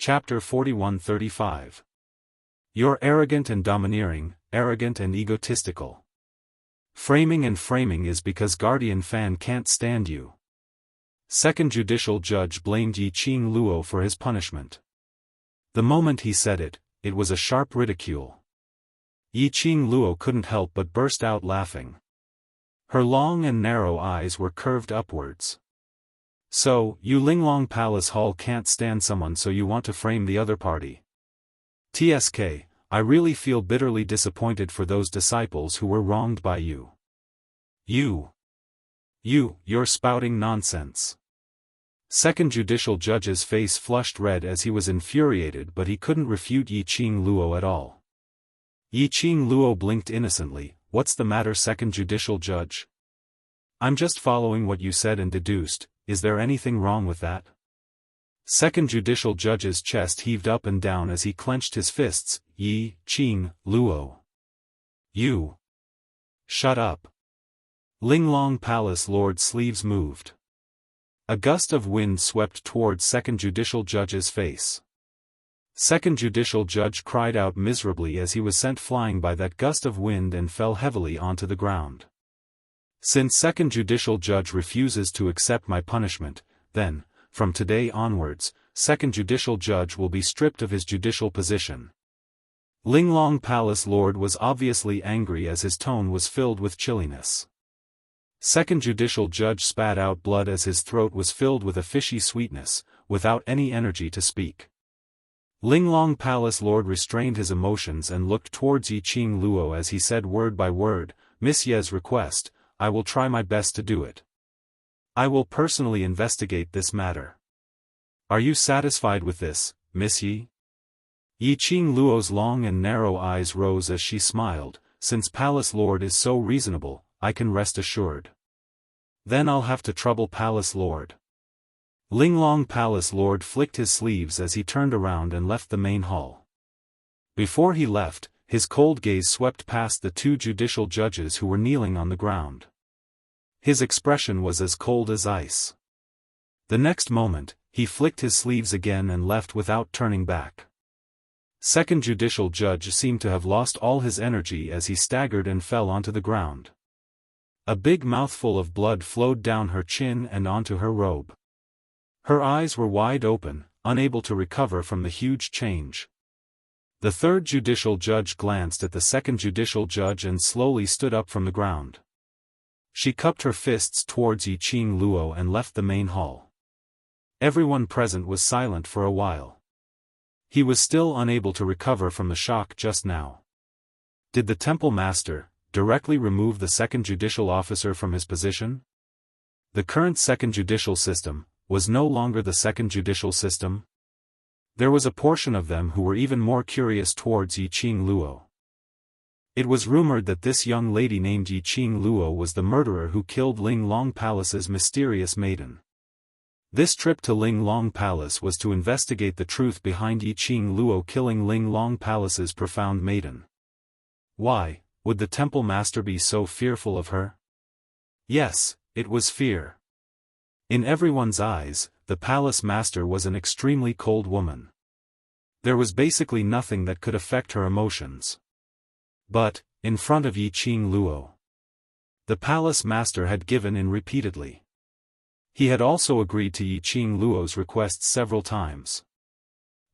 Chapter 41-35. You're arrogant and domineering, arrogant and egotistical. Framing is because Guardian Fan can't stand you. Second Judicial Judge blamed Yi Qing Luo for his punishment. The moment he said it, it was a sharp ridicule. Yi Qing Luo couldn't help but burst out laughing. Her long and narrow eyes were curved upwards. So, you Linglong Palace Hall can't stand someone, so you want to frame the other party. TSK, I really feel bitterly disappointed for those disciples who were wronged by you. You're spouting nonsense. Second Judicial Judge's face flushed red as he was infuriated, but he couldn't refute Yi Qing Luo at all. Yi Qing Luo blinked innocently. What's the matter, Second Judicial Judge? I'm just following what you said and deduced. Is there anything wrong with that? Second Judicial Judge's chest heaved up and down as he clenched his fists. Yi Qing Luo. You. Shut up. Linglong Palace Lord's sleeves moved. A gust of wind swept towards Second Judicial Judge's face. Second Judicial Judge cried out miserably as he was sent flying by that gust of wind and fell heavily onto the ground. Since Second Judicial Judge refuses to accept my punishment, then, from today onwards, Second Judicial Judge will be stripped of his judicial position. Linglong Palace Lord was obviously angry as his tone was filled with chilliness. Second Judicial Judge spat out blood as his throat was filled with a fishy sweetness, without any energy to speak. Linglong Palace Lord restrained his emotions and looked towards Yi Qing Luo as he said word by word, Miss Ye's request, I will try my best to do it. I will personally investigate this matter. Are you satisfied with this, Miss Yi? Yi Qing Luo's long and narrow eyes rose as she smiled. Since Palace Lord is so reasonable, I can rest assured. Then I'll have to trouble Palace Lord. Linglong Palace Lord flicked his sleeves as he turned around and left the main hall. Before he left, his cold gaze swept past the two judicial judges who were kneeling on the ground. His expression was as cold as ice. The next moment, he flicked his sleeves again and left without turning back. Second Judicial Judge seemed to have lost all his energy as he staggered and fell onto the ground. A big mouthful of blood flowed down her chin and onto her robe. Her eyes were wide open, unable to recover from the huge change. The third Judicial Judge glanced at the Second Judicial Judge and slowly stood up from the ground. She cupped her fists towards Yi Qing Luo and left the main hall. Everyone present was silent for a while. He was still unable to recover from the shock just now. Did the Temple Master directly remove the Second Judicial Officer from his position? The current Second Judicial System was no longer the Second Judicial System? There was a portion of them who were even more curious towards Yi Qing Luo. It was rumored that this young lady named Yi Qing Luo was the murderer who killed Linglong Palace's mysterious maiden. This trip to Linglong Palace was to investigate the truth behind Yi Qing Luo killing Linglong Palace's profound maiden. Why would the Temple Master be so fearful of her? Yes, it was fear. In everyone's eyes, the Palace Master was an extremely cold woman. There was basically nothing that could affect her emotions. But, in front of Yi Qing Luo, the Palace Master had given in repeatedly. He had also agreed to Yi Qing Luo's requests several times.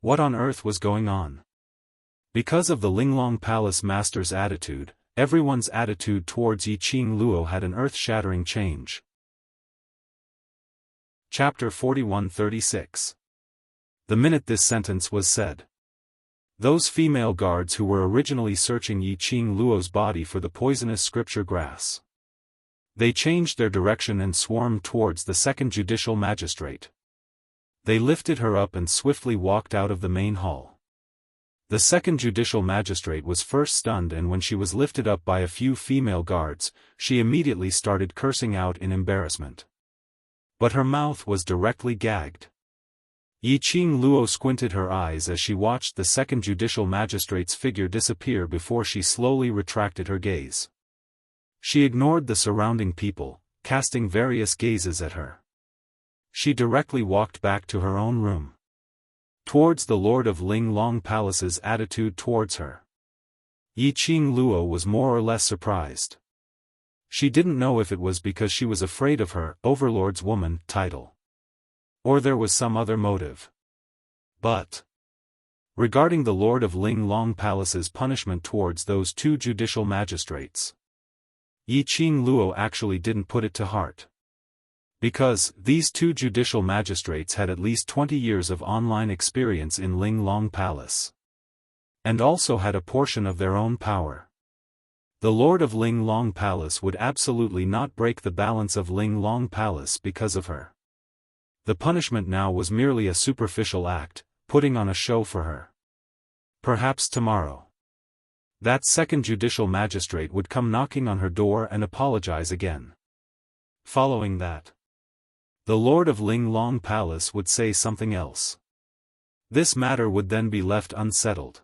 What on earth was going on? Because of the Linglong Palace Master's attitude, everyone's attitude towards Yi Qing Luo had an earth-shattering change. Chapter 41-36. The minute this sentence was said, those female guards who were originally searching Yi Qing Luo's body for the poisonous scripture grass. They changed their direction and swarmed towards the Second Judicial Magistrate. They lifted her up and swiftly walked out of the main hall. The Second Judicial Magistrate was first stunned, and when she was lifted up by a few female guards, she immediately started cursing out in embarrassment. But her mouth was directly gagged. Yi Qing Luo squinted her eyes as she watched the Second Judicial Magistrate's figure disappear before she slowly retracted her gaze. She ignored the surrounding people, casting various gazes at her. She directly walked back to her own room. towards the Lord of Ling Long Palace's attitude towards her. Yi Qing Luo was more or less surprised. She didn't know if it was because she was afraid of her overlord's woman title, or there was some other motive. But regarding the Lord of Ling Long Palace's punishment towards those two judicial magistrates, Yi Qing Luo actually didn't put it to heart. Because these two judicial magistrates had at least 20 years of online experience in Ling Long Palace, and also had a portion of their own power. The Lord of Ling Long Palace would absolutely not break the balance of Ling Long Palace because of her. The punishment now was merely a superficial act, putting on a show for her. Perhaps tomorrow, that second judicial magistrate would come knocking on her door and apologize again. Following that, the Lord of Ling Long Palace would say something else. This matter would then be left unsettled.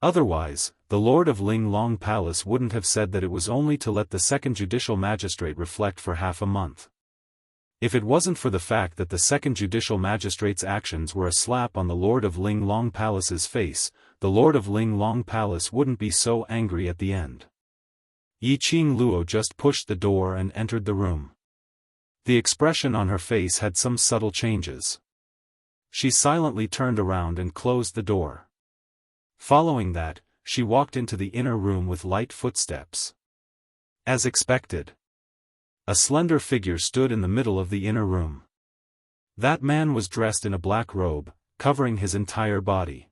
Otherwise, the Lord of Ling Long Palace wouldn't have said that it was only to let the second judicial magistrate reflect for half a month. If it wasn't for the fact that the second judicial magistrate's actions were a slap on the Lord of Ling Long Palace's face, the Lord of Ling Long Palace wouldn't be so angry at the end. Yi Qing Luo just pushed the door and entered the room. The expression on her face had some subtle changes. She silently turned around and closed the door. Following that, she walked into the inner room with light footsteps. As expected, a slender figure stood in the middle of the inner room. That man was dressed in a black robe, covering his entire body.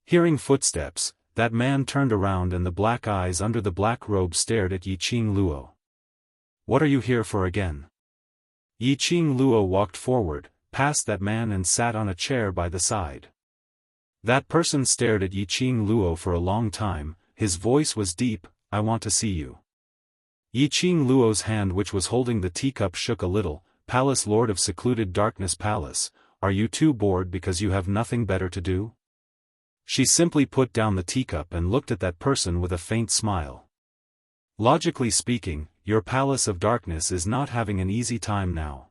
Hearing footsteps, that man turned around and the black eyes under the black robe stared at Yi Qing Luo. "What are you here for again?" Yi Qing Luo walked forward, past that man and sat on a chair by the side. That person stared at Yi Qing Luo for a long time. His voice was deep, "I want to see you." Yi Qing Luo's hand which was holding the teacup shook a little. "Palace Lord of Secluded Darkness Palace, are you too bored because you have nothing better to do?" She simply put down the teacup and looked at that person with a faint smile. "Logically speaking, your Palace of Darkness is not having an easy time now.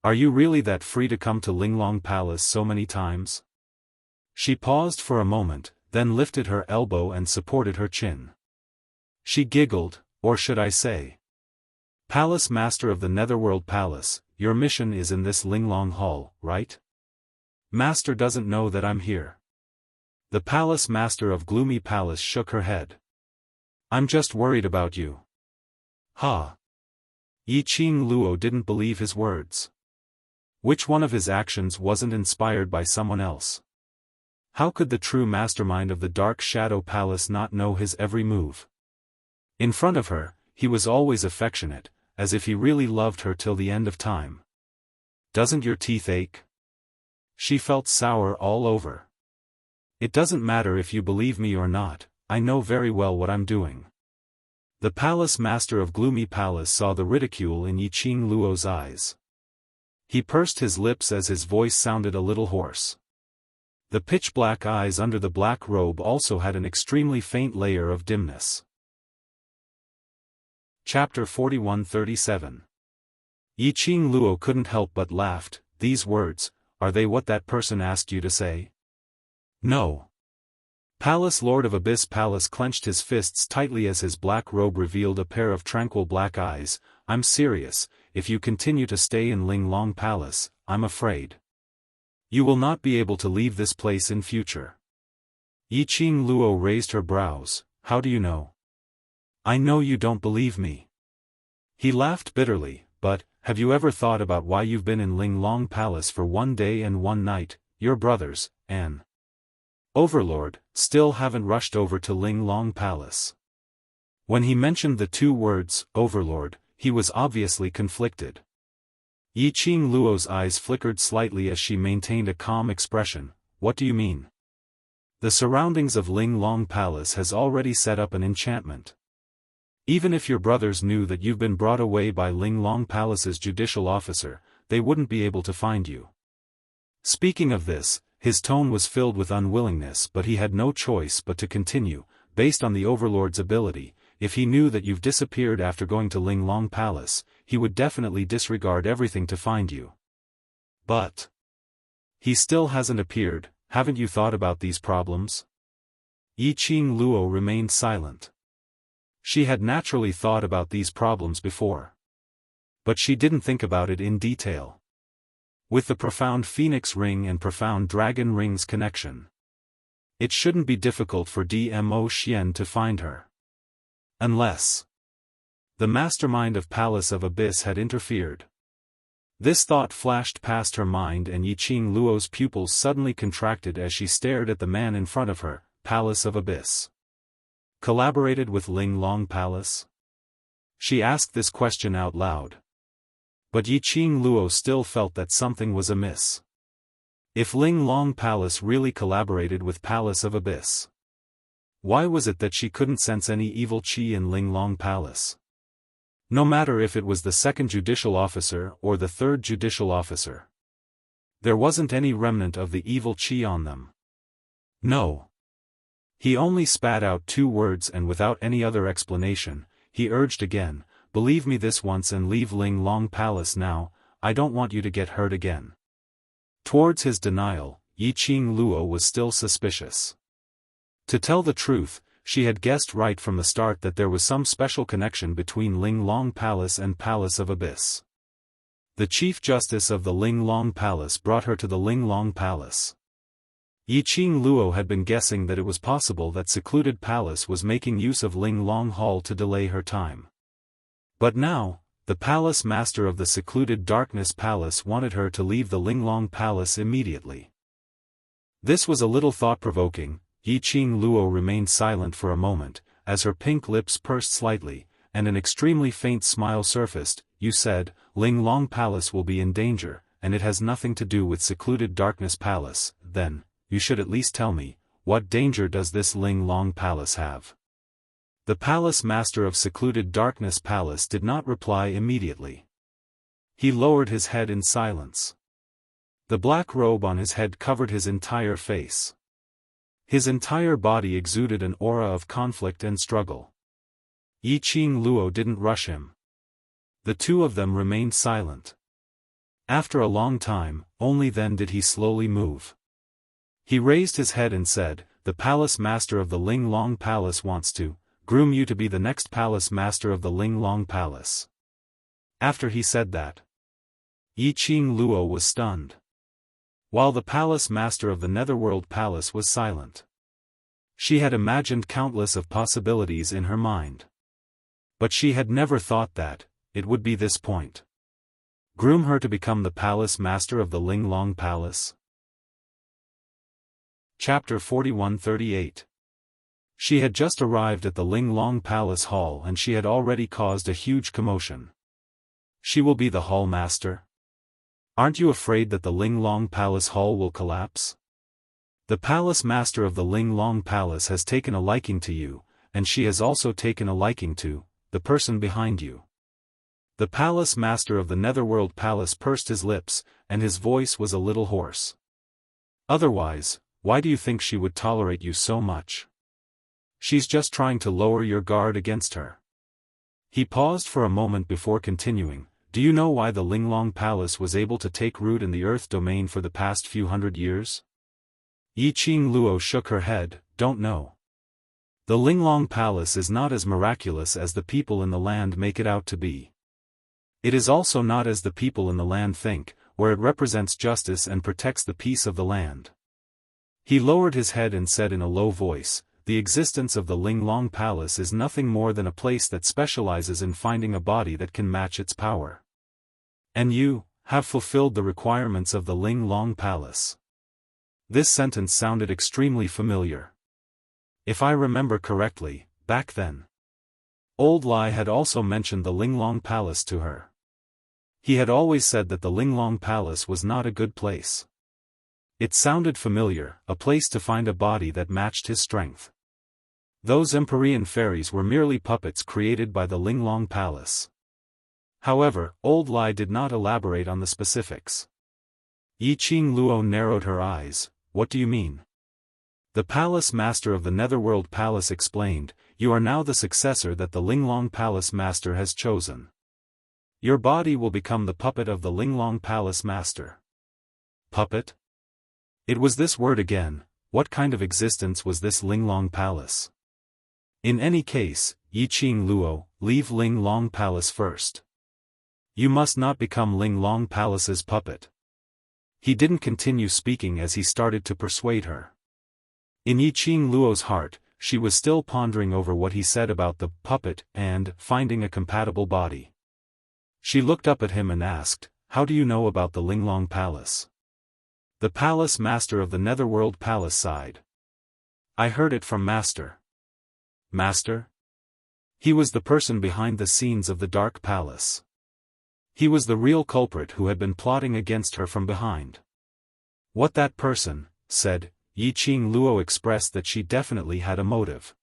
Are you really that free to come to Linglong Palace so many times?" She paused for a moment, then lifted her elbow and supported her chin. She giggled, "Or should I say, Palace Master of the Netherworld Palace, your mission is in this Linglong Hall, right? Master doesn't know that I'm here." The Palace Master of Gloomy Palace shook her head. "I'm just worried about you." "Ha!" Yi Qing Luo didn't believe his words. Which one of his actions wasn't inspired by someone else? How could the true mastermind of the Dark Shadow Palace not know his every move? In front of her, he was always affectionate, as if he really loved her till the end of time. "Doesn't your teeth ache?" She felt sour all over. "It doesn't matter if you believe me or not, I know very well what I'm doing." The Palace Master of Gloomy Palace saw the ridicule in Yi Qing Luo's eyes. He pursed his lips as his voice sounded a little hoarse. The pitch-black eyes under the black robe also had an extremely faint layer of dimness. Chapter 41-37. Yi Qing Luo couldn't help but laughed. "These words, are they what that person asked you to say?" "No." Palace Lord of Abyss Palace clenched his fists tightly as his black robe revealed a pair of tranquil black eyes. "I'm serious, if you continue to stay in Linglong Palace, I'm afraid you will not be able to leave this place in future." Yi Qing Luo raised her brows. "How do you know?" "I know you don't believe me." He laughed bitterly. "But, have you ever thought about why you've been in Linglong Palace for 1 day and 1 night, your brothers, an overlord, still haven't rushed over to Linglong Palace?" When he mentioned the two words, overlord, he was obviously conflicted. Yi Qing Luo's eyes flickered slightly as she maintained a calm expression. "What do you mean?" "The surroundings of Linglong Palace has already set up an enchantment. Even if your brothers knew that you've been brought away by Linglong Palace's judicial officer, they wouldn't be able to find you." Speaking of this, his tone was filled with unwillingness, but he had no choice but to continue. "Based on the overlord's ability, if he knew that you've disappeared after going to Linglong Palace, he would definitely disregard everything to find you. But He still hasn't appeared. Haven't you thought about these problems? Yi Qing Luo remained silent. She had naturally thought about these problems before. But she didn't think about it in detail. With the profound Phoenix Ring and profound Dragon Ring's connection, it shouldn't be difficult for Dmo Xian to find her. Unless the mastermind of Palace of Abyss had interfered. This thought flashed past her mind, and Yi Qing Luo's pupils suddenly contracted as she stared at the man in front of her. Palace of Abyss collaborated with Ling Long Palace? She asked this question out loud. But Yi Qing Luo still felt that something was amiss. If Ling Long Palace really collaborated with Palace of Abyss, why was it that she couldn't sense any evil qi in Ling Long Palace? No matter if it was the second judicial officer or the third judicial officer. There wasn't any remnant of the evil qi on them. No. He only spat out 2 words, and without any other explanation, he urged again, "Believe me this once and leave Ling Long Palace now, I don't want you to get hurt again." Towards his denial, Yi Qing Luo was still suspicious. To tell the truth, she had guessed right from the start that there was some special connection between Ling Long Palace and Palace of Abyss. The Chief Justice of the Ling Long Palace brought her to the Ling Long Palace. Yi Qing Luo had been guessing that it was possible that Secluded Palace was making use of Ling Long Hall to delay her time. But now, the Palace Master of the Secluded Darkness Palace wanted her to leave the Ling Long Palace immediately. This was a little thought-provoking. Yi Qing Luo remained silent for a moment, as her pink lips pursed slightly, and an extremely faint smile surfaced. "You said, Ling Long Palace will be in danger, and it has nothing to do with Secluded Darkness Palace. Then, you should at least tell me, what danger does this Ling Long Palace have?" The Palace Master of Secluded Darkness Palace did not reply immediately. He lowered his head in silence. The black robe on his head covered his entire face. His entire body exuded an aura of conflict and struggle. Yi Qing Luo didn't rush him. The two of them remained silent. After a long time, only then did he slowly move. He raised his head and said, "The Palace Master of the Ling Long Palace wants to groom you to be the next Palace Master of the Ling Long Palace." After he said that, Yi Qing Luo was stunned. While the Palace Master of the Netherworld Palace was silent. She had imagined countless of possibilities in her mind. But she had never thought that it would be this point. Groom her to become the Palace Master of the Ling Long Palace. Chapter 41-38. She had just arrived at the Ling Long Palace Hall, and she had already caused a huge commotion. She will be the Hall Master? Aren't you afraid that the Ling Long Palace Hall will collapse? The Palace Master of the Ling Long Palace has taken a liking to you, and she has also taken a liking to the person behind you. The Palace Master of the Netherworld Palace pursed his lips, and his voice was a little hoarse. Otherwise, why do you think she would tolerate you so much? She's just trying to lower your guard against her. He paused for a moment before continuing. Do you know why the Ling Long Palace was able to take root in the Earth domain for the past few hundred years? Yi Qing Luo shook her head. Don't know. The Ling Long Palace is not as miraculous as the people in the land make it out to be. It is also not as the people in the land think, where it represents justice and protects the peace of the land. He lowered his head and said in a low voice, "The existence of the Ling Long Palace is nothing more than a place that specializes in finding a body that can match its power. And you have fulfilled the requirements of the Ling Long Palace." This sentence sounded extremely familiar. If I remember correctly, back then, Old Lai had also mentioned the Ling Long Palace to her. He had always said that the Ling Long Palace was not a good place. It sounded familiar, a place to find a body that matched his strength. Those Empyrean fairies were merely puppets created by the Ling Long Palace. However, Old Lai did not elaborate on the specifics. Yi Qing Luo narrowed her eyes. What do you mean? The Palace Master of the Netherworld Palace explained, you are now the successor that the Ling Long Palace Master has chosen. Your body will become the puppet of the Ling Long Palace Master. Puppet? It was this word again. What kind of existence was this Linglong Palace? In any case, Yiqing Luo, leave Linglong Palace first. You must not become Linglong Palace's puppet. He didn't continue speaking as he started to persuade her. In Yiqing Luo's heart, she was still pondering over what he said about the puppet and finding a compatible body. She looked up at him and asked, "How do you know about the Linglong Palace?" The palace master of the Netherworld Palace sighed. "I heard it from Master." Master? He was the person behind the scenes of the Dark Palace. He was the real culprit who had been plotting against her from behind. What that person said, Yiqing Luo expressed that she definitely had a motive.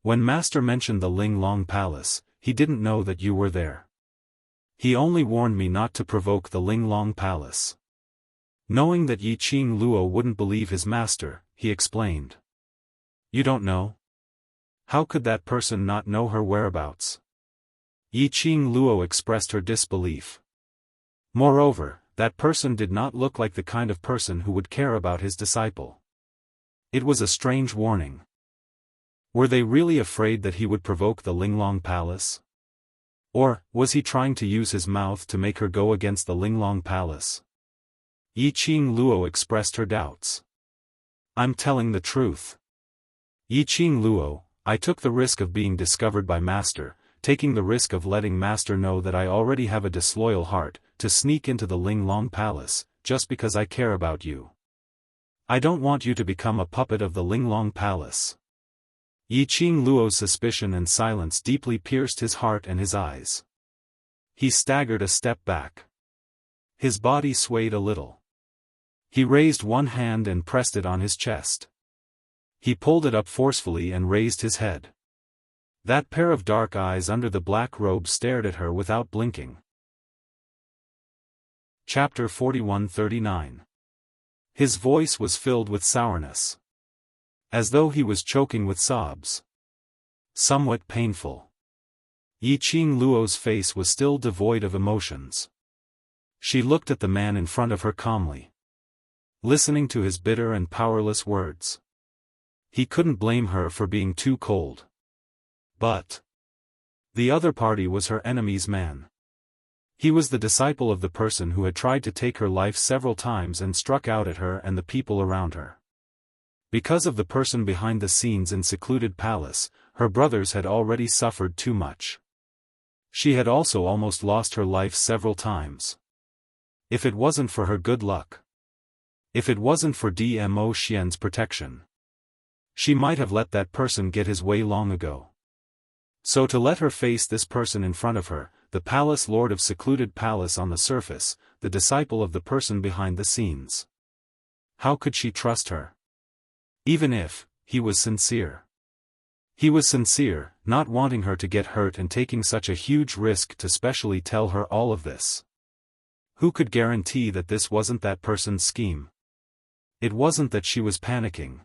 When Master mentioned the Linglong Palace, he didn't know that you were there. He only warned me not to provoke the Linglong Palace. Knowing that Yiqing Luo wouldn't believe his master, he explained. You don't know? How could that person not know her whereabouts? Yiqing Luo expressed her disbelief. Moreover, that person did not look like the kind of person who would care about his disciple. It was a strange warning. Were they really afraid that he would provoke the Linglong Palace? Or, was he trying to use his mouth to make her go against the Linglong Palace? Yiqing Luo expressed her doubts. I'm telling the truth. Yiqing Luo, I took the risk of being discovered by Master, taking the risk of letting Master know that I already have a disloyal heart, to sneak into the Linglong Palace, just because I care about you. I don't want you to become a puppet of the Linglong Palace. Yiqing Luo's suspicion and silence deeply pierced his heart and his eyes. He staggered a step back. His body swayed a little. He raised one hand and pressed it on his chest. He pulled it up forcefully and raised his head. That pair of dark eyes under the black robe stared at her without blinking. Chapter 41-39. His voice was filled with sourness. As though he was choking with sobs. Somewhat painful. Yiqing Luo's face was still devoid of emotions. She looked at the man in front of her calmly. Listening to his bitter and powerless words. He couldn't blame her for being too cold. But the other party was her enemy's man. He was the disciple of the person who had tried to take her life several times and struck out at her and the people around her. Because of the person behind the scenes in secluded palace, her brothers had already suffered too much. She had also almost lost her life several times. If it wasn't for her good luck. If it wasn't for Dmo Xian's protection. She might have let that person get his way long ago. So to let her face this person in front of her, the palace lord of secluded palace on the surface, the disciple of the person behind the scenes. How could she trust her? Even if he was sincere. He was sincere, not wanting her to get hurt and taking such a huge risk to specially tell her all of this. Who could guarantee that this wasn't that person's scheme? It wasn't that she was panicking.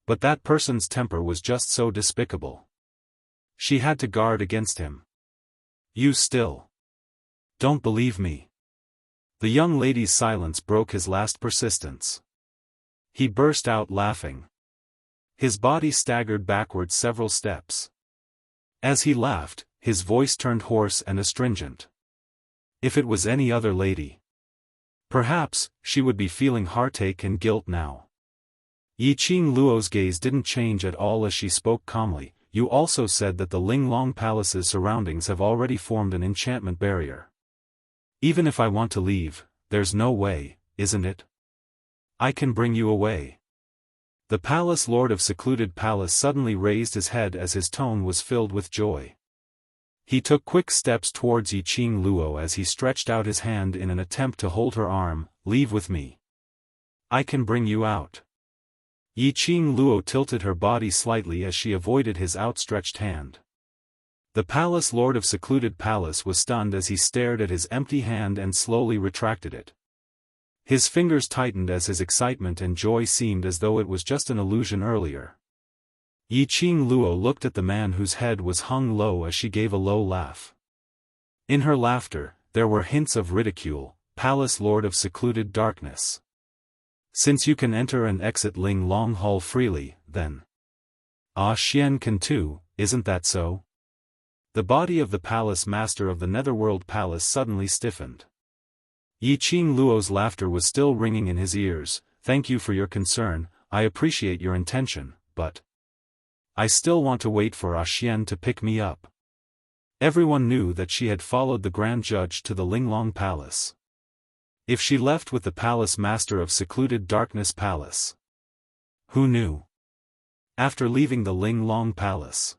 But that person's temper was just so despicable. She had to guard against him. You still don't believe me? The young lady's silence broke his last persistence. He burst out laughing. His body staggered backward several steps. As he laughed, his voice turned hoarse and astringent. If it was any other lady, perhaps she would be feeling heartache and guilt now. Yiqing Luo's gaze didn't change at all as she spoke calmly. You also said that the Linglong Palace's surroundings have already formed an enchantment barrier. Even if I want to leave, there's no way, isn't it? I can bring you away. The palace lord of secluded palace suddenly raised his head as his tone was filled with joy. He took quick steps towards Yiqing Luo as he stretched out his hand in an attempt to hold her arm. Leave with me. I can bring you out. Yiqing Luo tilted her body slightly as she avoided his outstretched hand. The palace lord of secluded palace was stunned as he stared at his empty hand and slowly retracted it. His fingers tightened as his excitement and joy seemed as though it was just an illusion earlier. Yiqing Luo looked at the man whose head was hung low as she gave a low laugh. In her laughter, there were hints of ridicule. Palace lord of secluded darkness. Since you can enter and exit Ling Long Hall freely, then Xian can too, isn't that so? The body of the palace master of the Netherworld Palace suddenly stiffened. Yi Qing Luo's laughter was still ringing in his ears. Thank you for your concern, I appreciate your intention, but I still want to wait for Xian to pick me up. Everyone knew that she had followed the Grand Judge to the Linglong Palace. If she left with the Palace Master of Secluded Darkness Palace, who knew? After leaving the Linglong Palace,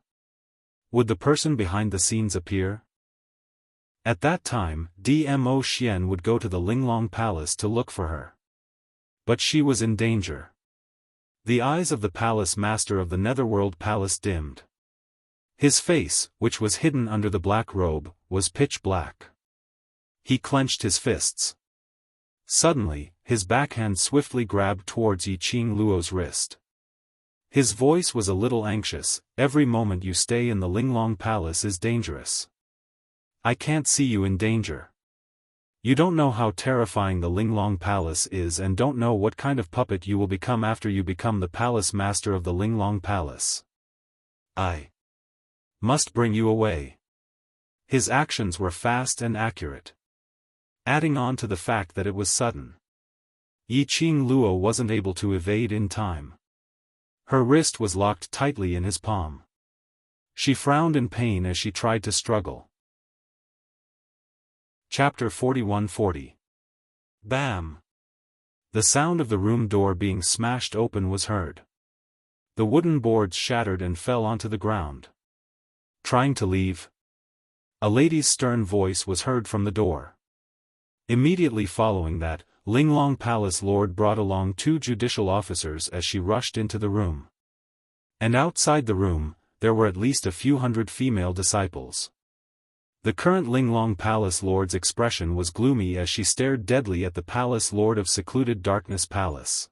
would the person behind the scenes appear? At that time, Dmo Xian would go to the Linglong Palace to look for her. But she was in danger. The eyes of the Palace Master of the Netherworld Palace dimmed. His face, which was hidden under the black robe, was pitch black. He clenched his fists. Suddenly, his backhand swiftly grabbed towards Yi Qing Luo's wrist. His voice was a little anxious. Every moment you stay in the Linglong Palace is dangerous. I can't see you in danger. You don't know how terrifying the Linglong Palace is and don't know what kind of puppet you will become after you become the Palace Master of the Linglong Palace. I must bring you away. His actions were fast and accurate. Adding on to the fact that it was sudden. Yi Qing Luo wasn't able to evade in time. Her wrist was locked tightly in his palm. She frowned in pain as she tried to struggle. Chapter 4140. Bam! The sound of the room door being smashed open was heard. The wooden boards shattered and fell onto the ground. Trying to leave? A lady's stern voice was heard from the door. Immediately following that, Linglong Palace Lord brought along 2 judicial officers as she rushed into the room. And outside the room, there were at least a few hundred female disciples. The current Linglong Palace Lord's expression was gloomy as she stared deadly at the Palace Lord of Secluded Darkness Palace.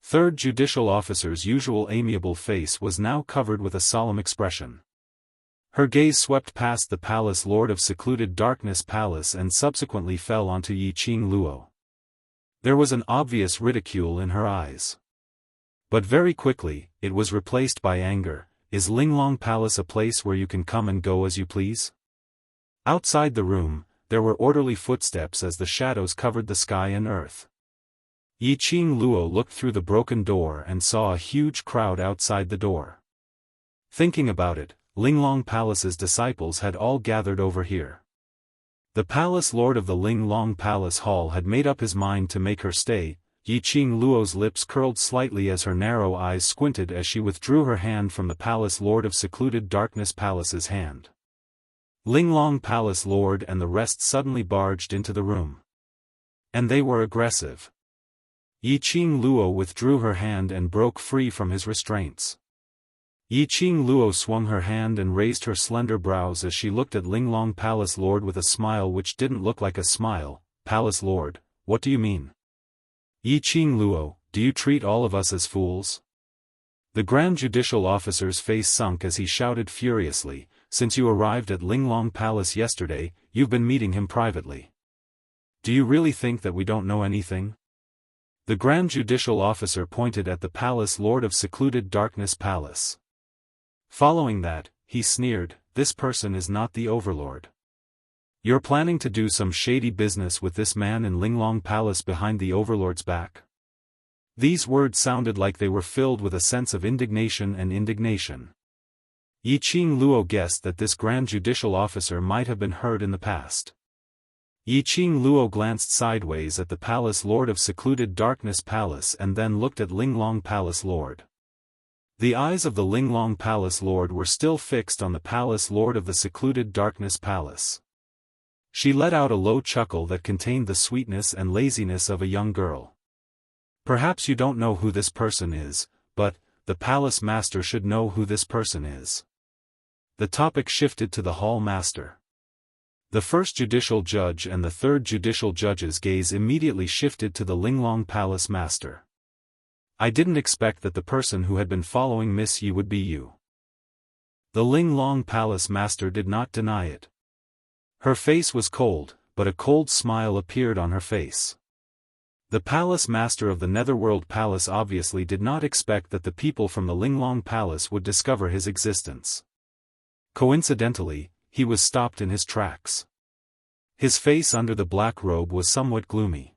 3rd Judicial Officer's usual amiable face was now covered with a solemn expression. Her gaze swept past the Palace Lord of Secluded Darkness Palace and subsequently fell onto Yi Qing Luo. There was an obvious ridicule in her eyes. But very quickly, it was replaced by anger. Is Linglong Palace a place where you can come and go as you please? Outside the room, there were orderly footsteps as the shadows covered the sky and earth. Yi Qing Luo looked through the broken door and saw a huge crowd outside the door. Thinking about it, Linglong Palace's disciples had all gathered over here. The Palace Lord of the Linglong Palace Hall had made up his mind to make her stay. Yi Qing Luo's lips curled slightly as her narrow eyes squinted as she withdrew her hand from the Palace Lord of Secluded Darkness Palace's hand. Linglong Palace Lord and the rest suddenly barged into the room. And they were aggressive. Yi Qing Luo withdrew her hand and broke free from his restraints. Yi Qing Luo swung her hand and raised her slender brows as she looked at Linglong Palace Lord with a smile which didn't look like a smile. Palace Lord, what do you mean? Yi Qing Luo, do you treat all of us as fools? The Grand Judicial Officer's face sunk as he shouted furiously, since you arrived at Linglong Palace yesterday, you've been meeting him privately. Do you really think that we don't know anything? The Grand Judicial Officer pointed at the Palace Lord of Secluded Darkness Palace. Following that, he sneered, this person is not the Overlord. You're planning to do some shady business with this man in Linglong Palace behind the Overlord's back? These words sounded like they were filled with a sense of indignation and indignation. Yi Qing Luo guessed that this Grand Judicial Officer might have been heard in the past. Yi Qing Luo glanced sideways at the Palace Lord of Secluded Darkness Palace and then looked at Linglong Palace Lord. The eyes of the Linglong Palace Lord were still fixed on the Palace Lord of the Secluded Darkness Palace. She let out a low chuckle that contained the sweetness and laziness of a young girl. Perhaps you don't know who this person is, but the Palace Master should know who this person is. The topic shifted to the Hall Master. The 1st Judicial Judge and the 3rd Judicial Judge's gaze immediately shifted to the Linglong Palace Master. I didn't expect that the person who had been following Miss Yi would be you. The Linglong Palace Master did not deny it. Her face was cold, but a cold smile appeared on her face. The palace master of the Netherworld Palace obviously did not expect that the people from the Linglong Palace would discover his existence. Coincidentally, he was stopped in his tracks. His face under the black robe was somewhat gloomy.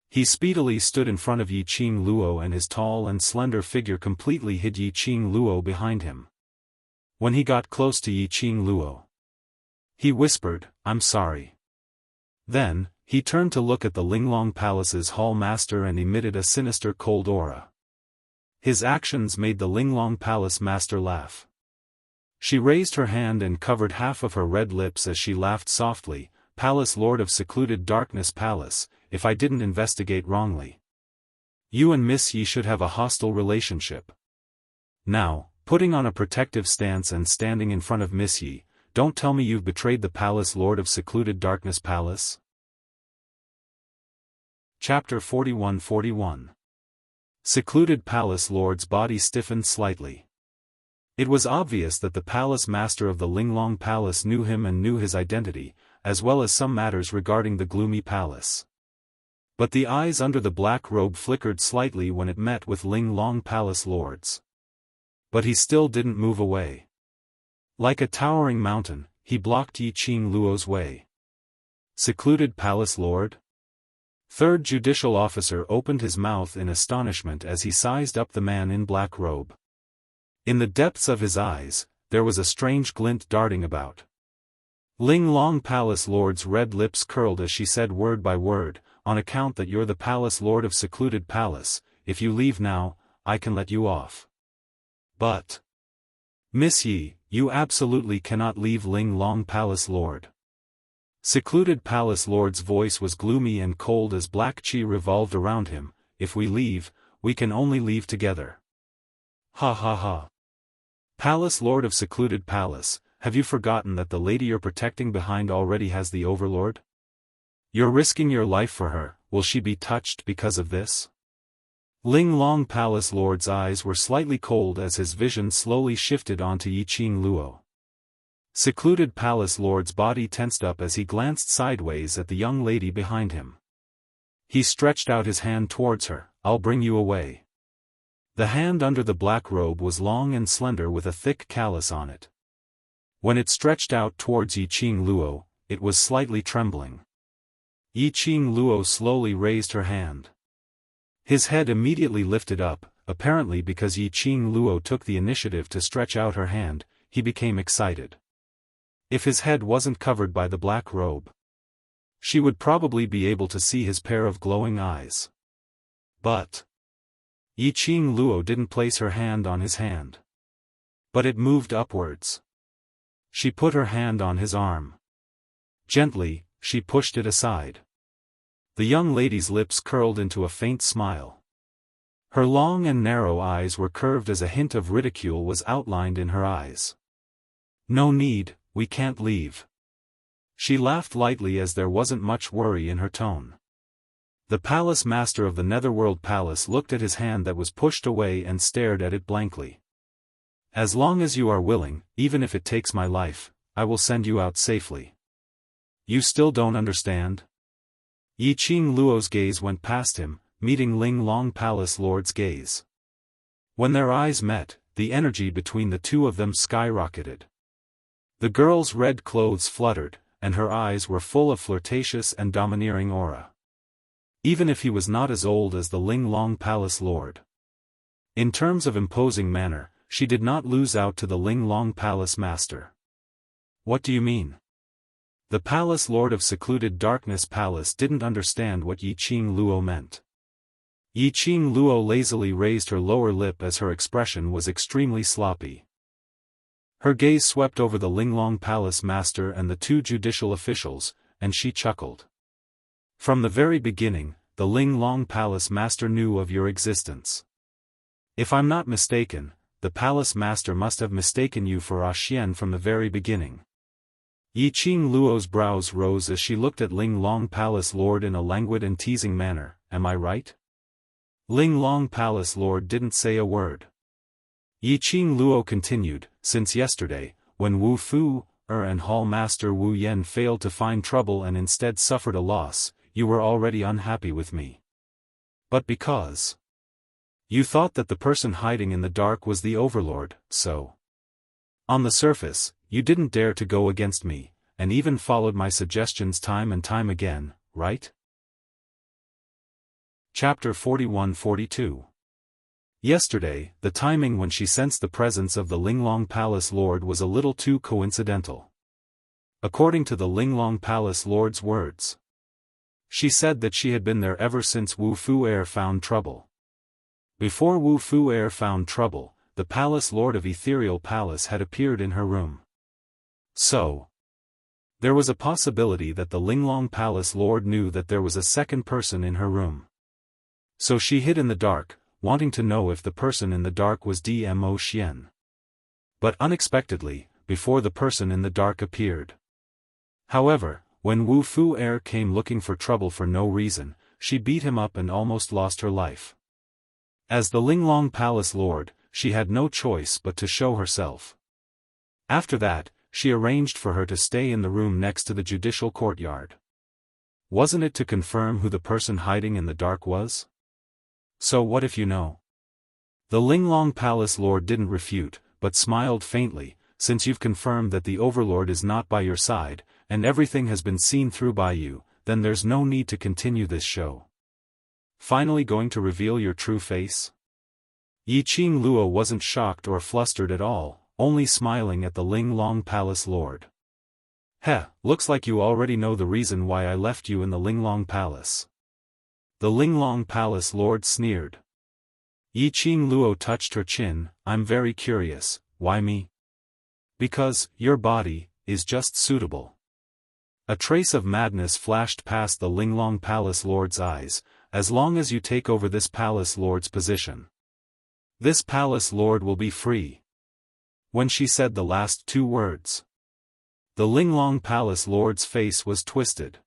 He speedily stood in front of Yi Qing Luo, and his tall and slender figure completely hid Yi Qing Luo behind him. When he got close to Yi Qing Luo, he whispered, "I'm sorry." Then, he turned to look at the Linglong Palace's hall master and emitted a sinister cold aura. His actions made the Linglong Palace master laugh. She raised her hand and covered half of her red lips as she laughed softly, "Palace Lord of Secluded Darkness Palace, if I didn't investigate wrongly, you and Miss Yi should have a hostile relationship. Now, putting on a protective stance and standing in front of Miss Yi, don't tell me you've betrayed the Palace Lord of Secluded Darkness Palace?" Chapter 41-41. Secluded Palace Lord's body stiffened slightly. It was obvious that the palace master of the Linglong Palace knew him and knew his identity, as well as some matters regarding the gloomy palace. But the eyes under the black robe flickered slightly when it met with Linglong Palace Lord's. But he still didn't move away. Like a towering mountain, he blocked Yi Qing Luo's way. Secluded Palace Lord? Third Judicial Officer opened his mouth in astonishment as he sized up the man in black robe. In the depths of his eyes, there was a strange glint darting about. Linglong Palace Lord's red lips curled as she said word by word, "On account that you're the Palace Lord of Secluded Palace, if you leave now, I can let you off. But Miss Yi, you absolutely cannot leave Linglong Palace Lord." Secluded Palace Lord's voice was gloomy and cold as black qi revolved around him. "If we leave, we can only leave together." Ha ha ha. Palace Lord of Secluded Palace, have you forgotten that the lady you're protecting behind already has the Overlord? You're risking your life for her. Will she be touched because of this? Linglong Palace Lord's eyes were slightly cold as his vision slowly shifted onto Yi Qing Luo. Secluded Palace Lord's body tensed up as he glanced sideways at the young lady behind him. He stretched out his hand towards her. "I'll bring you away." The hand under the black robe was long and slender with a thick callus on it. When it stretched out towards Yi Qing Luo, it was slightly trembling. Yi Qing Luo slowly raised her hand. His head immediately lifted up, apparently because Yi Qing Luo took the initiative to stretch out her hand. He became excited. If his head wasn't covered by the black robe, she would probably be able to see his pair of glowing eyes. But Yi Qing Luo didn't place her hand on his hand. But it moved upwards. She put her hand on his arm. Gently, she pushed it aside. The young lady's lips curled into a faint smile. Her long and narrow eyes were curved as a hint of ridicule was outlined in her eyes. "No need, we can't leave." She laughed lightly as there wasn't much worry in her tone. The palace master of the Netherworld Palace looked at his hand that was pushed away and stared at it blankly. "As long as you are willing, even if it takes my life, I will send you out safely. You still don't understand?" Yi Qing Luo's gaze went past him, meeting Linglong Palace Lord's gaze. When their eyes met, the energy between the two of them skyrocketed. The girl's red clothes fluttered, and her eyes were full of flirtatious and domineering aura. Even if he was not as old as the Linglong Palace Lord, in terms of imposing manner, she did not lose out to the Linglong Palace Master. "What do you mean?" The Palace Lord of Secluded Darkness Palace didn't understand what Yi Qing Luo meant. Yi Qing Luo lazily raised her lower lip as her expression was extremely sloppy. Her gaze swept over the Linglong Palace Master and the two judicial officials, and she chuckled. "From the very beginning, the Linglong Palace Master knew of your existence. If I'm not mistaken, the Palace Master must have mistaken you for Xian from the very beginning." Yi Qing Luo's brows rose as she looked at Linglong Palace Lord in a languid and teasing manner. "Am I right?" Linglong Palace Lord didn't say a word. Yi Qing Luo continued, "Since yesterday, when Wu Fu, and Hall Master Wu Yen failed to find trouble and instead suffered a loss, you were already unhappy with me. But because you thought that the person hiding in the dark was the overlord, so on the surface, you didn't dare to go against me, and even followed my suggestions time and time again, right? Chapter 41-42. Yesterday, the timing when she sensed the presence of the Linglong Palace Lord was a little too coincidental. According to the Linglong Palace Lord's words, she said that she had been there ever since Wu Fu'er found trouble. Before Wu Fu'er found trouble, the Palace Lord of Ethereal Palace had appeared in her room. So, there was a possibility that the Linglong Palace Lord knew that there was a second person in her room. So she hid in the dark, wanting to know if the person in the dark was Dmo Xian. But unexpectedly, before the person in the dark appeared. However, when Wu Fu'er came looking for trouble for no reason, she beat him up and almost lost her life. As the Linglong Palace Lord, she had no choice but to show herself. After that, she arranged for her to stay in the room next to the judicial courtyard. Wasn't it to confirm who the person hiding in the dark was? So what if you know? The Linglong Palace Lord didn't refute, but smiled faintly, since you've confirmed that the Overlord is not by your side, and everything has been seen through by you, then there's no need to continue this show. Finally going to reveal your true face? Yiqing Luo wasn't shocked or flustered at all, only smiling at the Linglong Palace Lord. Heh, looks like you already know the reason why I left you in the Linglong Palace. The Linglong Palace Lord sneered. Yiqing Luo touched her chin. I'm very curious, why me? Because, your body, is just suitable. A trace of madness flashed past the Linglong Palace Lord's eyes. As long as you take over this Palace Lord's position, this Palace Lord will be free. When she said the last two words, the Linglong Palace Lord's face was twisted.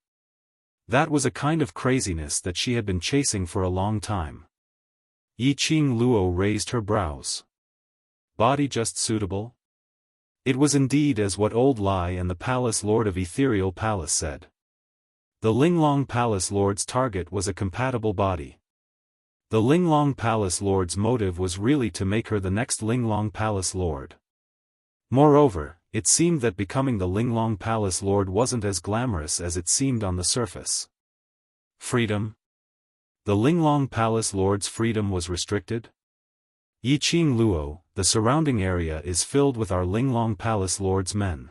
That was a kind of craziness that she had been chasing for a long time. Yiqing Luo raised her brows. Body just suitable? It was indeed as what Old Lai and the Palace Lord of Ethereal Palace said. The Linglong Palace Lord's target was a compatible body. The Linglong Palace Lord's motive was really to make her the next Linglong Palace Lord. Moreover, it seemed that becoming the Linglong Palace Lord wasn't as glamorous as it seemed on the surface. Freedom? The Linglong Palace Lord's freedom was restricted? Yiqing Luo, the surrounding area is filled with our Linglong Palace Lord's men.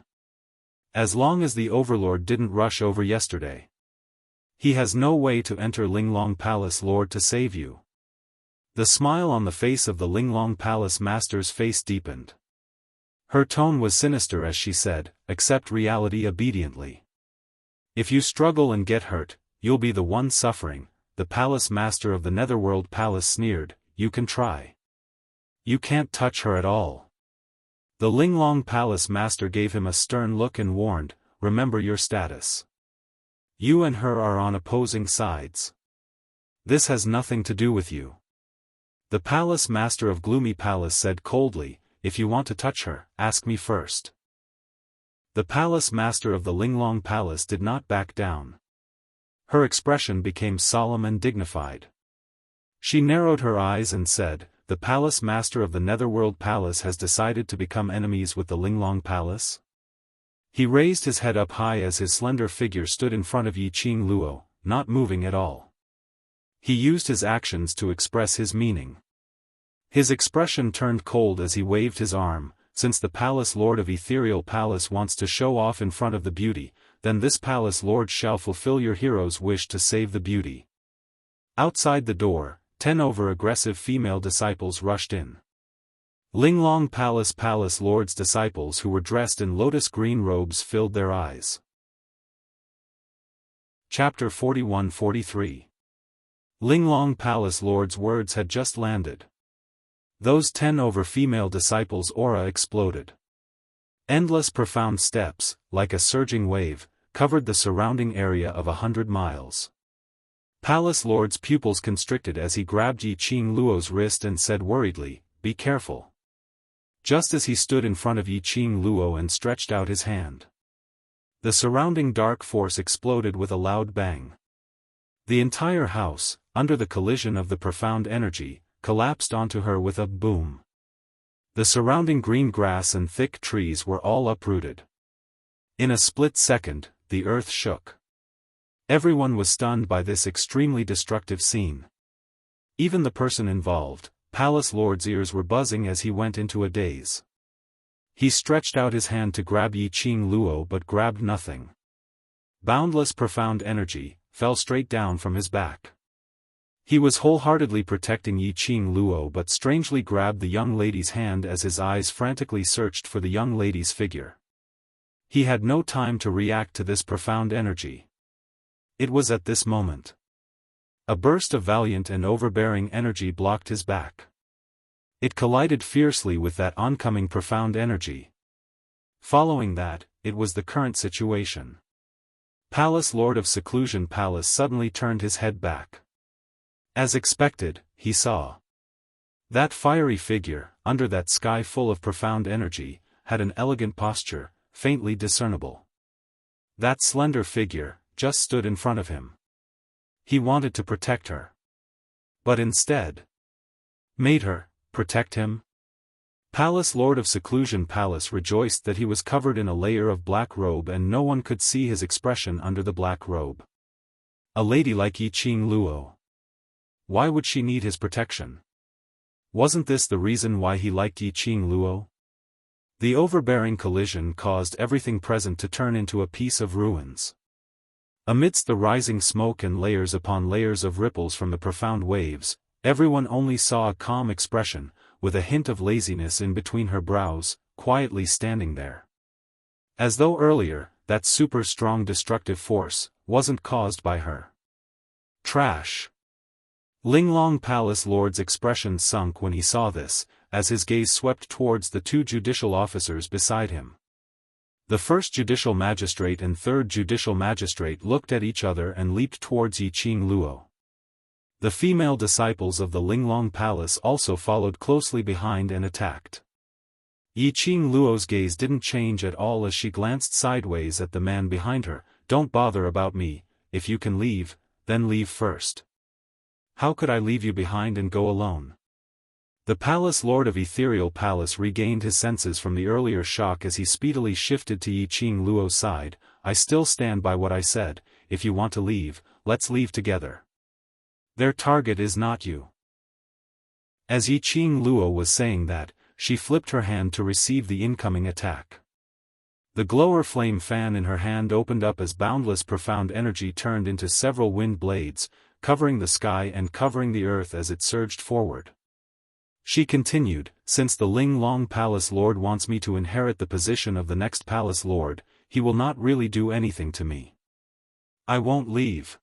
As long as the Overlord didn't rush over yesterday, he has no way to enter Linglong Palace Lord to save you. The smile on the face of the Linglong Palace Master's face deepened. Her tone was sinister as she said, accept reality obediently. If you struggle and get hurt, you'll be the one suffering. The Palace Master of the Netherworld Palace sneered, you can try. You can't touch her at all. The Linglong Palace Master gave him a stern look and warned, remember your status. You and her are on opposing sides. This has nothing to do with you. The Palace Master of Gloomy Palace said coldly, if you want to touch her, ask me first. The Palace Master of the Linglong Palace did not back down. Her expression became solemn and dignified. She narrowed her eyes and said, the Palace Master of the Netherworld Palace has decided to become enemies with the Linglong Palace? He raised his head up high as his slender figure stood in front of Yiqing Luo, not moving at all. He used his actions to express his meaning. His expression turned cold as he waved his arm. Since the Palace Lord of Ethereal Palace wants to show off in front of the beauty, then this Palace Lord shall fulfill your hero's wish to save the beauty. Outside the door, 10 over-aggressive female disciples rushed in. Linglong Palace Lord's disciples who were dressed in lotus green robes filled their eyes. Chapter 41-43. Linglong Palace Lord's words had just landed. Those 10 over female disciples' aura exploded. Endless profound steps, like a surging wave, covered the surrounding area of 100 miles. Palace Lord's pupils constricted as he grabbed Yiqing Luo's wrist and said worriedly, be careful. Just as he stood in front of Yiqing Luo and stretched out his hand, the surrounding dark force exploded with a loud bang. The entire house, under the collision of the profound energy, collapsed onto her with a boom. The surrounding green grass and thick trees were all uprooted. In a split second, the earth shook. Everyone was stunned by this extremely destructive scene. Even the person involved, Palace Lord's ears were buzzing as he went into a daze. He stretched out his hand to grab Yi Qing Luo but grabbed nothing. Boundless profound energy fell straight down from his back. He was wholeheartedly protecting Yi Qing Luo but strangely grabbed the young lady's hand as his eyes frantically searched for the young lady's figure. He had no time to react to this profound energy. It was at this moment. A burst of valiant and overbearing energy blocked his back. It collided fiercely with that oncoming profound energy. Following that, it was the current situation. Palace Lord of Seclusion Palace suddenly turned his head back. As expected, he saw. That fiery figure, under that sky full of profound energy, had an elegant posture, faintly discernible. That slender figure just stood in front of him. He wanted to protect her. But instead, made her protect him? Palace Lord of Seclusion Palace rejoiced that he was covered in a layer of black robe and no one could see his expression under the black robe. A lady like Yi Qing Luo. Why would she need his protection? Wasn't this the reason why he liked Yi Qing Luo? The overbearing collision caused everything present to turn into a piece of ruins. Amidst the rising smoke and layers upon layers of ripples from the profound waves, everyone only saw a calm expression, with a hint of laziness in between her brows, quietly standing there. As though earlier, that super strong destructive force wasn't caused by her. Trash. Linglong Palace Lord's expression sunk when he saw this, as his gaze swept towards the two judicial officers beside him. The first judicial magistrate and third judicial magistrate looked at each other and leaped towards Yi Qing Luo. The female disciples of the Linglong Palace also followed closely behind and attacked. Yi Qing Luo's gaze didn't change at all as she glanced sideways at the man behind her. "Don't bother about me, if you can leave, then leave first." "How could I leave you behind and go alone?" The Palace Lord of Ethereal Palace regained his senses from the earlier shock as he speedily shifted to Yi Qing Luo's side. "I still stand by what I said. If you want to leave, let's leave together. Their target is not you." As Yi Qing Luo was saying that, she flipped her hand to receive the incoming attack. The glower flame fan in her hand opened up as boundless profound energy turned into several wind blades, covering the sky and covering the earth as it surged forward. She continued, "Since the Linglong Palace Lord wants me to inherit the position of the next Palace Lord, he will not really do anything to me. I won't leave."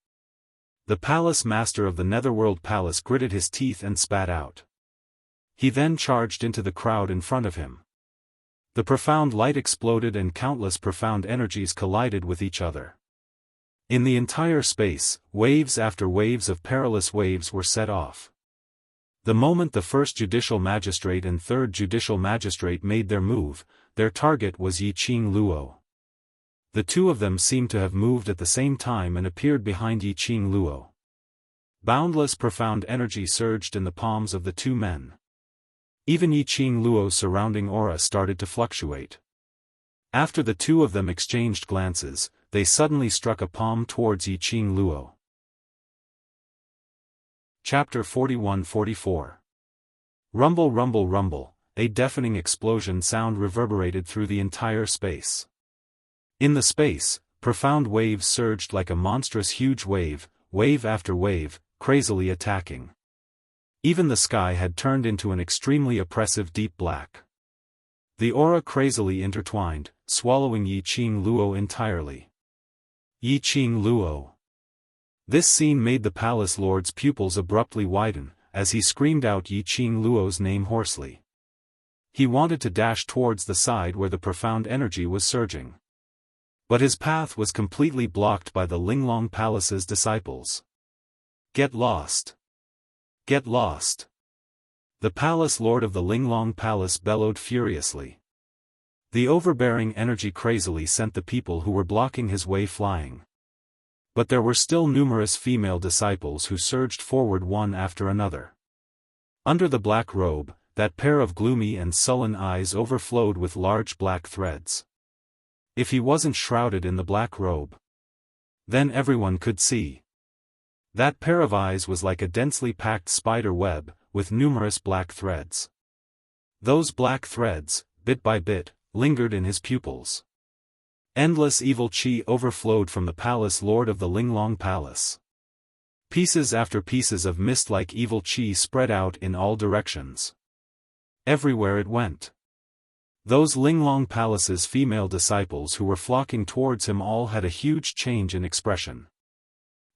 The Palace Master of the Netherworld Palace gritted his teeth and spat out. He then charged into the crowd in front of him. The profound light exploded and countless profound energies collided with each other. In the entire space, waves after waves of perilous waves were set off. The moment the first judicial magistrate and third judicial magistrate made their move, their target was Yi Qing Luo. The two of them seemed to have moved at the same time and appeared behind Yi Qing Luo. Boundless profound energy surged in the palms of the two men. Even Yi Qing Luo's surrounding aura started to fluctuate. After the two of them exchanged glances, they suddenly struck a palm towards Yi Qing Luo. Chapter 41-44. Rumble, rumble, rumble, a deafening explosion sound reverberated through the entire space. In the space, profound waves surged like a monstrous huge wave, wave after wave, crazily attacking. Even the sky had turned into an extremely oppressive deep black. The aura crazily intertwined, swallowing Yi Qing Luo entirely. Yi Qing Luo. This scene made the Palace Lord's pupils abruptly widen, as he screamed out Yi Qing Luo's name hoarsely. He wanted to dash towards the side where the profound energy was surging. But his path was completely blocked by the Linglong Palace's disciples. "Get lost! Get lost!" The Palace Lord of the Linglong Palace bellowed furiously. The overbearing energy crazily sent the people who were blocking his way flying. But there were still numerous female disciples who surged forward one after another. Under the black robe, that pair of gloomy and sullen eyes overflowed with large black threads. If he wasn't shrouded in the black robe, then everyone could see. That pair of eyes was like a densely packed spider web, with numerous black threads. Those black threads, bit by bit, lingered in his pupils. Endless evil qi overflowed from the palace lord of the Linglong Palace. Pieces after pieces of mist-like evil qi spread out in all directions. Everywhere it went. Those Linglong Palace's female disciples who were flocking towards him all had a huge change in expression.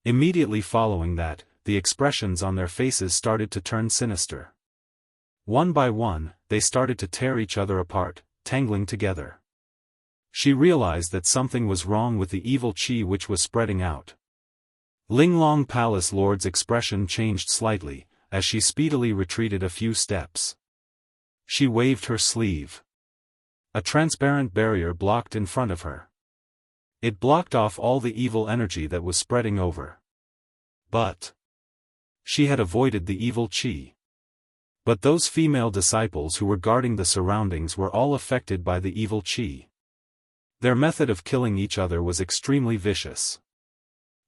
Immediately following that, the expressions on their faces started to turn sinister. One by one, they started to tear each other apart, tangling together. She realized that something was wrong with the evil qi which was spreading out. Linglong Palace Lord's expression changed slightly, as she speedily retreated a few steps. She waved her sleeve. A transparent barrier blocked in front of her. It blocked off all the evil energy that was spreading over. But she had avoided the evil qi. But those female disciples who were guarding the surroundings were all affected by the evil qi. Their method of killing each other was extremely vicious.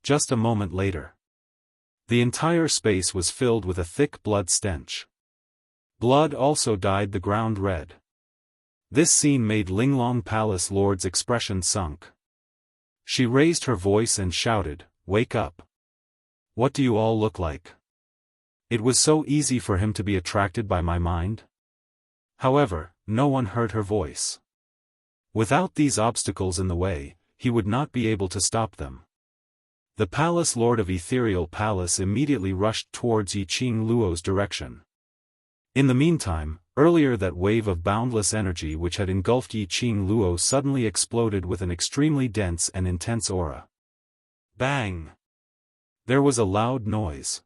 Just a moment later, the entire space was filled with a thick blood stench. Blood also dyed the ground red. This scene made Linglong Palace Lord's expression sunk. She raised her voice and shouted, "Wake up! What do you all look like? It was so easy for him to be attracted by my mind." However, no one heard her voice. Without these obstacles in the way, he would not be able to stop them. The Palace Lord of Ethereal Palace immediately rushed towards Yiqing Luo's direction. In the meantime, earlier that wave of boundless energy which had engulfed Yiqing Luo suddenly exploded with an extremely dense and intense aura. Bang! There was a loud noise.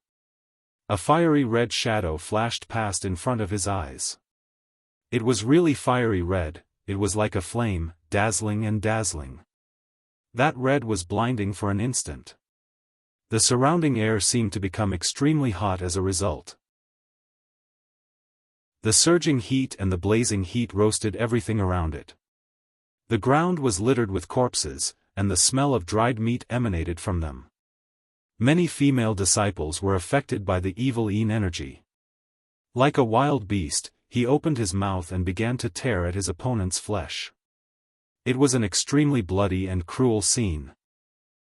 A fiery red shadow flashed past in front of his eyes. It was really fiery red, it was like a flame, dazzling and dazzling. That red was blinding for an instant. The surrounding air seemed to become extremely hot as a result. The surging heat and the blazing heat roasted everything around it. The ground was littered with corpses, and the smell of dried meat emanated from them. Many female disciples were affected by the evil Yin energy. Like a wild beast, he opened his mouth and began to tear at his opponent's flesh. It was an extremely bloody and cruel scene.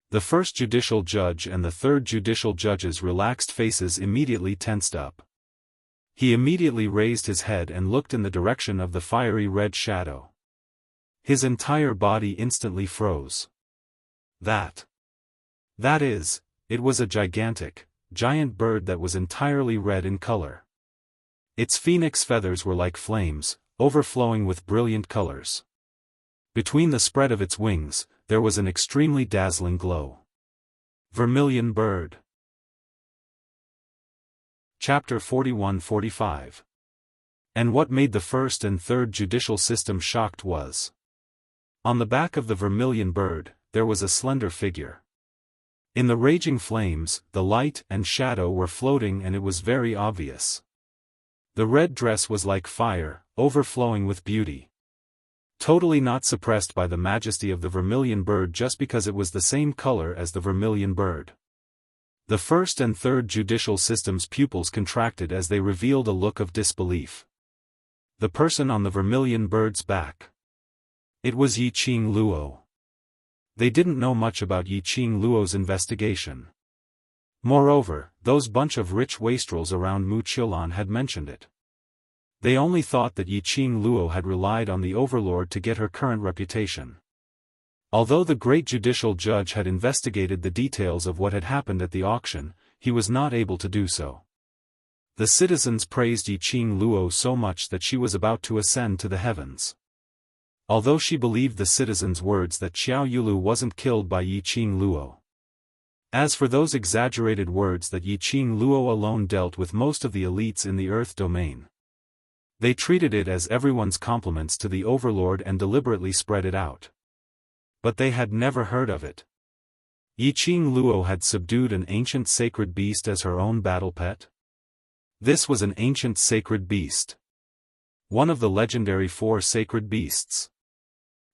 The first judicial judge and the third judicial judge's relaxed faces immediately tensed up. He immediately raised his head and looked in the direction of the fiery red shadow. His entire body instantly froze. That is, it was a giant bird that was entirely red in color. Its phoenix feathers were like flames, overflowing with brilliant colors. Between the spread of its wings, there was an extremely dazzling glow. Vermilion Bird. Chapter 41-45. And what made the first and third judicial system shocked was, on the back of the vermilion bird, there was a slender figure. In the raging flames, the light and shadow were floating and it was very obvious. The red dress was like fire, overflowing with beauty. Totally not suppressed by the majesty of the vermilion bird just because it was the same color as the vermilion bird. The first and third judicial system's pupils contracted as they revealed a look of disbelief. The person on the vermilion bird's back. It was Yiqing Luo. They didn't know much about Yiqing Luo's investigation. Moreover, those bunch of rich wastrels around Mu Qiulan had mentioned it. They only thought that Yiqing Luo had relied on the overlord to get her current reputation. Although the great judicial judge had investigated the details of what had happened at the auction, he was not able to do so. The citizens praised Yiqing Luo so much that she was about to ascend to the heavens. Although she believed the citizens' words that Xiao Yulu wasn't killed by Yiqing Luo. As for those exaggerated words that Yiqing Luo alone dealt with most of the elites in the Earth domain. They treated it as everyone's compliments to the overlord and deliberately spread it out. But they had never heard of it. Yiqing Luo had subdued an ancient sacred beast as her own battle pet? This was an ancient sacred beast. One of the legendary 4 sacred beasts.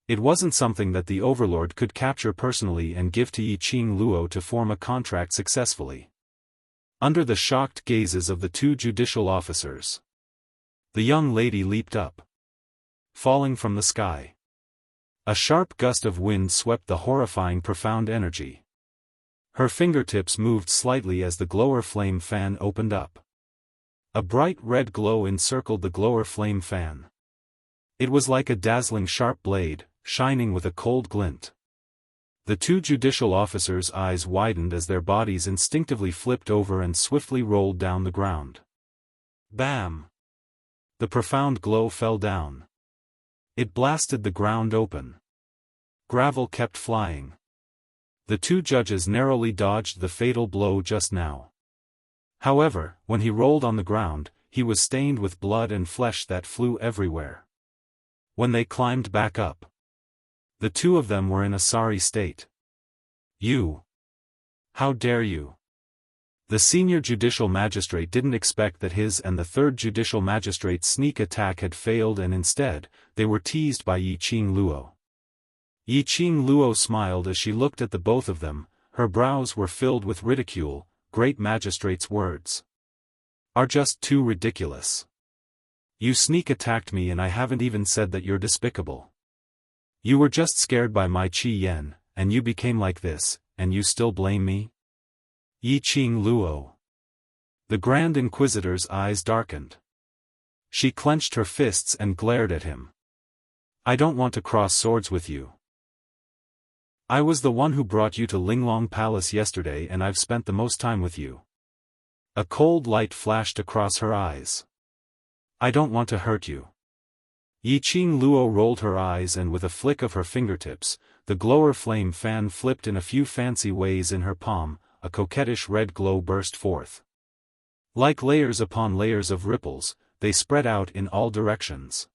It wasn't something that the Overlord could capture personally and give to Yiqing Luo to form a contract successfully. Under the shocked gazes of the 2 judicial officers, the young lady leaped up, falling from the sky. A sharp gust of wind swept the horrifying profound energy. Her fingertips moved slightly as the glower flame fan opened up. A bright red glow encircled the glower flame fan. It was like a dazzling sharp blade, shining with a cold glint. The 2 judicial officers' eyes widened as their bodies instinctively flipped over and swiftly rolled down the ground. Bam! The profound glow fell down. It blasted the ground open. Gravel kept flying. The 2 judges narrowly dodged the fatal blow just now. However, when he rolled on the ground, he was stained with blood and flesh that flew everywhere. When they climbed back up, the 2 of them were in a sorry state. You! How dare you! The senior judicial magistrate didn't expect that his and the 3rd judicial magistrate's sneak attack had failed, and instead, they were teased by Yiqing Luo. Yiqing Luo smiled as she looked at the both of them. Her brows were filled with ridicule. Great magistrate's words are just too ridiculous. You sneak attacked me and I haven't even said that you're despicable. You were just scared by my Qi Yan, and you became like this, and you still blame me? Yiqing Luo. The Grand Inquisitor's eyes darkened. She clenched her fists and glared at him. I don't want to cross swords with you. I was the one who brought you to Linglong Palace yesterday, and I've spent the most time with you. A cold light flashed across her eyes. I don't want to hurt you. Yiqing Luo rolled her eyes, and with a flick of her fingertips, the glower flame fan flipped in a few fancy ways in her palm. A coquettish red glow burst forth. Like layers upon layers of ripples, they spread out in all directions.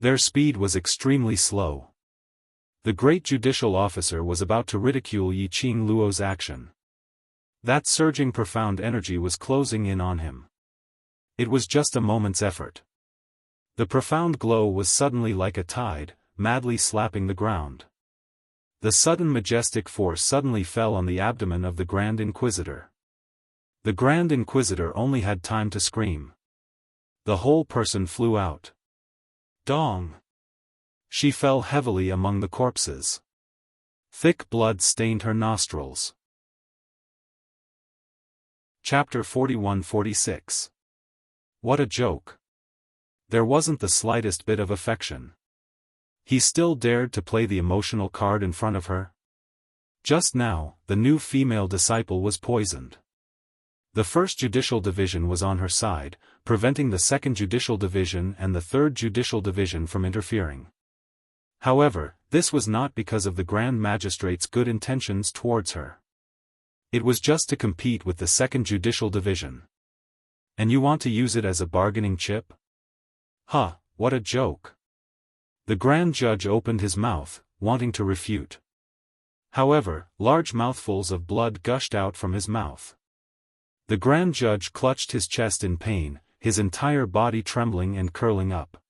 Their speed was extremely slow. The great judicial officer was about to ridicule Yiqing Luo's action. That surging profound energy was closing in on him. It was just a moment's effort. The profound glow was suddenly like a tide, madly slapping the ground. The sudden majestic force suddenly fell on the abdomen of the Grand Inquisitor. The Grand Inquisitor only had time to scream. The whole person flew out. Dong! She fell heavily among the corpses. Thick blood stained her nostrils. Chapter 41-46. What a joke. There wasn't the slightest bit of affection. He still dared to play the emotional card in front of her? Just now, the new female disciple was poisoned. The 1st Judicial Division was on her side, preventing the 2nd Judicial Division and the 3rd Judicial Division from interfering. However, this was not because of the Grand Magistrate's good intentions towards her. It was just to compete with the 2nd Judicial Division. And you want to use it as a bargaining chip? Huh, what a joke. The Grand Judge opened his mouth, wanting to refute. However, large mouthfuls of blood gushed out from his mouth. The Grand Judge clutched his chest in pain, his entire body trembling and curling up.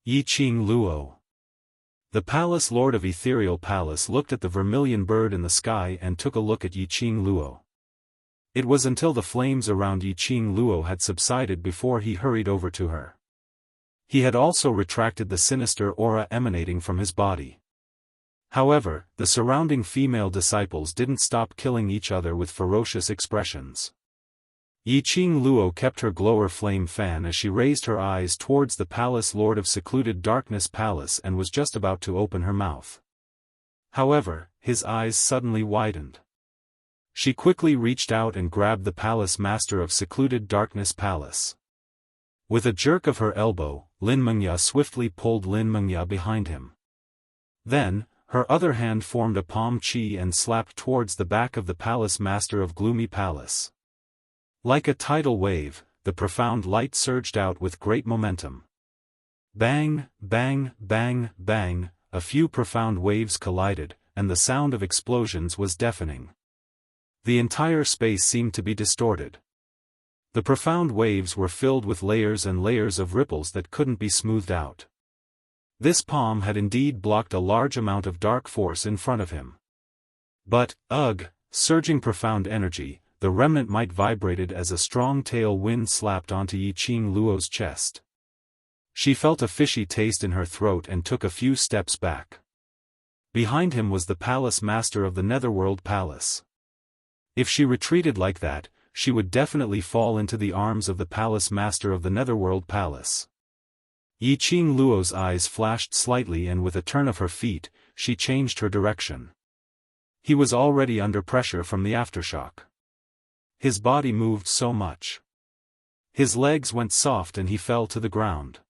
Yiqing Luo. The Palace Lord of Ethereal Palace looked at the vermilion bird in the sky and took a look at Yiqing Luo. It was until the flames around Yiqing Luo had subsided before he hurried over to her. He had also retracted the sinister aura emanating from his body. However, the surrounding female disciples didn't stop killing each other with ferocious expressions. Yiqing Luo kept her glower flame fan as she raised her eyes towards the Palace Lord of Secluded Darkness Palace and was just about to open her mouth. However, his eyes suddenly widened. She quickly reached out and grabbed the Palace Master of Secluded Darkness Palace. With a jerk of her elbow, Lin Mengya swiftly pulled Lin Mengya behind him. Then, her other hand formed a palm chi and slapped towards the back of the Palace Master of Gloomy Palace. Like a tidal wave, the profound light surged out with great momentum. Bang, bang, bang, bang, a few profound waves collided, and the sound of explosions was deafening. The entire space seemed to be distorted. The profound waves were filled with layers and layers of ripples that couldn't be smoothed out. This palm had indeed blocked a large amount of dark force in front of him. But, surging profound energy, the remnant might vibrated as a strong tail wind slapped onto Yiqing Luo's chest. She felt a fishy taste in her throat and took a few steps back. Behind him was the palace master of the Netherworld Palace. If she retreated like that, she would definitely fall into the arms of the palace master of the Netherworld Palace. Yiqing Luo's eyes flashed slightly, and with a turn of her feet, she changed her direction. He was already under pressure from the aftershock. His body moved so much. His legs went soft and he fell to the ground.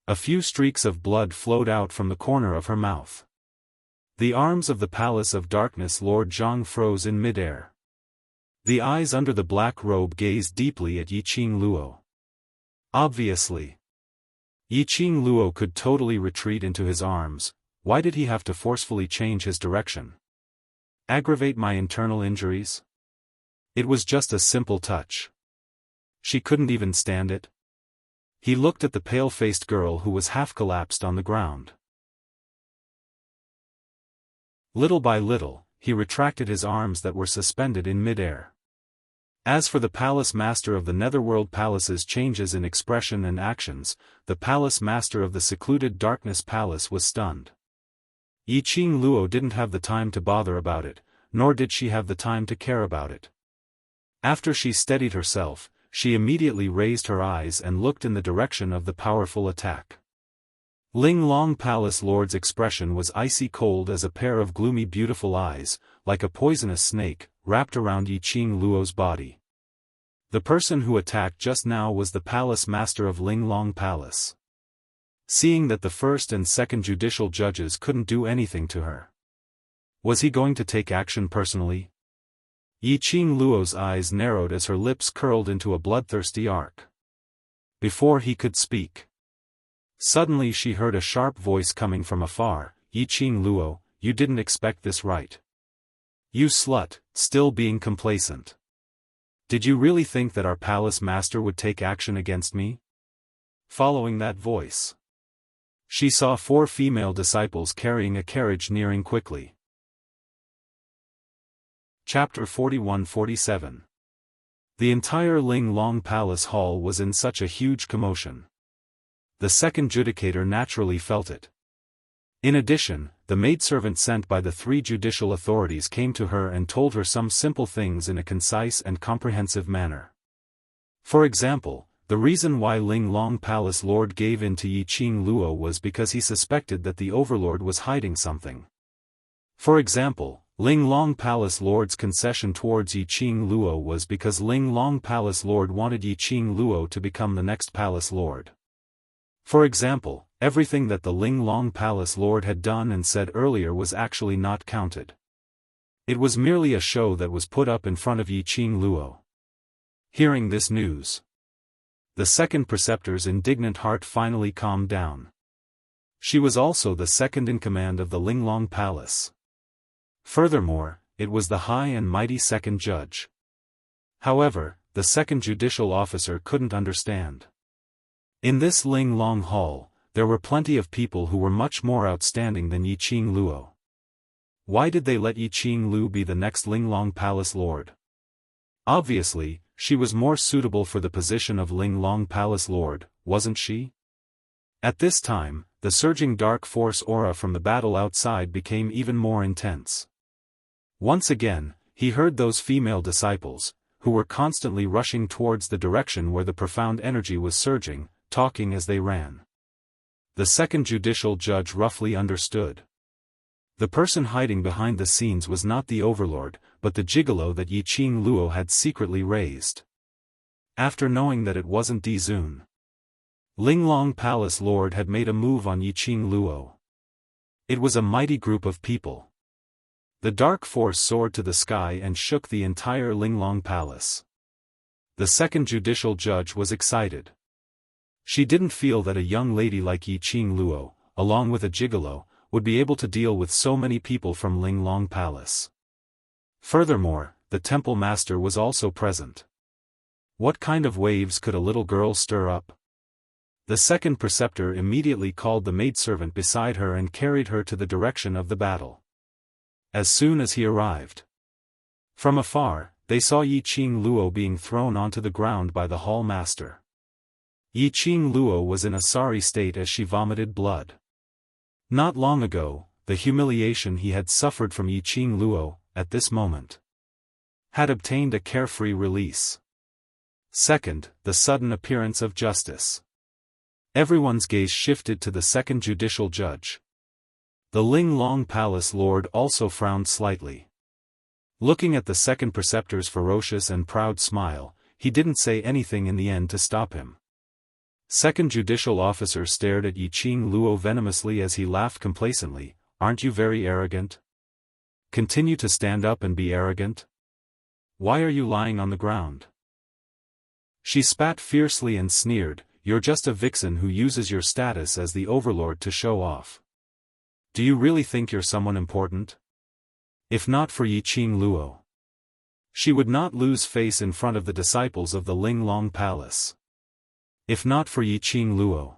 A few streaks of blood flowed out from the corner of her mouth. The arms of the Palace of Darkness Lord Zhang froze in midair. The eyes under the black robe gazed deeply at Yiqing Luo. Obviously, Yiqing Luo could totally retreat into his arms. Why did he have to forcefully change his direction? Aggravate my internal injuries? It was just a simple touch. She couldn't even stand it. He looked at the pale-faced girl who was half collapsed on the ground. Little by little, he retracted his arms that were suspended in midair. As for the palace master of the Netherworld Palace's changes in expression and actions, the palace master of the secluded Darkness Palace was stunned. Yiqing Luo didn't have the time to bother about it, nor did she have the time to care about it. After she steadied herself, she immediately raised her eyes and looked in the direction of the powerful attack. Ling Long Palace Lord's expression was icy cold as a pair of gloomy beautiful eyes, like a poisonous snake, wrapped around Yiqing Luo's body. The person who attacked just now was the palace master of Ling Long Palace. Seeing that the first and second judicial judges couldn't do anything to her, was he going to take action personally? Yiqing Luo's eyes narrowed as her lips curled into a bloodthirsty arc. Before he could speak, suddenly she heard a sharp voice coming from afar. Yiqing Luo, you didn't expect this, right? You slut, still being complacent. Did you really think that our palace master would take action against me? Following that voice, she saw 4 female disciples carrying a carriage nearing quickly. Chapter 41-47. The entire Ling Long Palace Hall was in such a huge commotion. The second judicator naturally felt it. In addition, the maidservant sent by the 3 judicial authorities came to her and told her some simple things in a concise and comprehensive manner. For example, the reason why Ling Long Palace Lord gave in to Yiqing Luo was because he suspected that the Overlord was hiding something. For example, Ling Long Palace Lord's concession towards Yiqing Luo was because Ling Long Palace Lord wanted Yiqing Luo to become the next Palace Lord. For example, everything that the Ling Long Palace Lord had done and said earlier was actually not counted. It was merely a show that was put up in front of Yiqing Luo. Hearing this news, the second preceptor's indignant heart finally calmed down. She was also the second in command of the Ling Long Palace. Furthermore, it was the high and mighty second judge. However, the second judicial officer couldn't understand. In this Ling Long Hall, there were plenty of people who were much more outstanding than Yiqing Luo. Why did they let Yiqing Lu be the next Ling Long Palace Lord? Obviously, she was more suitable for the position of Ling Long Palace Lord, wasn't she? At this time, the surging dark force aura from the battle outside became even more intense. Once again, he heard those female disciples, who were constantly rushing towards the direction where the profound energy was surging, talking as they ran. The second judicial judge roughly understood. The person hiding behind the scenes was not the Overlord, but the gigolo that Yiqing Luo had secretly raised. After knowing that it wasn't Di Zun, Ling Long Palace Lord had made a move on Yiqing Luo. It was a mighty group of people. The dark force soared to the sky and shook the entire Ling Long Palace. The second judicial judge was excited. She didn't feel that a young lady like Yiqing Luo, along with a gigolo, would be able to deal with so many people from Linglong Palace. Furthermore, the temple master was also present. What kind of waves could a little girl stir up? The second preceptor immediately called the maidservant beside her and carried her to the direction of the battle. As soon as he arrived, from afar, they saw Yi Qing Luo being thrown onto the ground by the hall master. Yi Qing Luo was in a sorry state as she vomited blood. Not long ago, the humiliation he had suffered from Yi Qing Luo, at this moment, had obtained a carefree release. Second, the sudden appearance of justice. Everyone's gaze shifted to the second judicial judge. The Linglong Palace Lord also frowned slightly. Looking at the second preceptor's ferocious and proud smile, he didn't say anything in the end to stop him. Second judicial officer stared at Yi Qing Luo venomously as he laughed complacently. Aren't you very arrogant? Continue to stand up and be arrogant? Why are you lying on the ground? She spat fiercely and sneered, you're just a vixen who uses your status as the overlord to show off. Do you really think you're someone important? If not for Yi Qing Luo, she would not lose face in front of the disciples of the Linglong Palace. If not for Yi Qing Luo,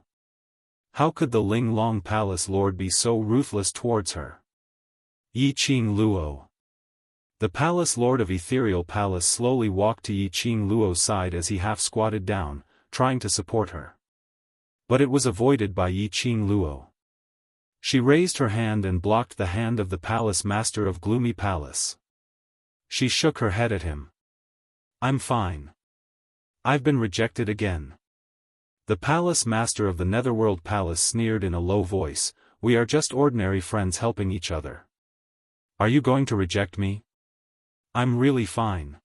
how could the Linglong Palace Lord be so ruthless towards her? Yi Qing Luo. The Palace Lord of Ethereal Palace slowly walked to Yi Qing Luo's side as he half squatted down, trying to support her. But it was avoided by Yi Qing Luo. She raised her hand and blocked the hand of the Palace Master of Gloomy Palace. She shook her head at him. I'm fine. I've been rejected again. The Palace Master of the Netherworld Palace sneered in a low voice, we are just ordinary friends helping each other. Are you going to reject me? I'm really fine.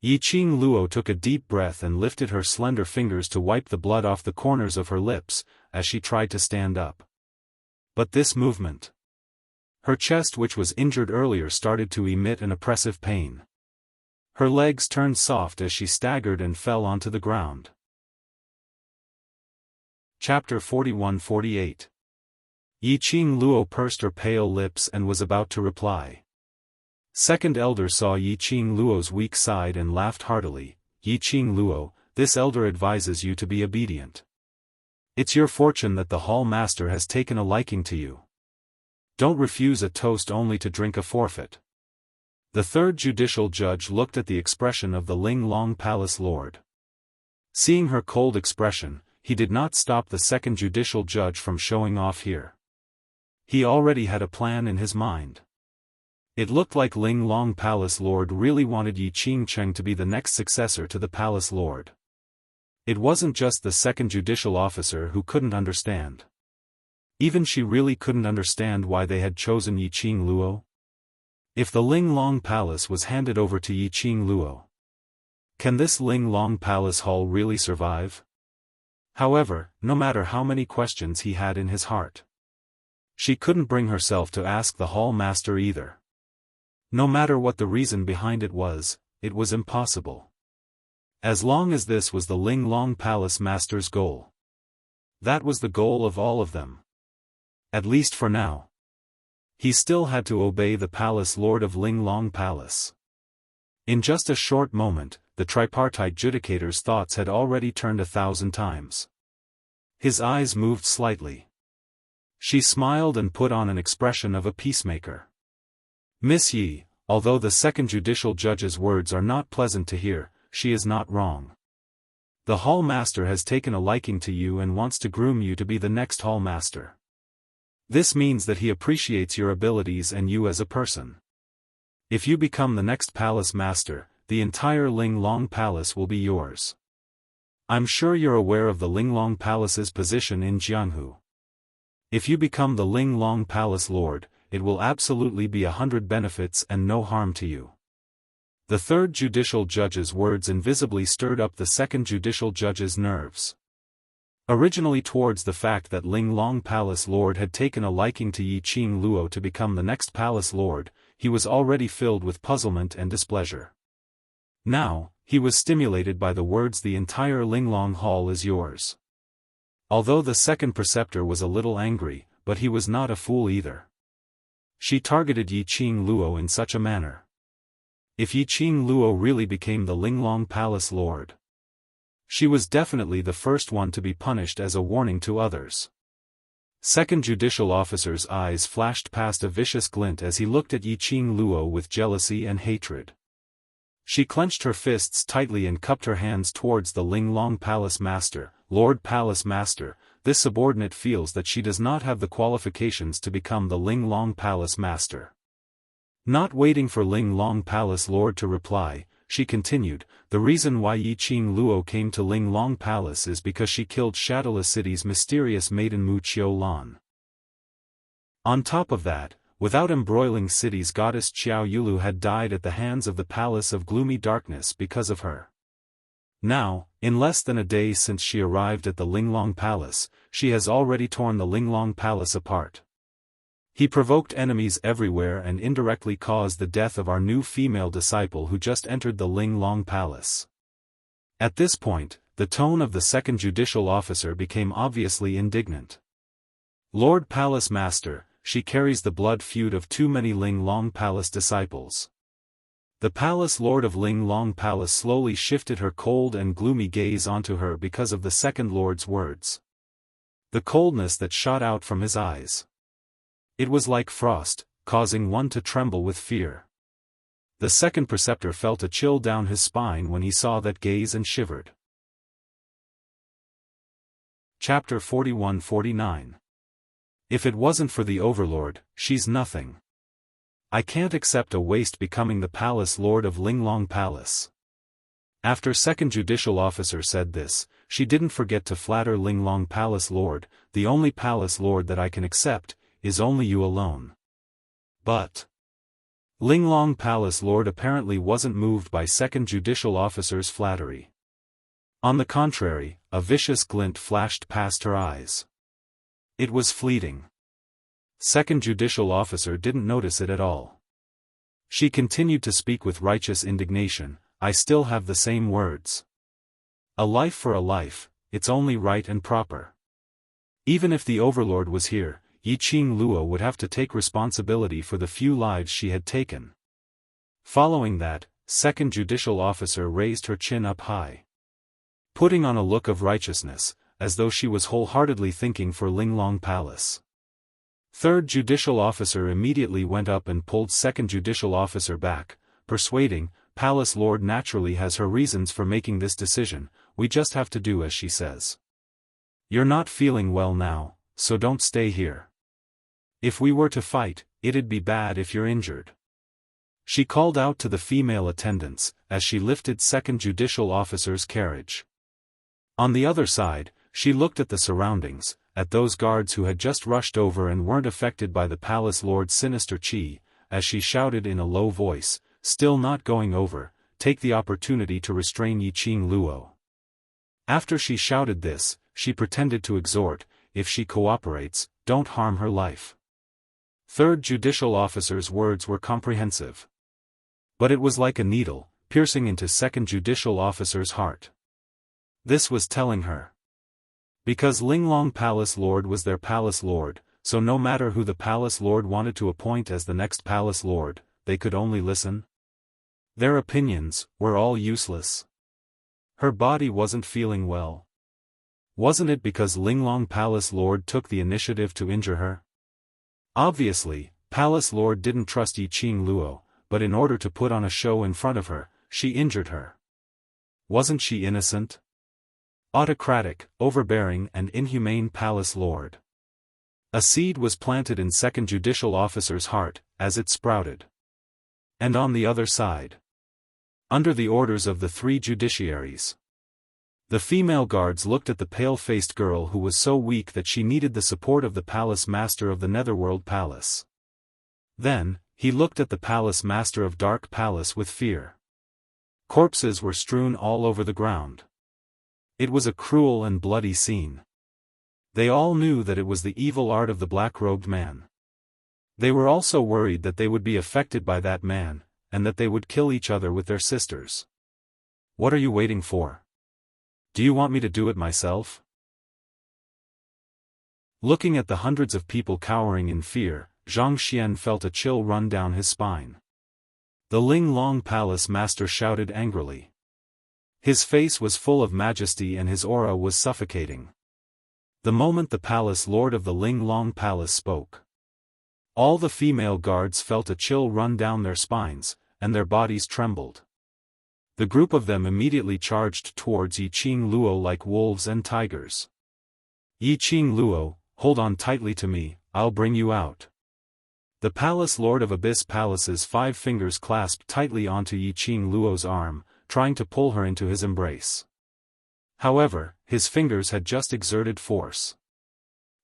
Yi Qing Luo took a deep breath and lifted her slender fingers to wipe the blood off the corners of her lips, as she tried to stand up. But this movement. Her chest, which was injured earlier, started to emit an oppressive pain. Her legs turned soft as she staggered and fell onto the ground. Chapter 41-48. Yi Qing Luo pursed her pale lips and was about to reply. Second elder saw Yi Qing Luo's weak side and laughed heartily. Yi Qing Luo, this elder advises you to be obedient. It's your fortune that the hall master has taken a liking to you. Don't refuse a toast only to drink a forfeit. The third judicial judge looked at the expression of the Linglong Palace Lord. Seeing her cold expression, he did not stop the second judicial judge from showing off here. He already had a plan in his mind. It looked like Linglong Palace Lord really wanted Yi Qing Cheng to be the next successor to the Palace Lord. It wasn't just the second judicial officer who couldn't understand. Even she really couldn't understand why they had chosen Yi Qing Luo. If the Linglong Palace was handed over to Yi Qing Luo, can this Linglong Palace Hall really survive? However, no matter how many questions he had in his heart, she couldn't bring herself to ask the hall master either. No matter what the reason behind it was impossible. As long as this was the Linglong Palace Master's goal. That was the goal of all of them. At least for now. He still had to obey the Palace Lord of Linglong Palace. In just a short moment, the tripartite judicator's thoughts had already turned 1,000 times. His eyes moved slightly. She smiled and put on an expression of a peacemaker. Miss Yi, although the second judicial judge's words are not pleasant to hear, she is not wrong. The hall master has taken a liking to you and wants to groom you to be the next hall master. This means that he appreciates your abilities and you as a person. If you become the next palace master, the entire Linglong Palace will be yours. I'm sure you're aware of the Linglong Palace's position in Jianghu. If you become the Linglong Palace Lord, it will absolutely be 100 benefits and no harm to you. The third judicial judge's words invisibly stirred up the second judicial judge's nerves. Originally towards the fact that Linglong Palace Lord had taken a liking to Yi Qing Luo to become the next Palace Lord, he was already filled with puzzlement and displeasure. Now, he was stimulated by the words the entire Linglong Hall is yours. Although the second preceptor was a little angry, but he was not a fool either. She targeted Yiqing Luo in such a manner. If Yiqing Luo really became the Linglong Palace Lord, she was definitely the first one to be punished as a warning to others. Second judicial officer's eyes flashed past a vicious glint as he looked at Yiqing Luo with jealousy and hatred. She clenched her fists tightly and cupped her hands towards the Linglong Palace Master. Lord Palace Master, this subordinate feels that she does not have the qualifications to become the Linglong Palace Master. Not waiting for Linglong Palace Lord to reply, she continued, the reason why Yiqing Luo came to Linglong Palace is because she killed Shadowless City's mysterious maiden Mu Qiulan. On top of that, without embroiling city's goddess Qiao Yulu had died at the hands of the Palace of Gloomy Darkness because of her. Now, in less than a day since she arrived at the Linglong Palace, she has already torn the Linglong Palace apart. He provoked enemies everywhere and indirectly caused the death of our new female disciple who just entered the Linglong Palace. At this point, the tone of the second judicial officer became obviously indignant. Lord Palace Master, she carries the blood feud of too many Linglong Palace disciples. The Palace Lord of Linglong Palace slowly shifted her cold and gloomy gaze onto her because of the second Lord's words. The coldness that shot out from his eyes. It was like frost, causing one to tremble with fear. The second preceptor felt a chill down his spine when he saw that gaze and shivered. Chapter 41-49. If it wasn't for the Overlord, she's nothing. I can't accept a waste becoming the Palace Lord of Linglong Palace. After second judicial officer said this, she didn't forget to flatter Linglong Palace Lord, the only Palace Lord that I can accept, is only you alone. But Linglong Palace Lord apparently wasn't moved by second judicial officer's flattery. On the contrary, a vicious glint flashed past her eyes. It was fleeting. Second judicial officer didn't notice it at all. She continued to speak with righteous indignation, I still have the same words. A life for a life, it's only right and proper. Even if the Overlord was here, Yiqing Luo would have to take responsibility for the few lives she had taken. Following that, second judicial officer raised her chin up high, putting on a look of righteousness, as though she was wholeheartedly thinking for Linglong Palace. Third judicial officer immediately went up and pulled second judicial officer back, persuading, Palace Lord naturally has her reasons for making this decision, we just have to do as she says. You're not feeling well now, so don't stay here. If we were to fight, it'd be bad if you're injured. She called out to the female attendants, as she lifted second judicial officer's carriage. On the other side, she looked at the surroundings, at those guards who had just rushed over and weren't affected by the Palace Lord's sinister chi, as she shouted in a low voice, still not going over, take the opportunity to restrain Yiqing Luo. After she shouted this, she pretended to exhort, if she cooperates, don't harm her life. Third judicial officer's words were comprehensive. But it was like a needle, piercing into second judicial officer's heart. This was telling her. Because Linglong Palace Lord was their Palace Lord, so no matter who the Palace Lord wanted to appoint as the next Palace Lord, they could only listen. Their opinions were all useless. Her body wasn't feeling well. Wasn't it because Linglong Palace Lord took the initiative to injure her? Obviously, Palace Lord didn't trust Yiqing Luo, but in order to put on a show in front of her, she injured her. Wasn't she innocent? Autocratic, overbearing and inhumane Palace Lord. A seed was planted in second judicial officer's heart, as it sprouted. And on the other side, under the orders of the three judiciaries, the female guards looked at the pale-faced girl who was so weak that she needed the support of the Palace Master of the Netherworld Palace. Then, he looked at the Palace Master of Dark Palace with fear. Corpses were strewn all over the ground. It was a cruel and bloody scene. They all knew that it was the evil art of the black-robed man. They were also worried that they would be affected by that man, and that they would kill each other with their sisters. What are you waiting for? Do you want me to do it myself? Looking at the hundreds of people cowering in fear, Zhang Xian felt a chill run down his spine. The Ling Long Palace Master shouted angrily. His face was full of majesty and his aura was suffocating. The moment the Palace Lord of the Ling Long Palace spoke, all the female guards felt a chill run down their spines, and their bodies trembled. The group of them immediately charged towards Yi Qing Luo like wolves and tigers. Yi Qing Luo, hold on tightly to me, I'll bring you out. The Palace Lord of Abyss Palace's 5 fingers clasped tightly onto Yi Qing Luo's arm, trying to pull her into his embrace. However, his fingers had just exerted force.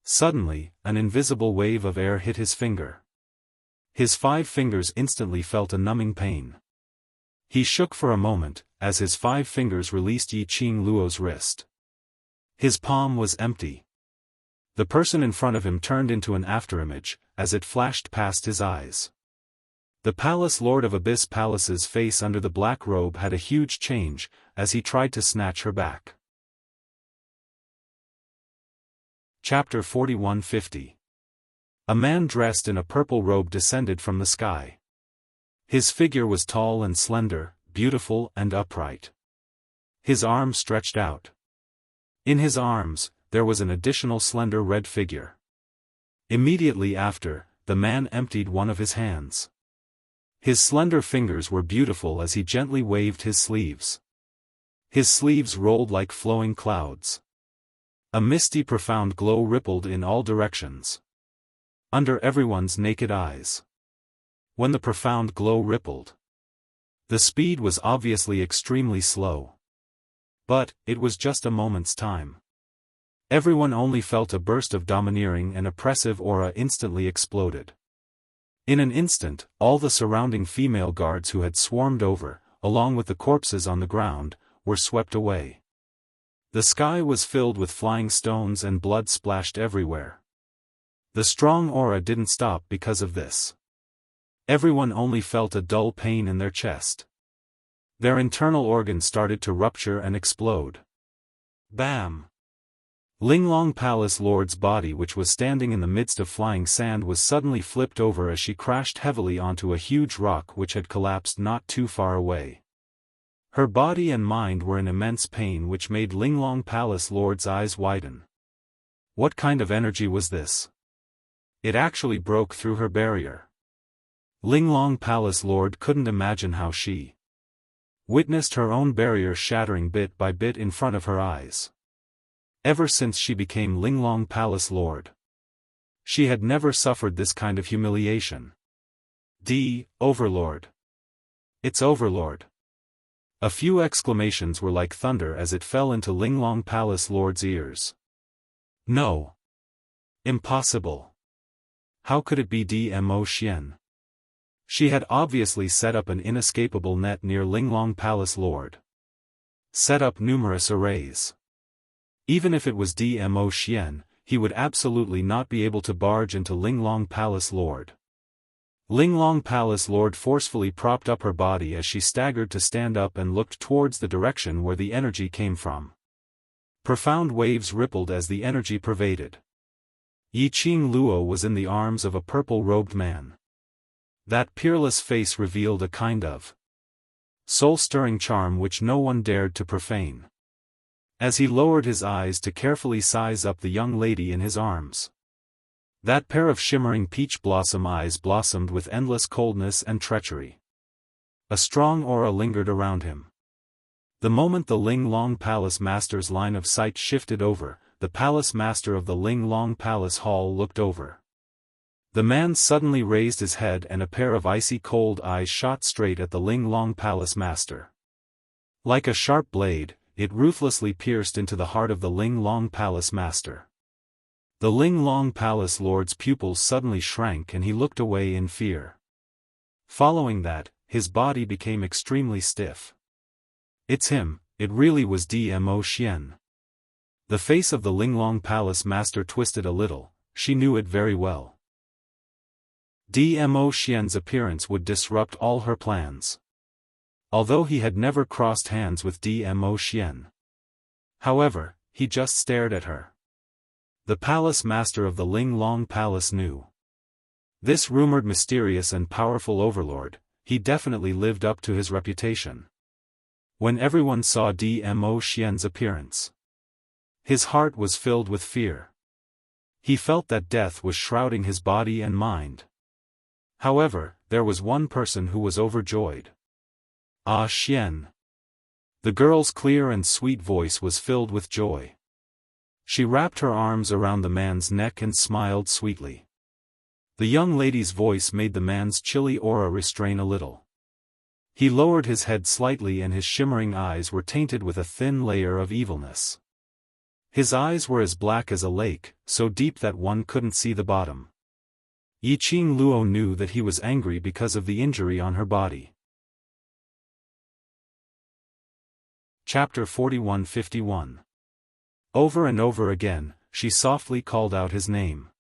Suddenly, an invisible wave of air hit his finger. His 5 fingers instantly felt a numbing pain. He shook for a moment, as his 5 fingers released Yi Qing Luo's wrist. His palm was empty. The person in front of him turned into an afterimage, as it flashed past his eyes. The Palace Lord of Abyss Palace's face under the black robe had a huge change, as he tried to snatch her back. Chapter 4150. A man dressed in a purple robe descended from the sky. His figure was tall and slender, beautiful and upright. His arms stretched out. In his arms, there was an additional slender red figure. Immediately after, the man emptied one of his hands. His slender fingers were beautiful as he gently waved his sleeves. His sleeves rolled like flowing clouds. A misty profound glow rippled in all directions, under everyone's naked eyes. When the profound glow rippled, the speed was obviously extremely slow. But, it was just a moment's time. Everyone only felt a burst of domineering and oppressive aura instantly exploded. In an instant, all the surrounding female guards who had swarmed over, along with the corpses on the ground, were swept away. The sky was filled with flying stones and blood splashed everywhere. The strong aura didn't stop because of this. Everyone only felt a dull pain in their chest. Their internal organs started to rupture and explode. Bam! Linglong Palace Lord's body, which was standing in the midst of flying sand, was suddenly flipped over as she crashed heavily onto a huge rock which had collapsed not too far away. Her body and mind were in immense pain, which made Linglong Palace Lord's eyes widen. What kind of energy was this? It actually broke through her barrier. Linglong Palace Lord couldn't imagine how she witnessed her own barrier shattering bit by bit in front of her eyes. Ever since she became Linglong Palace Lord, she had never suffered this kind of humiliation. Overlord! It's Overlord! A few exclamations were like thunder as it fell into Linglong Palace Lord's ears. No! Impossible! How could it be Dmo Xian? She had obviously set up an inescapable net near Linglong Palace Lord. Set up numerous arrays. Even if it was Dmo Xian, he would absolutely not be able to barge into Linglong Palace Lord. Linglong Palace Lord forcefully propped up her body as she staggered to stand up and looked towards the direction where the energy came from. Profound waves rippled as the energy pervaded. Yi Qing Luo was in the arms of a purple-robed man. That peerless face revealed a kind of soul-stirring charm which no one dared to profane. As he lowered his eyes to carefully size up the young lady in his arms, that pair of shimmering peach blossom eyes blossomed with endless coldness and treachery. A strong aura lingered around him. The moment the Linglong Palace Master's line of sight shifted over, the Palace Master of the Linglong Palace Hall looked over. The man suddenly raised his head and a pair of icy cold eyes shot straight at the Linglong Palace Master. Like a sharp blade, it ruthlessly pierced into the heart of the Linglong Palace Master. The Linglong Palace Lord's pupils suddenly shrank and he looked away in fear. Following that, his body became extremely stiff. It's him, it really was Dmo Xian. The face of the Linglong Palace Master twisted a little, she knew it very well. Dmo Xian's appearance would disrupt all her plans. Although he had never crossed hands with Dmo Xian. However, he just stared at her. The palace master of the Ling Long Palace knew. This rumored mysterious and powerful overlord, he definitely lived up to his reputation. When everyone saw Dmo Xian's appearance, his heart was filled with fear. He felt that death was shrouding his body and mind. However, there was one person who was overjoyed. Ah Xian. The girl's clear and sweet voice was filled with joy. She wrapped her arms around the man's neck and smiled sweetly. The young lady's voice made the man's chilly aura restrain a little. He lowered his head slightly and his shimmering eyes were tainted with a thin layer of evilness. His eyes were as black as a lake, so deep that one couldn't see the bottom. Yiqing Luo knew that he was angry because of the injury on her body. Chapter 41-51. Over and over again, she softly called out his name.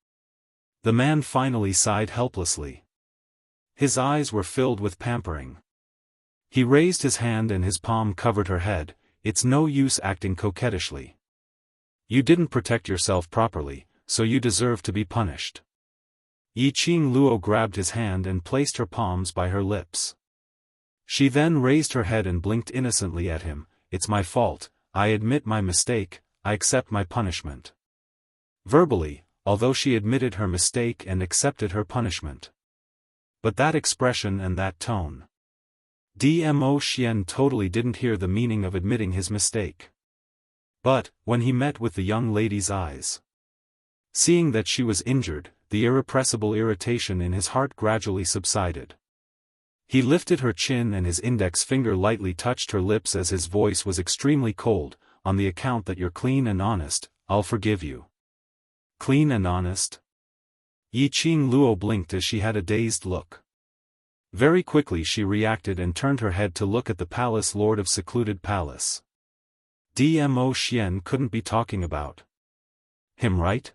The man finally sighed helplessly. His eyes were filled with pampering. He raised his hand and his palm covered her head. It's no use acting coquettishly. You didn't protect yourself properly, so you deserve to be punished. Yiqing Luo grabbed his hand and placed her palms by her lips. She then raised her head and blinked innocently at him. It's my fault, I admit my mistake, I accept my punishment. Verbally, although she admitted her mistake and accepted her punishment. But that expression and that tone. Dmo Xian totally didn't hear the meaning of admitting his mistake. But, when he met with the young lady's eyes, seeing that she was injured, the irrepressible irritation in his heart gradually subsided. He lifted her chin and his index finger lightly touched her lips as his voice was extremely cold. On the account that you're clean and honest, I'll forgive you. Clean and honest? Yiqing Luo blinked as she had a dazed look. Very quickly she reacted and turned her head to look at the palace lord of secluded palace. Dmo Xian couldn't be talking about him, right?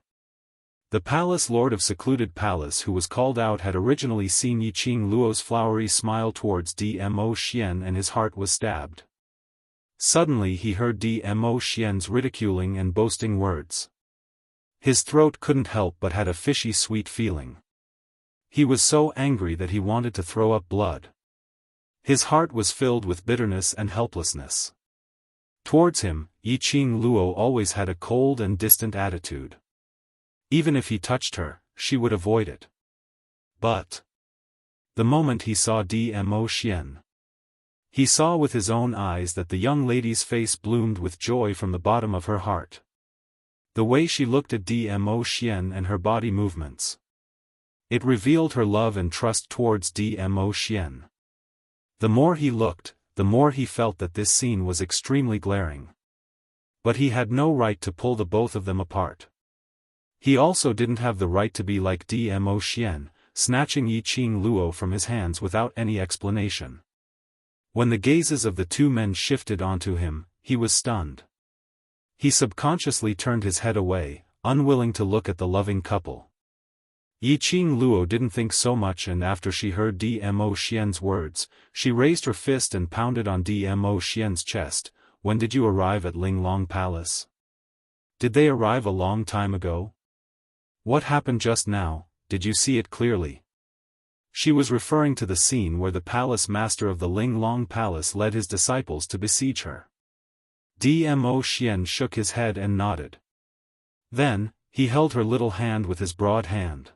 The palace lord of secluded palace who was called out had originally seen Yiqing Luo's flowery smile towards Dmo Xian and his heart was stabbed. Suddenly he heard Dmo Xian's ridiculing and boasting words. His throat couldn't help but had a fishy sweet feeling. He was so angry that he wanted to throw up blood. His heart was filled with bitterness and helplessness. Towards him, Yiqing Luo always had a cold and distant attitude. Even if he touched her, she would avoid it. But the moment he saw Dmo Xian, he saw with his own eyes that the young lady's face bloomed with joy from the bottom of her heart. The way she looked at Dmo Xian and her body movements. It revealed her love and trust towards Dmo Xian. The more he looked, the more he felt that this scene was extremely glaring. But he had no right to pull the both of them apart. He also didn't have the right to be like Dmo Xian, snatching Yiqing Luo from his hands without any explanation. When the gazes of the two men shifted onto him, he was stunned. He subconsciously turned his head away, unwilling to look at the loving couple. Yiqing Luo didn't think so much and after she heard Dmo Xian's words, she raised her fist and pounded on Dmo Xian's chest. When did you arrive at Ling Long Palace? Did they arrive a long time ago? What happened just now, did you see it clearly? She was referring to the scene where the palace master of the Ling Long Palace led his disciples to besiege her. Dmo Xian shook his head and nodded. Then, he held her little hand with his broad hand.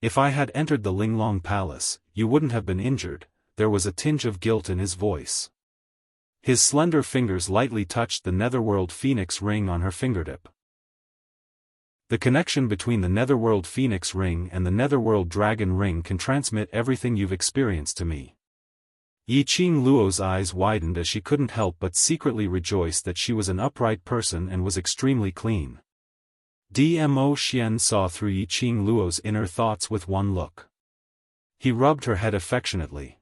If I had entered the Ling Long Palace, you wouldn't have been injured. There was a tinge of guilt in his voice. His slender fingers lightly touched the Netherworld Phoenix ring on her fingertip. The connection between the Netherworld Phoenix ring and the Netherworld Dragon ring can transmit everything you've experienced to me. Yiqing Luo's eyes widened as she couldn't help but secretly rejoice that she was an upright person and was extremely clean. Dmo Xian saw through Yiqing Luo's inner thoughts with one look. He rubbed her head affectionately.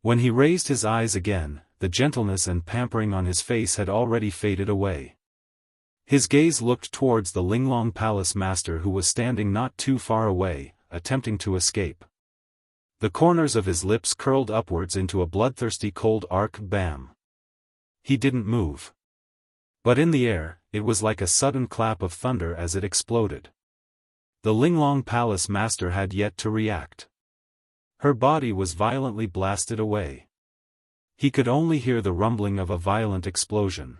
When he raised his eyes again, the gentleness and pampering on his face had already faded away. His gaze looked towards the Linglong Palace master who was standing not too far away, attempting to escape. The corners of his lips curled upwards into a bloodthirsty cold arc. Bam! He didn't move. But in the air, it was like a sudden clap of thunder as it exploded. The Linglong Palace master had yet to react. Her body was violently blasted away. He could only hear the rumbling of a violent explosion.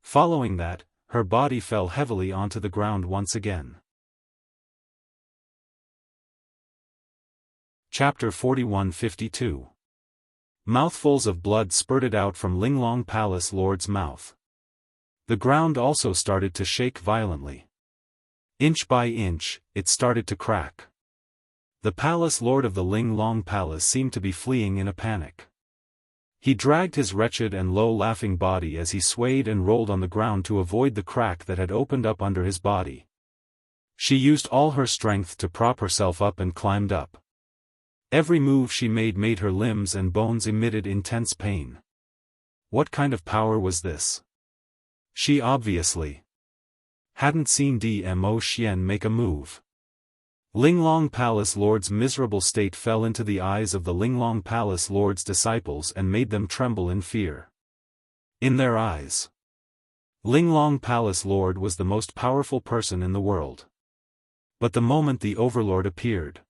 Following that, her body fell heavily onto the ground once again. Chapter 41-52. Mouthfuls of blood spurted out from Linglong Palace Lord's mouth. The ground also started to shake violently. Inch by inch, it started to crack. The Palace Lord of the Linglong Palace seemed to be fleeing in a panic. He dragged his wretched and low-laughing body as he swayed and rolled on the ground to avoid the crack that had opened up under his body. She used all her strength to prop herself up and climbed up. Every move she made her limbs and bones emitted intense pain. What kind of power was this? She obviously hadn't seen Dmo Xian make a move. Linglong Palace Lord's miserable state fell into the eyes of the Linglong Palace Lord's disciples and made them tremble in fear. In their eyes, Linglong Palace Lord was the most powerful person in the world. But the moment the Overlord appeared,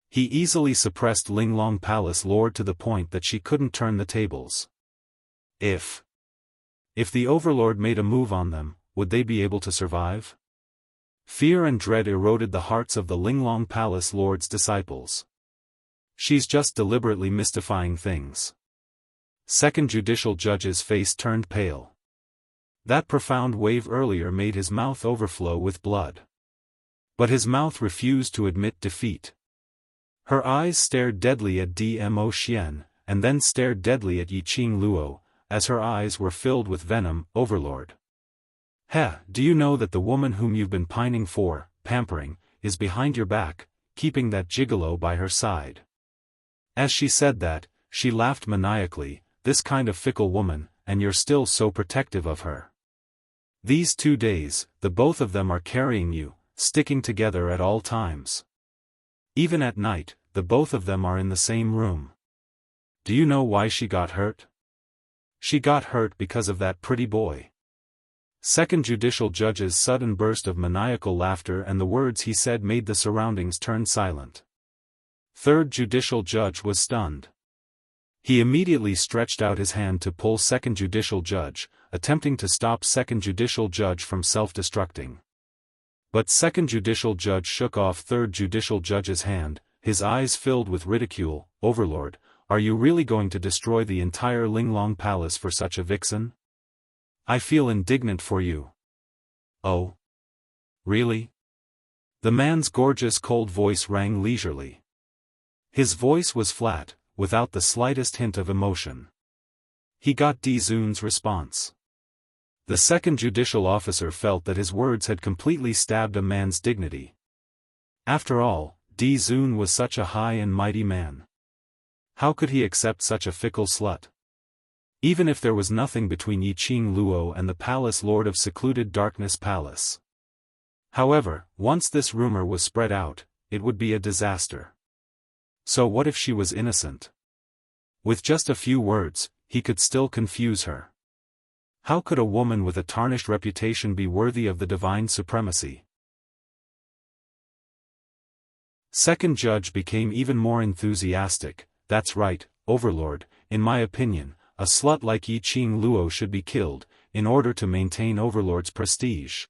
he easily suppressed Linglong Palace Lord to the point that she couldn't turn the tables. If the Overlord made a move on them, would they be able to survive? Fear and dread eroded the hearts of the Linglong Palace Lord's disciples. She's just deliberately mystifying things. Second Judicial Judge's face turned pale. That profound wave earlier made his mouth overflow with blood. But his mouth refused to admit defeat. Her eyes stared deadly at Dmo Xian, and then stared deadly at Yiqing Luo, as her eyes were filled with venom. Overlord. Do you know that the woman whom you've been pining for, pampering, is behind your back, keeping that gigolo by her side? As she said that, she laughed maniacally. This kind of fickle woman, and you're still so protective of her. These 2 days, the both of them are carrying you, sticking together at all times. Even at night, the both of them are in the same room. Do you know why she got hurt? She got hurt because of that pretty boy. Second Judicial Judge's sudden burst of maniacal laughter and the words he said made the surroundings turn silent. Third Judicial Judge was stunned. He immediately stretched out his hand to pull Second Judicial Judge, attempting to stop Second Judicial Judge from self-destructing. But Second Judicial Judge shook off Third Judicial Judge's hand, his eyes filled with ridicule. Overlord, are you really going to destroy the entire Linglong Palace for such a vixen? I feel indignant for you. Oh? Really? The man's gorgeous cold voice rang leisurely. His voice was flat, without the slightest hint of emotion. He got Di Zun's response. The second judicial officer felt that his words had completely stabbed a man's dignity. After all, Di Zun was such a high and mighty man. How could he accept such a fickle slut? Even if there was nothing between Yiqing Luo and the Palace Lord of Secluded Darkness Palace. However, once this rumor was spread out, it would be a disaster. So what if she was innocent? With just a few words, he could still confuse her. How could a woman with a tarnished reputation be worthy of the divine supremacy? Second judge became even more enthusiastic. That's right, Overlord, in my opinion, a slut like Yiqing Luo should be killed, in order to maintain Overlord's prestige.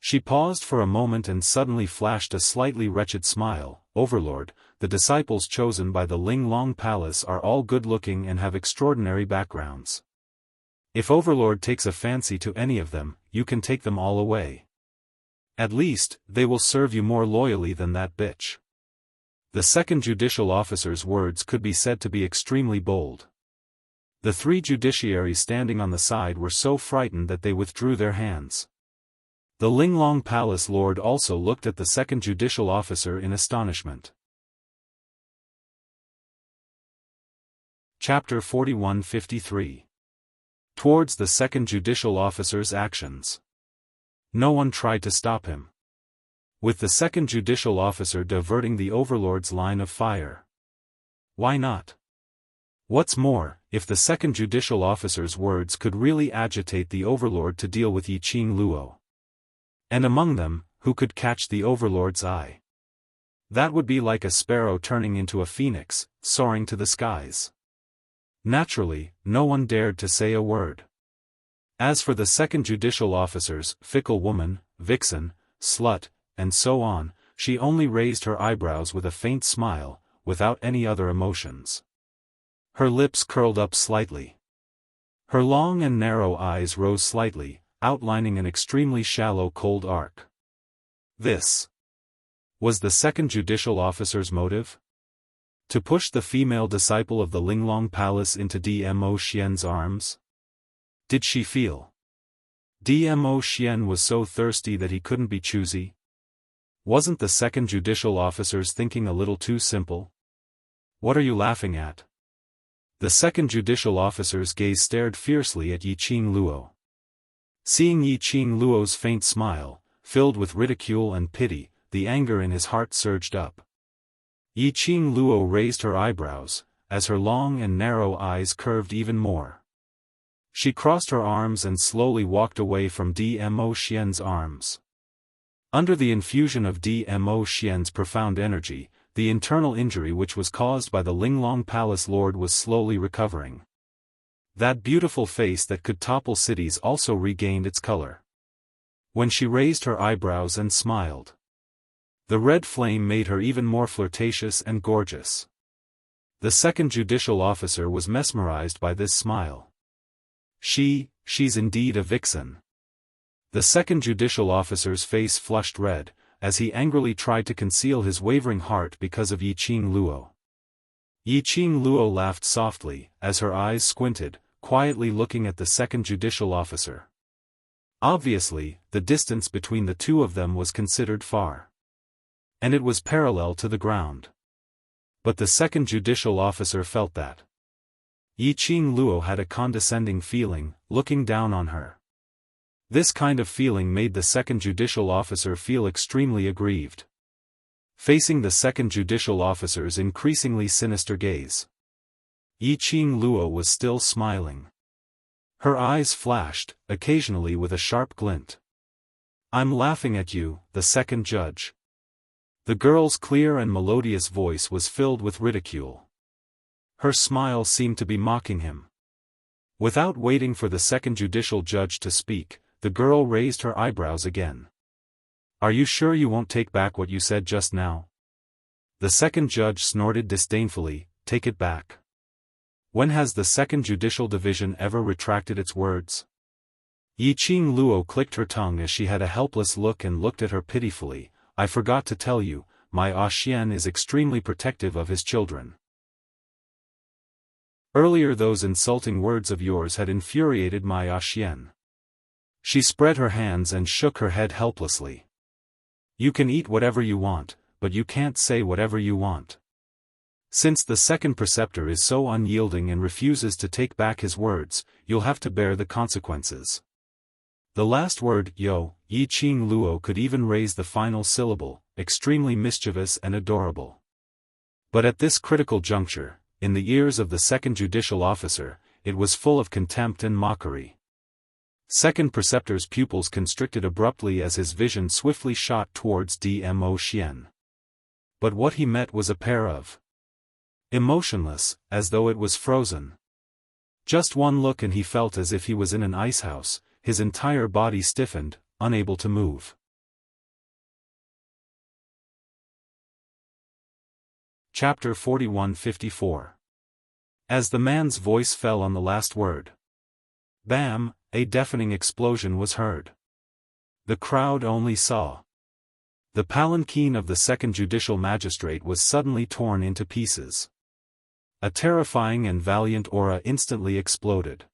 She paused for a moment and suddenly flashed a slightly wretched smile. Overlord, the disciples chosen by the Linglong Palace are all good-looking and have extraordinary backgrounds. If Overlord takes a fancy to any of them, you can take them all away. At least, they will serve you more loyally than that bitch. The second judicial officer's words could be said to be extremely bold. The three judiciaries standing on the side were so frightened that they withdrew their hands. The Linglong Palace Lord also looked at the second judicial officer in astonishment. Chapter 41-53. Towards the second judicial officer's actions. No one tried to stop him. With the second judicial officer diverting the Overlord's line of fire. Why not? What's more, if the second judicial officer's words could really agitate the overlord to deal with Yiqing Luo. And among them, who could catch the overlord's eye? That would be like a sparrow turning into a phoenix, soaring to the skies. Naturally, no one dared to say a word. As for the second judicial officers, fickle woman, vixen, slut, and so on, she only raised her eyebrows with a faint smile, without any other emotions. Her lips curled up slightly. Her long and narrow eyes rose slightly, outlining an extremely shallow cold arc. This was the second judicial officer's motive? To push the female disciple of the Linglong Palace into Dmo Xian's arms? Did she feel Dmo Xian was so thirsty that he couldn't be choosy? Wasn't the second judicial officer's thinking a little too simple? What are you laughing at? The second judicial officer's gaze stared fiercely at Yiqing Luo. Seeing Yiqing Luo's faint smile, filled with ridicule and pity, the anger in his heart surged up. Yiqing Luo raised her eyebrows, as her long and narrow eyes curved even more. She crossed her arms and slowly walked away from Dmo Xian's arms. Under the infusion of Dmo Xian's profound energy, the internal injury which was caused by the Linglong Palace Lord was slowly recovering. That beautiful face that could topple cities also regained its color. When she raised her eyebrows and smiled, the red flame made her even more flirtatious and gorgeous. The second judicial officer was mesmerized by this smile. She's indeed a vixen. The second judicial officer's face flushed red, as he angrily tried to conceal his wavering heart because of Yiqing Luo. Yiqing Luo laughed softly, as her eyes squinted, quietly looking at the second judicial officer. Obviously, the distance between the two of them was considered far. And it was parallel to the ground. But the second judicial officer felt that Yiqing Luo had a condescending feeling, looking down on her. This kind of feeling made the second judicial officer feel extremely aggrieved. Facing the second judicial officer's increasingly sinister gaze, Yiqing Luo was still smiling. Her eyes flashed, occasionally with a sharp glint. "I'm laughing at you, the second judge." The girl's clear and melodious voice was filled with ridicule. Her smile seemed to be mocking him. Without waiting for the second judicial judge to speak, the girl raised her eyebrows again. "Are you sure you won't take back what you said just now?" The second judge snorted disdainfully, "Take it back. When has the second judicial division ever retracted its words?" Yiqing Luo clicked her tongue as she had a helpless look and looked at her pitifully. "I forgot to tell you, my Xian is extremely protective of his children. Earlier those insulting words of yours had infuriated my Xian." She spread her hands and shook her head helplessly. "You can eat whatever you want, but you can't say whatever you want. Since the second preceptor is so unyielding and refuses to take back his words, you'll have to bear the consequences." The last word, Yiqing Luo could even raise the final syllable, extremely mischievous and adorable. But at this critical juncture, in the ears of the second judicial officer, it was full of contempt and mockery. Second preceptor's pupils constricted abruptly as his vision swiftly shot towards Dmo Xian. But what he met was a pair of emotionless, as though it was frozen. Just one look and he felt as if he was in an icehouse, his entire body stiffened, unable to move. Chapter 41-54. As the man's voice fell on the last word, bam, a deafening explosion was heard. The crowd only saw the palanquin of the second judicial magistrate was suddenly torn into pieces. A terrifying and valiant aura instantly exploded.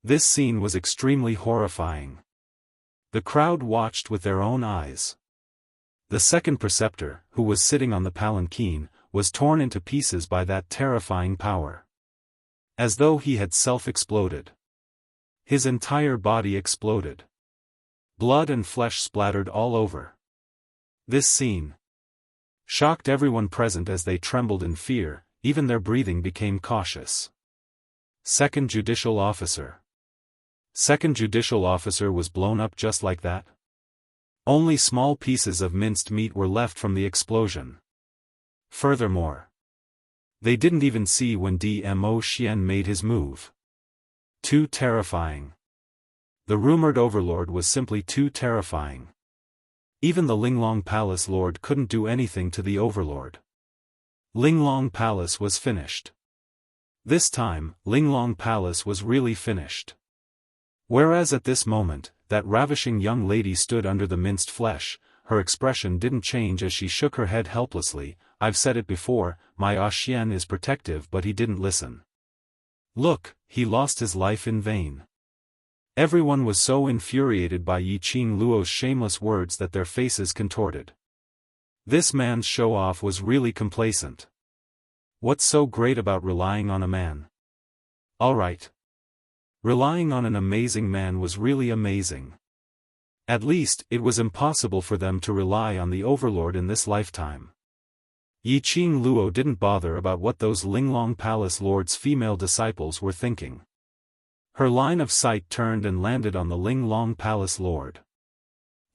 This scene was extremely horrifying. The crowd watched with their own eyes. The second preceptor, who was sitting on the palanquin, was torn into pieces by that terrifying power. As though he had self-exploded. His entire body exploded. Blood and flesh splattered all over. This scene shocked everyone present as they trembled in fear, even their breathing became cautious. Second Judicial Officer. Second Judicial Officer was blown up just like that? Only small pieces of minced meat were left from the explosion. Furthermore, they didn't even see when Dmo Xian made his move. Too terrifying. The rumored overlord was simply too terrifying. Even the Linglong Palace Lord couldn't do anything to the overlord. Linglong Palace was finished. This time, Linglong Palace was really finished. Whereas at this moment, that ravishing young lady stood under the minced flesh, her expression didn't change as she shook her head helplessly. I've said it before, my Xian is protective, but he didn't listen. Look, he lost his life in vain. Everyone was so infuriated by Yi Qing Luo's shameless words that their faces contorted. This man's show-off was really complacent. What's so great about relying on a man? Alright. Relying on an amazing man was really amazing. At least, it was impossible for them to rely on the overlord in this lifetime. Yi Qing Luo didn't bother about what those Linglong Palace Lord's female disciples were thinking. Her line of sight turned and landed on the Linglong Palace Lord.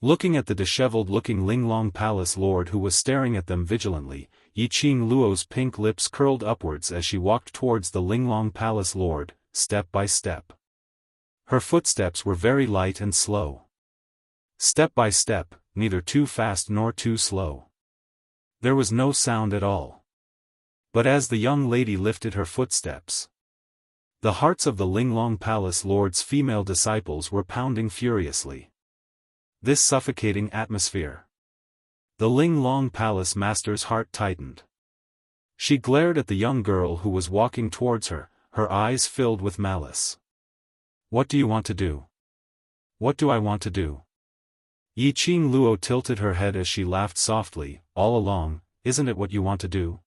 Looking at the disheveled-looking Linglong Palace Lord who was staring at them vigilantly, Yi Qing Luo's pink lips curled upwards as she walked towards the Linglong Palace Lord, step by step. Her footsteps were very light and slow. Step by step, neither too fast nor too slow. There was no sound at all. But as the young lady lifted her footsteps, the hearts of the Linglong Palace Lord's female disciples were pounding furiously. This suffocating atmosphere. The Linglong Palace Master's heart tightened. She glared at the young girl who was walking towards her, her eyes filled with malice. What do you want to do? What do I want to do? Yi Qing Luo tilted her head as she laughed softly. All along, isn't it what you want to do?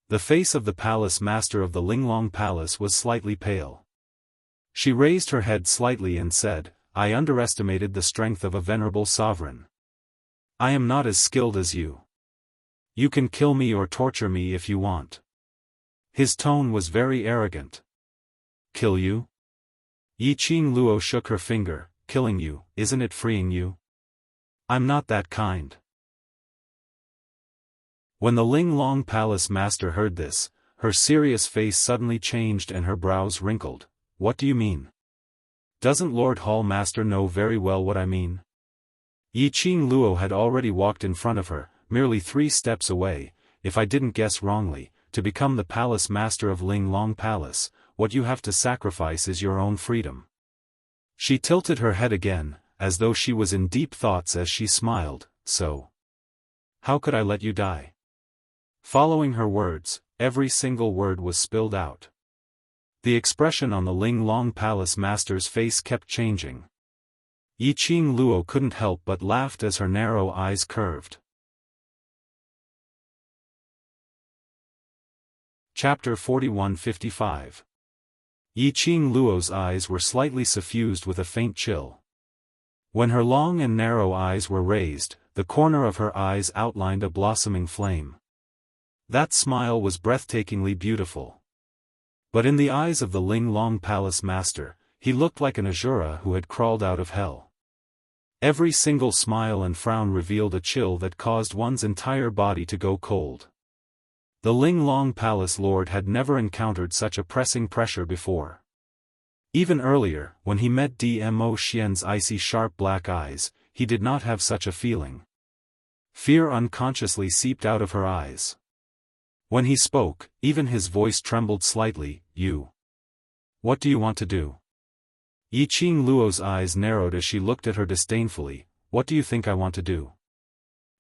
The face of the palace master of the Linglong Palace was slightly pale. She raised her head slightly and said, I underestimated the strength of a venerable sovereign. I am not as skilled as you. You can kill me or torture me if you want. His tone was very arrogant. Kill you? Yi Qing Luo shook her finger. Killing you, isn't it freeing you? I'm not that kind. When the Linglong Palace Master heard this, her serious face suddenly changed and her brows wrinkled. What do you mean? Doesn't Lord Hall Master know very well what I mean? Yi Qing Luo had already walked in front of her, merely 3 steps away. If I didn't guess wrongly, to become the Palace Master of Linglong Palace, what you have to sacrifice is your own freedom. She tilted her head again, as though she was in deep thoughts as she smiled. So, how could I let you die? Following her words, every single word was spilled out. The expression on the Linglong Palace Master's face kept changing. Yi Qing Luo couldn't help but laughed as her narrow eyes curved. Chapter 41-55. Yi Qing Luo's eyes were slightly suffused with a faint chill. When her long and narrow eyes were raised, the corner of her eyes outlined a blossoming flame. That smile was breathtakingly beautiful. But in the eyes of the Linglong Palace Master, he looked like an Asura who had crawled out of hell. Every single smile and frown revealed a chill that caused one's entire body to go cold. The Linglong Palace Lord had never encountered such a pressing pressure before. Even earlier, when he met Dmo Xian's icy sharp black eyes, he did not have such a feeling. Fear unconsciously seeped out of her eyes. When he spoke, even his voice trembled slightly. You. What do you want to do? Yi Qing Luo's eyes narrowed as she looked at her disdainfully. What do you think I want to do?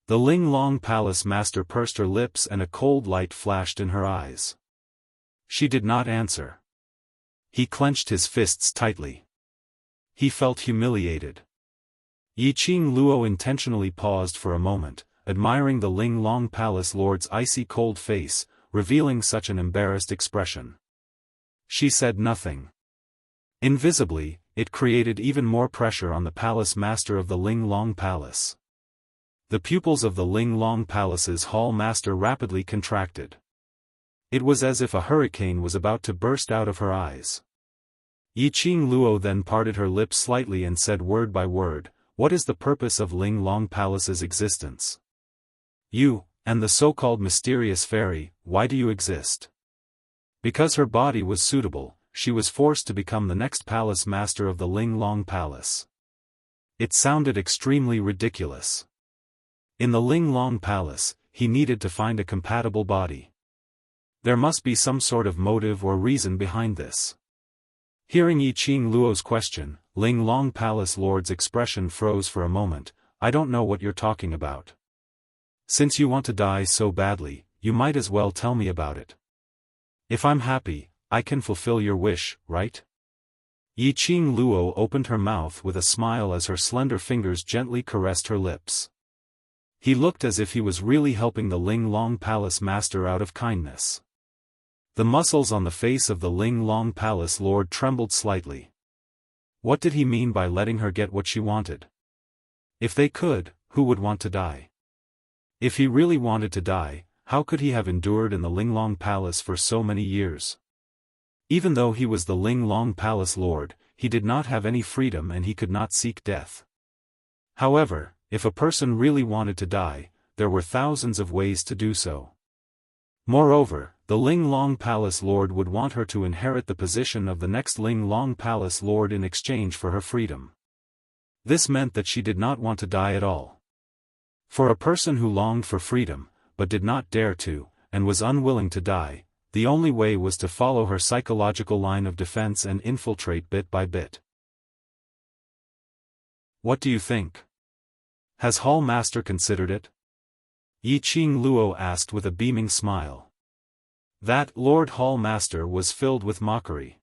The Linglong Palace Master pursed her lips and a cold light flashed in her eyes. She did not answer. He clenched his fists tightly. He felt humiliated. Yi Qing Luo intentionally paused for a moment, admiring the Linglong Palace Lord's icy cold face, revealing such an embarrassed expression. She said nothing. Invisibly, it created even more pressure on the Palace Master of the Linglong Palace. The pupils of the Linglong Palace's Hall Master rapidly contracted. It was as if a hurricane was about to burst out of her eyes. Yiqing Luo then parted her lips slightly and said word by word, "What is the purpose of Ling Long Palace's existence? You, and the so-called mysterious fairy, why do you exist?" Because her body was suitable, she was forced to become the next palace master of the Ling Long Palace. It sounded extremely ridiculous. In the Ling Long Palace, he needed to find a compatible body. There must be some sort of motive or reason behind this. Hearing Yiqing Luo's question, Ling Long Palace Lord's expression froze for a moment. "I don't know what you're talking about. Since you want to die so badly, you might as well tell me about it. If I'm happy, I can fulfill your wish, right?" Yiqing Luo opened her mouth with a smile as her slender fingers gently caressed her lips. He looked as if he was really helping the Ling Long Palace master out of kindness. The muscles on the face of the Ling Long Palace Lord trembled slightly. What did he mean by letting her get what she wanted? If they could, who would want to die? If he really wanted to die, how could he have endured in the Ling Long Palace for so many years? Even though he was the Ling Long Palace Lord, he did not have any freedom and he could not seek death. However, if a person really wanted to die, there were thousands of ways to do so. Moreover, the Ling Long Palace Lord would want her to inherit the position of the next Ling Long Palace Lord in exchange for her freedom. This meant that she did not want to die at all. For a person who longed for freedom, but did not dare to, and was unwilling to die, the only way was to follow her psychological line of defense and infiltrate bit by bit. What do you think? Has Hall Master considered it? Yiqing Luo asked with a beaming smile. That Lord Hall Master was filled with mockery.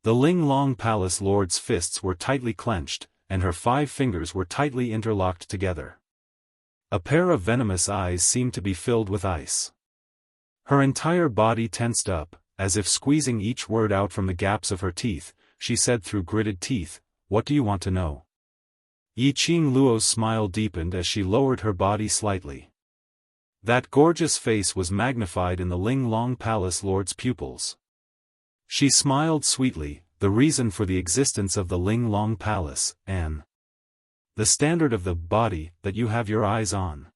The Ling Long Palace Lord's fists were tightly clenched, and her 5 fingers were tightly interlocked together. A pair of venomous eyes seemed to be filled with ice. Her entire body tensed up, as if squeezing each word out from the gaps of her teeth. She said through gritted teeth, "What do you want to know?" Yiqing Luo's smile deepened as she lowered her body slightly. That gorgeous face was magnified in the Ling Long Palace Lord's pupils. She smiled sweetly, the reason for the existence of the Ling Long Palace, and the standard of the body that you have your eyes on.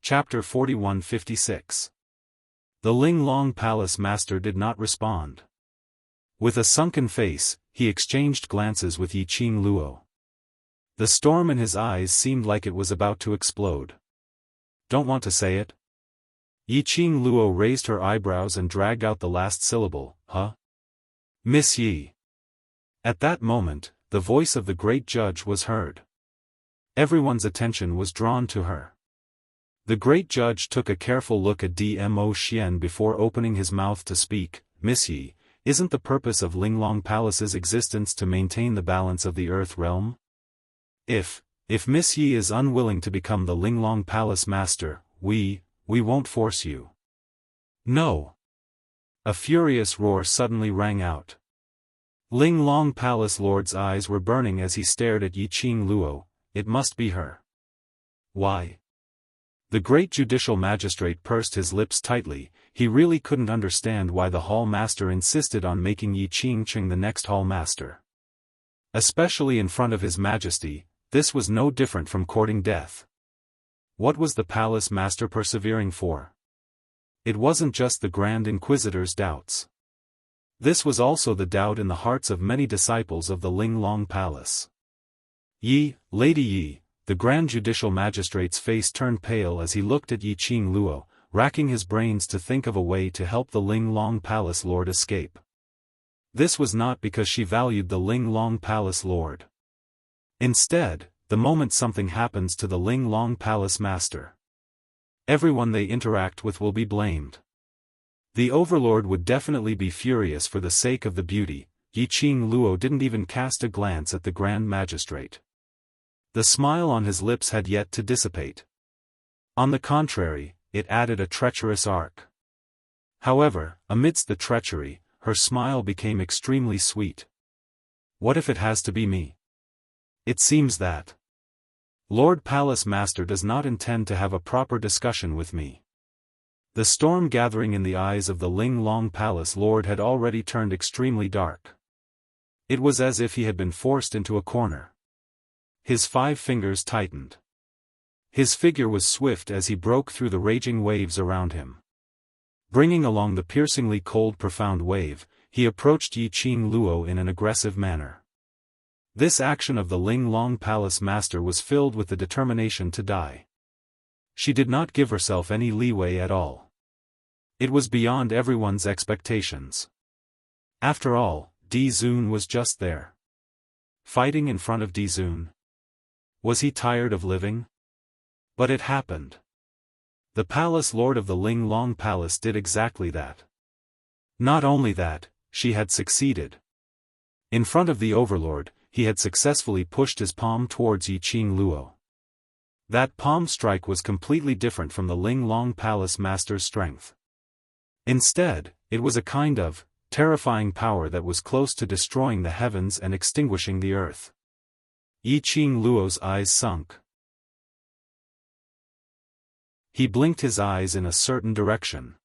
Chapter 4156. The Ling Long Palace Master did not respond. With a sunken face, he exchanged glances with Yiqing Luo. The storm in his eyes seemed like it was about to explode. Don't want to say it? Yiqing Luo raised her eyebrows and dragged out the last syllable, huh? Miss Yi. At that moment, the voice of the great judge was heard. Everyone's attention was drawn to her. The great judge took a careful look at Dmo Xian before opening his mouth to speak. "Miss Yi, isn't the purpose of Ling Long Palace's existence to maintain the balance of the Earth realm? If Miss Yi is unwilling to become the Ling Long Palace Master, we won't force you." "No!" A furious roar suddenly rang out. Ling Long Palace Lord's eyes were burning as he stared at Yiqing Luo. It must be her. Why? The great judicial magistrate pursed his lips tightly. He really couldn't understand why the Hall Master insisted on making Yiqing Qing the next Hall Master. Especially in front of His Majesty, this was no different from courting death. What was the Palace Master persevering for? It wasn't just the Grand Inquisitor's doubts. This was also the doubt in the hearts of many disciples of the Ling Long Palace. Lady Yi, the Grand Judicial Magistrate's face turned pale as he looked at Yiqing Luo, racking his brains to think of a way to help the Ling Long Palace Lord escape. This was not because she valued the Ling Long Palace Lord. Instead, the moment something happens to the Ling Long Palace Master, everyone they interact with will be blamed. The Overlord would definitely be furious for the sake of the beauty. Yiqing Luo didn't even cast a glance at the Grand Magistrate. The smile on his lips had yet to dissipate. On the contrary, it added a treacherous arc. However, amidst the treachery, her smile became extremely sweet. What if it has to be me? It seems that Lord Palace Master does not intend to have a proper discussion with me. The storm gathering in the eyes of the Ling Long Palace Lord had already turned extremely dark. It was as if he had been forced into a corner. His 5 fingers tightened. His figure was swift as he broke through the raging waves around him. Bringing along the piercingly cold profound wave, he approached Yi Qing Luo in an aggressive manner. This action of the Ling Long Palace Master was filled with the determination to die. She did not give herself any leeway at all. It was beyond everyone's expectations. After all, Di Zun was just there. Fighting in front of Di Zun. Was he tired of living? But it happened. The Palace Lord of the Ling Long Palace did exactly that. Not only that, she had succeeded. In front of the Overlord, he had successfully pushed his palm towards Yi Qing Luo. That palm strike was completely different from the Ling Long Palace Master's strength. Instead, it was a kind of terrifying power that was close to destroying the heavens and extinguishing the earth. Yi Qing Luo's eyes sunk. He blinked his eyes in a certain direction.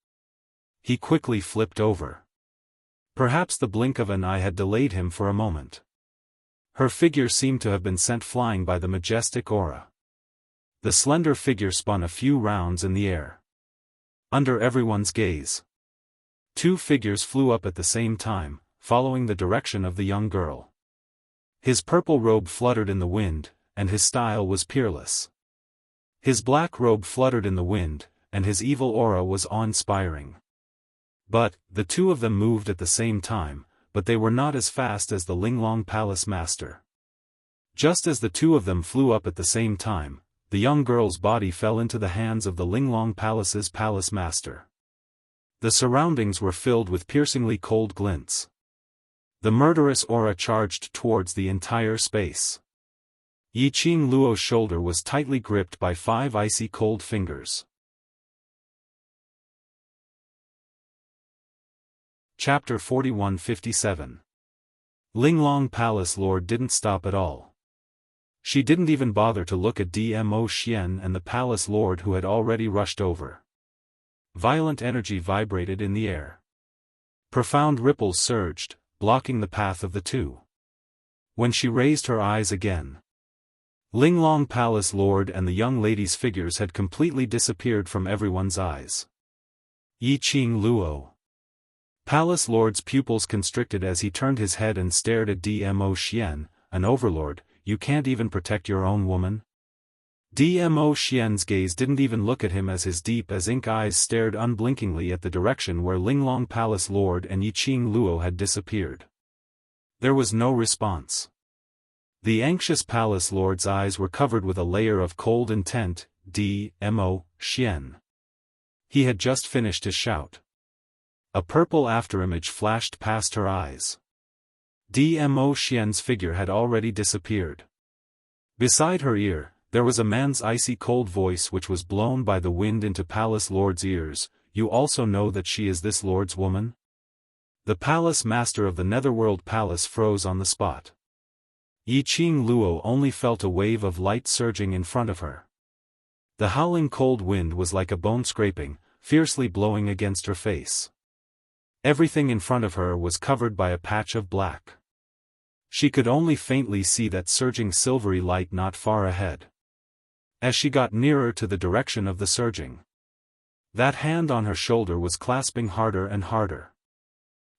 He quickly flipped over. Perhaps the blink of an eye had delayed him for a moment. Her figure seemed to have been sent flying by the majestic aura. The slender figure spun a few rounds in the air. Under everyone's gaze, 2 figures flew up at the same time, following the direction of the young girl. His purple robe fluttered in the wind, and his style was peerless. His black robe fluttered in the wind, and his evil aura was awe-inspiring. But, the 2 of them moved at the same time, but they were not as fast as the Ling Long Palace Master. Just as the 2 of them flew up at the same time, the young girl's body fell into the hands of the Ling Long Palace's Palace Master. The surroundings were filled with piercingly cold glints. The murderous aura charged towards the entire space. Yi Qing Luo's shoulder was tightly gripped by 5 icy cold fingers. Chapter 41-57. Ling Long Palace Lord didn't stop at all. She didn't even bother to look at Dmo Xian and the Palace Lord who had already rushed over. Violent energy vibrated in the air. Profound ripples surged, blocking the path of the 2. When she raised her eyes again, Ling Long Palace Lord and the young lady's figures had completely disappeared from everyone's eyes. Yi Qing Luo. Palace Lord's pupils constricted as he turned his head and stared at Dmo Xian, an overlord. You can't even protect your own woman? Dmo Xian's gaze didn't even look at him as his deep as ink eyes stared unblinkingly at the direction where Ling Long Palace Lord and Yi Qing Luo had disappeared. There was no response. The anxious Palace Lord's eyes were covered with a layer of cold intent. Dmo Xian. He had just finished his shout. A purple afterimage flashed past her eyes. Dmo Xian's figure had already disappeared. Beside her ear, there was a man's icy cold voice which was blown by the wind into Palace Lord's ears. You also know that she is this Lord's woman? The Palace Master of the Netherworld Palace froze on the spot. Yi Qing Luo only felt a wave of light surging in front of her. The howling cold wind was like a bone scraping, fiercely blowing against her face. Everything in front of her was covered by a patch of black. She could only faintly see that surging silvery light not far ahead. As she got nearer to the direction of the surging, that hand on her shoulder was clasping harder and harder.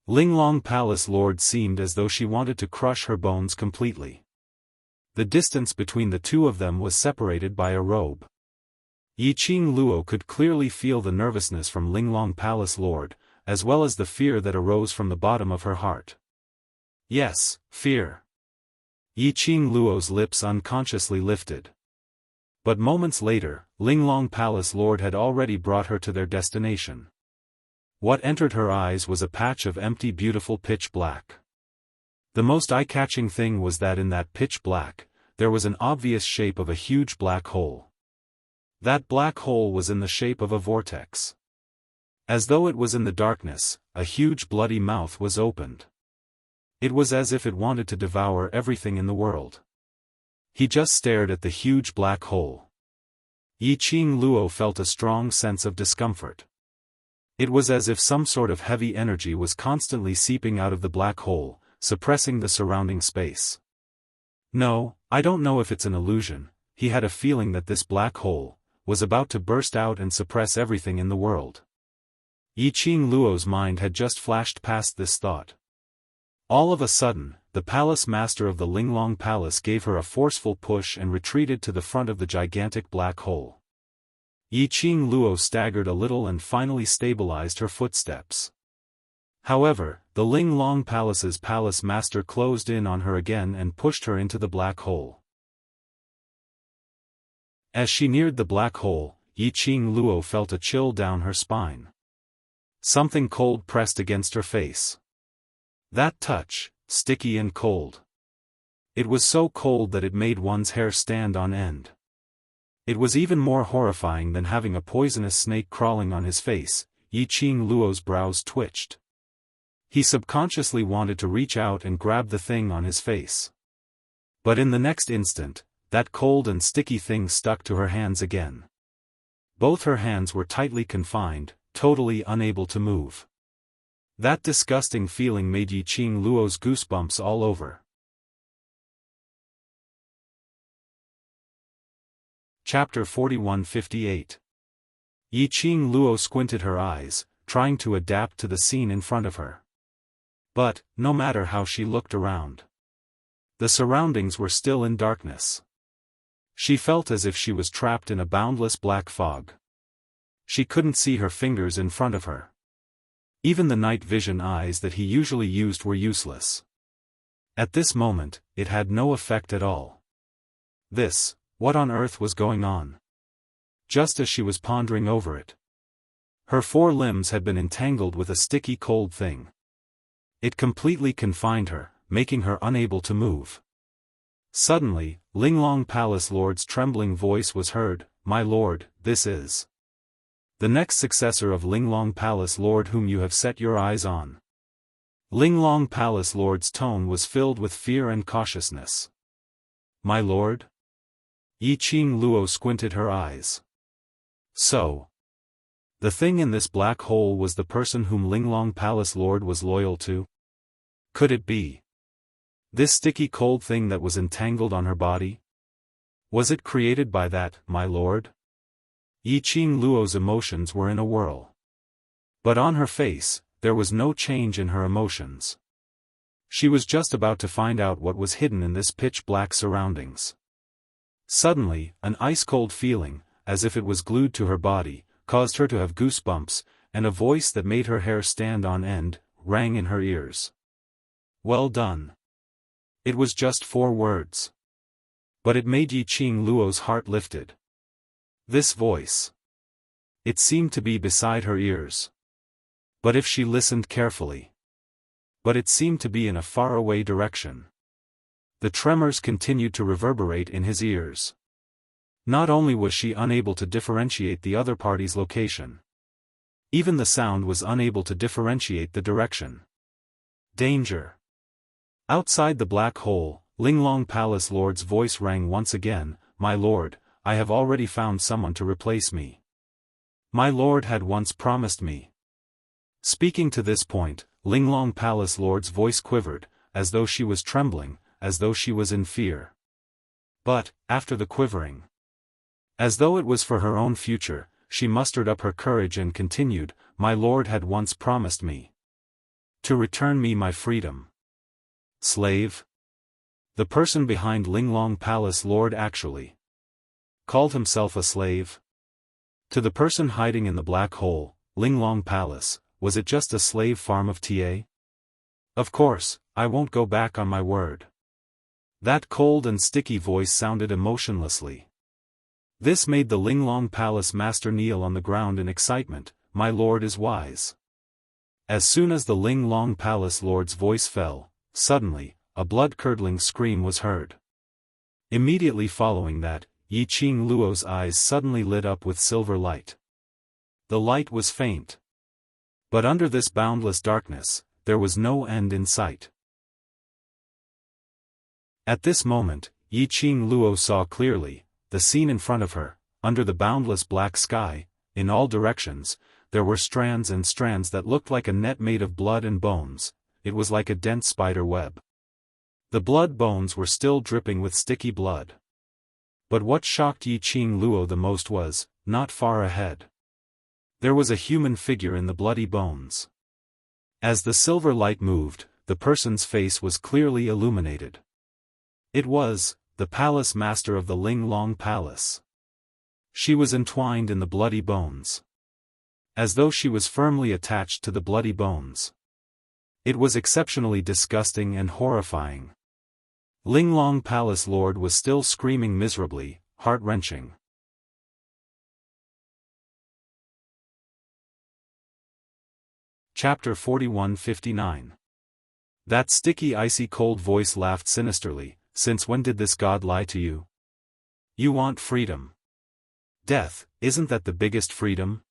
Ling Long Palace Lord seemed as though she wanted to crush her bones completely. The distance between the 2 of them was separated by a robe. Yi Qing Luo could clearly feel the nervousness from Ling Long Palace Lord, as well as the fear that arose from the bottom of her heart. Yes, fear. Yi Qing Luo's lips unconsciously lifted. But moments later, Ling Long Palace Lord had already brought her to their destination. What entered her eyes was a patch of empty beautiful pitch black. The most eye-catching thing was that in that pitch black, there was an obvious shape of a huge black hole. That black hole was in the shape of a vortex. As though it was in the darkness, a huge bloody mouth was opened. It was as if it wanted to devour everything in the world. He just stared at the huge black hole. Yi Qing Luo felt a strong sense of discomfort. It was as if some sort of heavy energy was constantly seeping out of the black hole, suppressing the surrounding space. No, I don't know if it's an illusion. He had a feeling that this black hole was about to burst out and suppress everything in the world. Yi Qing Luo's mind had just flashed past this thought. All of a sudden, the palace master of the Linglong Palace gave her a forceful push and retreated to the front of the gigantic black hole. Yi Qing Luo staggered a little and finally stabilized her footsteps. However, the Linglong Palace's palace master closed in on her again and pushed her into the black hole. As she neared the black hole, Yi Qing Luo felt a chill down her spine. Something cold pressed against her face. That touch, sticky and cold. It was so cold that it made one's hair stand on end. It was even more horrifying than having a poisonous snake crawling on his face. Yi Qing Luo's brows twitched. He subconsciously wanted to reach out and grab the thing on his face. But in the next instant, that cold and sticky thing stuck to her hands again. Both her hands were tightly confined, totally unable to move. That disgusting feeling made Yi Qing Luo's goosebumps all over. Chapter 41-58. Yi Qing Luo squinted her eyes, trying to adapt to the scene in front of her. But, no matter how she looked around, the surroundings were still in darkness. She felt as if she was trapped in a boundless black fog. She couldn't see her fingers in front of her. Even the night vision eyes that he usually used were useless. At this moment, it had no effect at all. What on earth was going on? Just as she was pondering over it, her four limbs had been entangled with a sticky cold thing. It completely confined her, making her unable to move. Suddenly, Linglong Palace Lord's trembling voice was heard, "My lord, this is the next successor of Linglong Palace Lord whom you have set your eyes on." Linglong Palace Lord's tone was filled with fear and cautiousness. "My lord?" Yi Qing Luo squinted her eyes. So, the thing in this black hole was the person whom Linglong Palace Lord was loyal to? Could it be this sticky cold thing that was entangled on her body? Was it created by that, my lord? Yi Qing Luo's emotions were in a whirl. But on her face, there was no change in her emotions. She was just about to find out what was hidden in this pitch-black surroundings. Suddenly, an ice-cold feeling, as if it was glued to her body, caused her to have goosebumps, and a voice that made her hair stand on end, rang in her ears. "Well done." It was just 4 words. But it made Yi Qing Luo's heart lifted. This voice. It seemed to be beside her ears. But if she listened carefully. But it seemed to be in a faraway direction. The tremors continued to reverberate in his ears. Not only was she unable to differentiate the other party's location, even the sound was unable to differentiate the direction. Danger! Outside the black hole, Linglong Palace Lord's voice rang once again, "My lord, I have already found someone to replace me. My lord had once promised me." Speaking to this point, Linglong Palace Lord's voice quivered, as though she was trembling, as though she was in fear. But, after the quivering, as though it was for her own future, she mustered up her courage and continued, "My lord had once promised me to return me my freedom." Slave? The person behind Linglong Palace Lord actually called himself a slave? To the person hiding in the black hole, Linglong Palace, was it just a slave farm of TA? Of course, I won't go back on my word. That cold and sticky voice sounded emotionlessly. This made the Linglong Palace master kneel on the ground in excitement. "My lord is wise." As soon as the Linglong Palace Lord's voice fell, suddenly, a blood-curdling scream was heard. Immediately following that, Yi Qing Luo's eyes suddenly lit up with silver light. The light was faint. But under this boundless darkness, there was no end in sight. At this moment, Yi Qing Luo saw clearly, the scene in front of her, under the boundless black sky, in all directions, there were strands and strands that looked like a net made of blood and bones. It was like a dense spider web. The blood bones were still dripping with sticky blood. But what shocked Yi Qing Luo the most was, not far ahead, there was a human figure in the bloody bones. As the silver light moved, the person's face was clearly illuminated. It was the palace master of the Ling Long Palace. She was entwined in the bloody bones, as though she was firmly attached to the bloody bones. It was exceptionally disgusting and horrifying. Ling Long Palace Lord was still screaming miserably, heart-wrenching. Chapter 41-59. That sticky icy cold voice laughed sinisterly. Since when did this god lie to you? You want freedom. Death, isn't that the biggest freedom?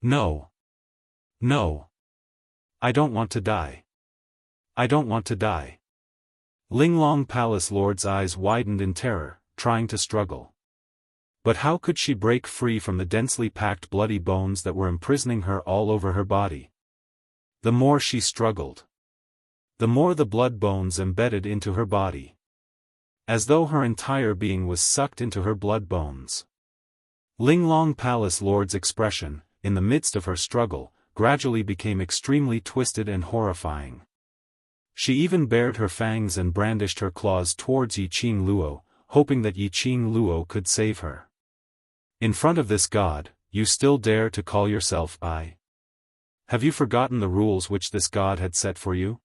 No. No. I don't want to die. I don't want to die. Ling Long Palace Lord's eyes widened in terror, trying to struggle. But how could she break free from the densely packed bloody bones that were imprisoning her all over her body? The more she struggled, the more the blood bones embedded into her body, as though her entire being was sucked into her blood bones. Ling Long Palace Lord's expression, in the midst of her struggle, gradually became extremely twisted and horrifying. She even bared her fangs and brandished her claws towards Yi Qing Luo, hoping that Yi Qing Luo could save her. In front of this god, you still dare to call yourself I? Have you forgotten the rules which this god had set for you?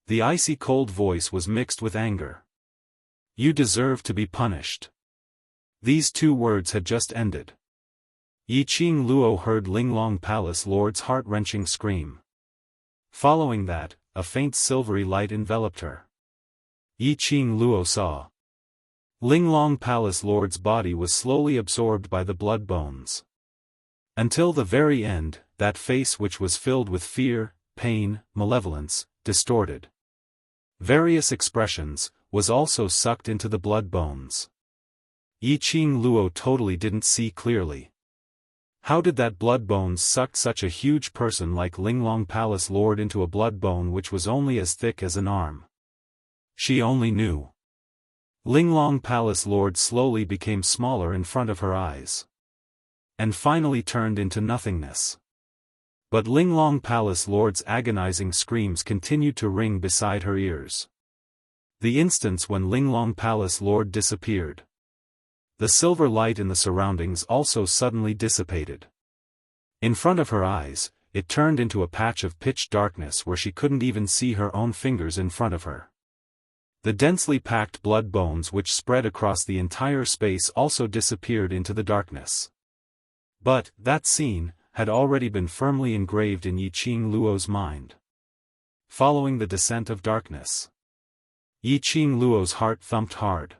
The icy cold voice was mixed with anger. You deserve to be punished. These two words had just ended. Yi Qing Luo heard Ling Long Palace Lord's heart-wrenching scream. Following that, a faint silvery light enveloped her. Yi Qing Luo saw. Ling Long Palace Lord's body was slowly absorbed by the blood bones. Until the very end, that face which was filled with fear, pain, malevolence, distorted various expressions, was also sucked into the blood bones. Yi Qing Luo totally didn't see clearly. How did that blood bones suck such a huge person like Ling Long Palace Lord into a blood bone which was only as thick as an arm? She only knew. Ling Long Palace Lord slowly became smaller in front of her eyes, and finally turned into nothingness. But Ling Long Palace Lord's agonizing screams continued to ring beside her ears. The instance when Ling Long Palace Lord disappeared, the silver light in the surroundings also suddenly dissipated. In front of her eyes, it turned into a patch of pitch darkness where she couldn't even see her own fingers in front of her. The densely packed blood bones which spread across the entire space also disappeared into the darkness. But, that scene, had already been firmly engraved in Yi Qing Luo's mind. Following the descent of darkness, Yi Qing Luo's heart thumped hard.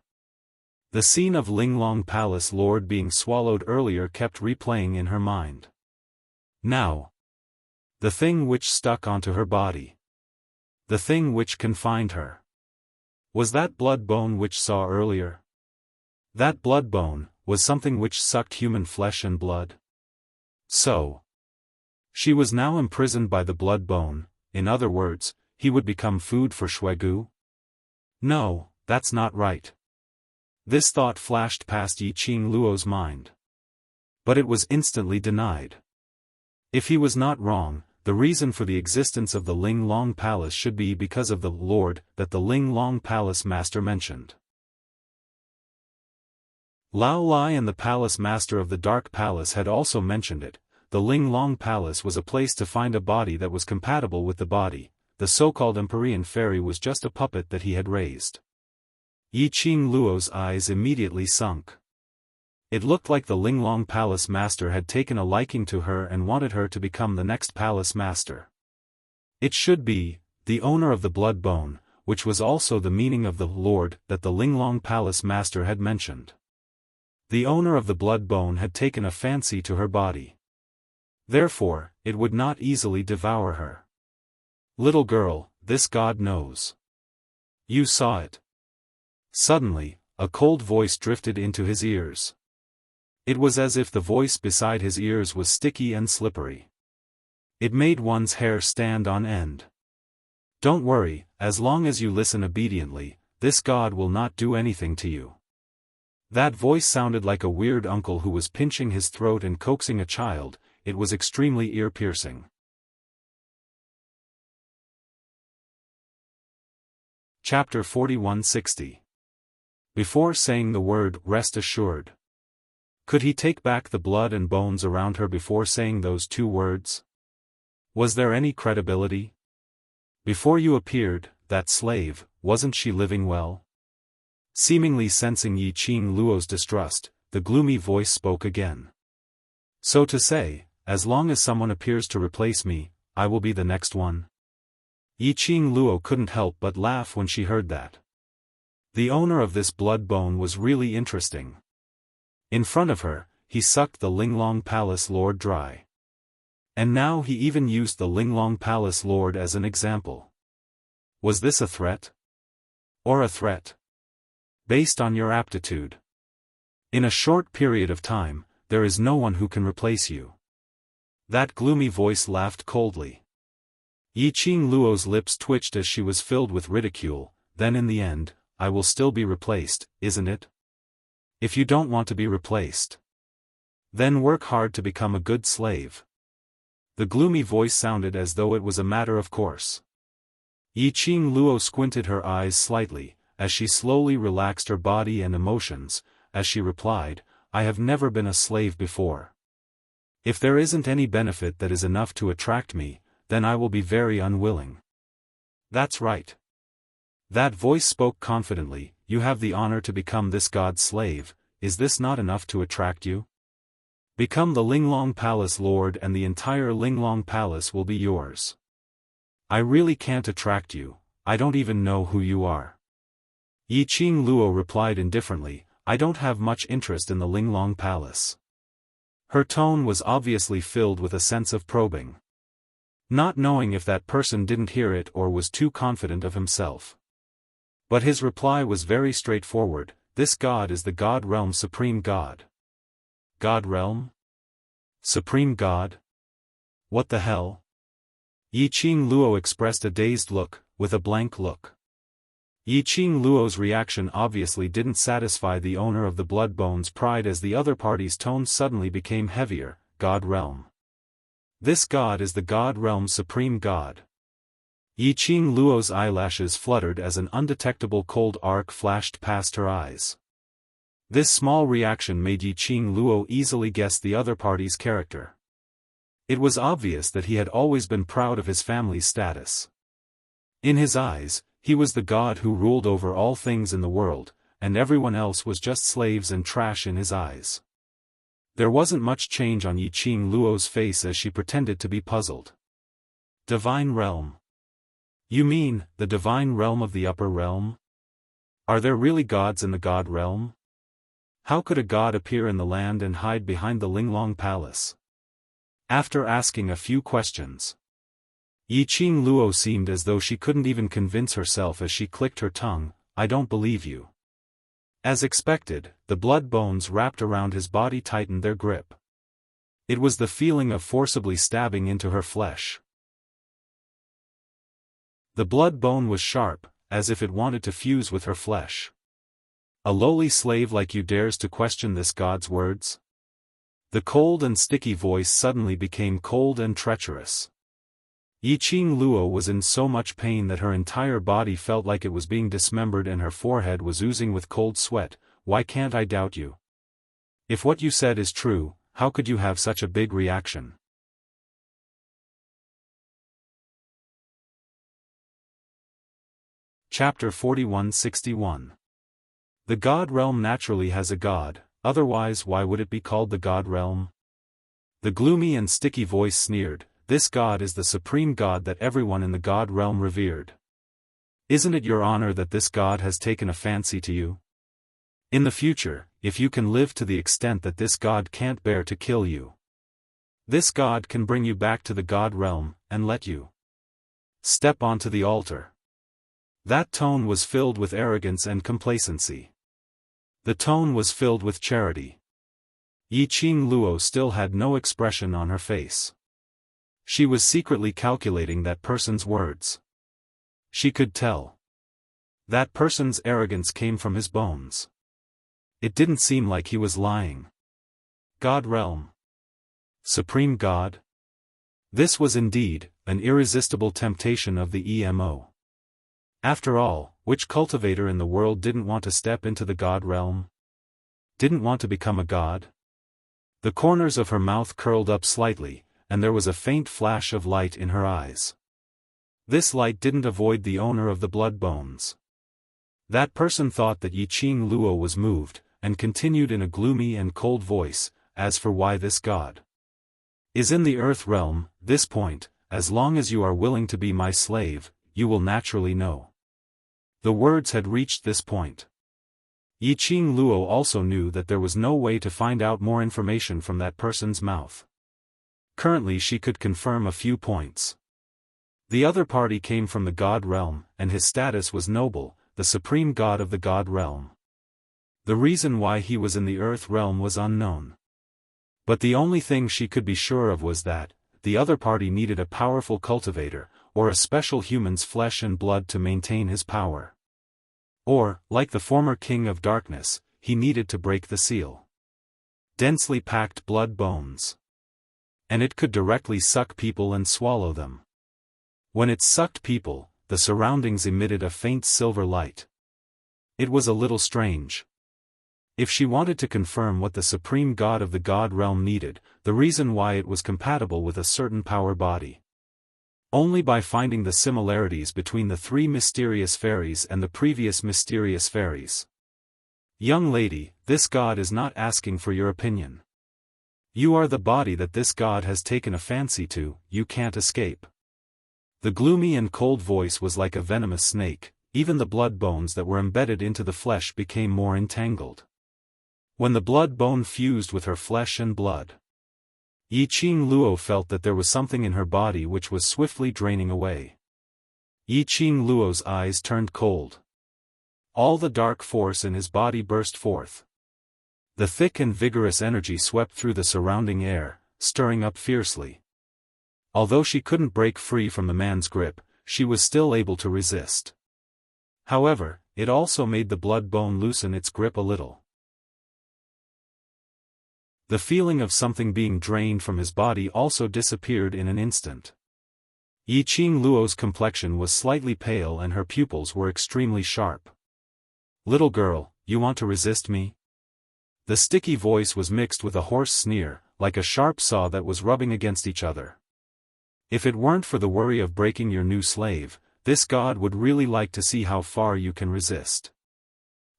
The scene of Ling Long Palace Lord being swallowed earlier kept replaying in her mind. Now, the thing which stuck onto her body, the thing which confined her, was that blood bone which saw earlier. That blood bone was something which sucked human flesh and blood. So, she was now imprisoned by the blood bone. In other words, he would become food for Shuegu? No, that's not right. This thought flashed past Yi Qing Luo's mind. But it was instantly denied. If he was not wrong, the reason for the existence of the Ling Long Palace should be because of the Lord that the Ling Long Palace Master mentioned. Lao Lai and the Palace Master of the Dark Palace had also mentioned it. The Ling Long Palace was a place to find a body that was compatible with the body. The so-called Empyrean fairy was just a puppet that he had raised. Yi Qing Luo's eyes immediately sunk. It looked like the Ling Long Palace Master had taken a liking to her and wanted her to become the next Palace Master. It should be, the owner of the blood bone, which was also the meaning of the Lord that the Ling Long Palace Master had mentioned. The owner of the blood bone had taken a fancy to her body. Therefore, it would not easily devour her. Little girl, this god knows. You saw it. Suddenly, a cold voice drifted into his ears. It was as if the voice beside his ears was sticky and slippery. It made one's hair stand on end. Don't worry, as long as you listen obediently, this god will not do anything to you. That voice sounded like a weird uncle who was pinching his throat and coaxing a child. It was extremely ear-piercing. Chapter 4160. Before saying the word "rest assured," could he take back the blood and bones around her before saying those two words? Was there any credibility? Before you appeared, that slave, wasn't she living well? Seemingly sensing Yi Qing Luo's distrust, the gloomy voice spoke again. So to say, as long as someone appears to replace me, I will be the next one? Yi Qing Luo couldn't help but laugh when she heard that. The owner of this blood bone was really interesting. In front of her, he sucked the Linglong Palace Lord dry. And now he even used the Linglong Palace Lord as an example. Was this a threat? Or a threat? Based on your aptitude. In a short period of time, there is no one who can replace you. That gloomy voice laughed coldly. Yi Qing Luo's lips twitched as she was filled with ridicule. Then in the end, I will still be replaced, isn't it? If you don't want to be replaced, then work hard to become a good slave. The gloomy voice sounded as though it was a matter of course. Yi Qing Luo squinted her eyes slightly, as she slowly relaxed her body and emotions, as she replied, I have never been a slave before. If there isn't any benefit that is enough to attract me, then I will be very unwilling. That's right. That voice spoke confidently, you have the honor to become this god's slave, is this not enough to attract you? Become the Linglong Palace Lord and the entire Linglong Palace will be yours. I really can't attract you, I don't even know who you are. Yi Qing Luo replied indifferently, I don't have much interest in the Linglong Palace. Her tone was obviously filled with a sense of probing. Not knowing if that person didn't hear it or was too confident of himself. But his reply was very straightforward, this god is the God Realm Supreme God. God Realm? Supreme God? What the hell? Yi Qing Luo expressed a dazed look, with a blank look. Yi Qing Luo's reaction obviously didn't satisfy the owner of the blood bone's pride as the other party's tone suddenly became heavier, God Realm. This god is the God Realm Supreme God. Yi Qing Luo's eyelashes fluttered as an undetectable cold arc flashed past her eyes. This small reaction made Yi Qing Luo easily guess the other party's character. It was obvious that he had always been proud of his family's status. In his eyes, he was the god who ruled over all things in the world, and everyone else was just slaves and trash in his eyes. There wasn't much change on Yi Qing Luo's face as she pretended to be puzzled. Divine Realm. You mean, the divine realm of the upper realm? Are there really gods in the God Realm? How could a god appear in the land and hide behind the Linglong Palace? After asking a few questions, Yi Qing Luo seemed as though she couldn't even convince herself as she clicked her tongue, I don't believe you. As expected, the blood bones wrapped around his body tightened their grip. It was the feeling of forcibly stabbing into her flesh. The blood bone was sharp, as if it wanted to fuse with her flesh. A lowly slave like you dares to question this god's words? The cold and sticky voice suddenly became cold and treacherous. Yi Qing Luo was in so much pain that her entire body felt like it was being dismembered and her forehead was oozing with cold sweat. Why can't I doubt you? If what you said is true, how could you have such a big reaction? Chapter 4161. The God Realm naturally has a god, otherwise why would it be called the God Realm? The gloomy and sticky voice sneered, this god is the supreme god that everyone in the God Realm revered. Isn't it your honor that this god has taken a fancy to you? In the future, if you can live to the extent that this god can't bear to kill you, this god can bring you back to the God Realm, and let you step onto the altar. That tone was filled with arrogance and complacency. The tone was filled with charity. Yiqing Luo still had no expression on her face. She was secretly calculating that person's words. She could tell. That person's arrogance came from his bones. It didn't seem like he was lying. God realm. Supreme God? This was indeed an irresistible temptation of the EMO. After all, which cultivator in the world didn't want to step into the God realm? Didn't want to become a god? The corners of her mouth curled up slightly, and there was a faint flash of light in her eyes. This light didn't avoid the owner of the blood bones. That person thought that Yiqing Luo was moved, and continued in a gloomy and cold voice, as for why this god is in the earth realm, this point, as long as you are willing to be my slave, you will naturally know. The words had reached this point. Yiqing Luo also knew that there was no way to find out more information from that person's mouth. Currently she could confirm a few points. The other party came from the God realm, and his status was noble, the supreme god of the God realm. The reason why he was in the earth realm was unknown. But the only thing she could be sure of was that the other party needed a powerful cultivator, or a special human's flesh and blood to maintain his power. Or, like the former king of darkness, he needed to break the seal. Densely packed blood bones. And it could directly suck people and swallow them. When it sucked people, the surroundings emitted a faint silver light. It was a little strange. If she wanted to confirm what the supreme god of the God realm needed, the reason why it was compatible with a certain power body. Only by finding the similarities between the three mysterious fairies and the previous mysterious fairies. Young lady, this god is not asking for your opinion. You are the body that this god has taken a fancy to, you can't escape. The gloomy and cold voice was like a venomous snake, even the blood bones that were embedded into the flesh became more entangled. When the blood bone fused with her flesh and blood, Yiqing Luo felt that there was something in her body which was swiftly draining away. Yiqing Luo's eyes turned cold. All the dark force in his body burst forth. The thick and vigorous energy swept through the surrounding air, stirring up fiercely. Although she couldn't break free from the man's grip, she was still able to resist. However, it also made the blood bone loosen its grip a little. The feeling of something being drained from his body also disappeared in an instant. Yiqing Luo's complexion was slightly pale and her pupils were extremely sharp. Little girl, you want to resist me? The sticky voice was mixed with a hoarse sneer, like a sharp saw that was rubbing against each other. If it weren't for the worry of breaking your new slave, this god would really like to see how far you can resist.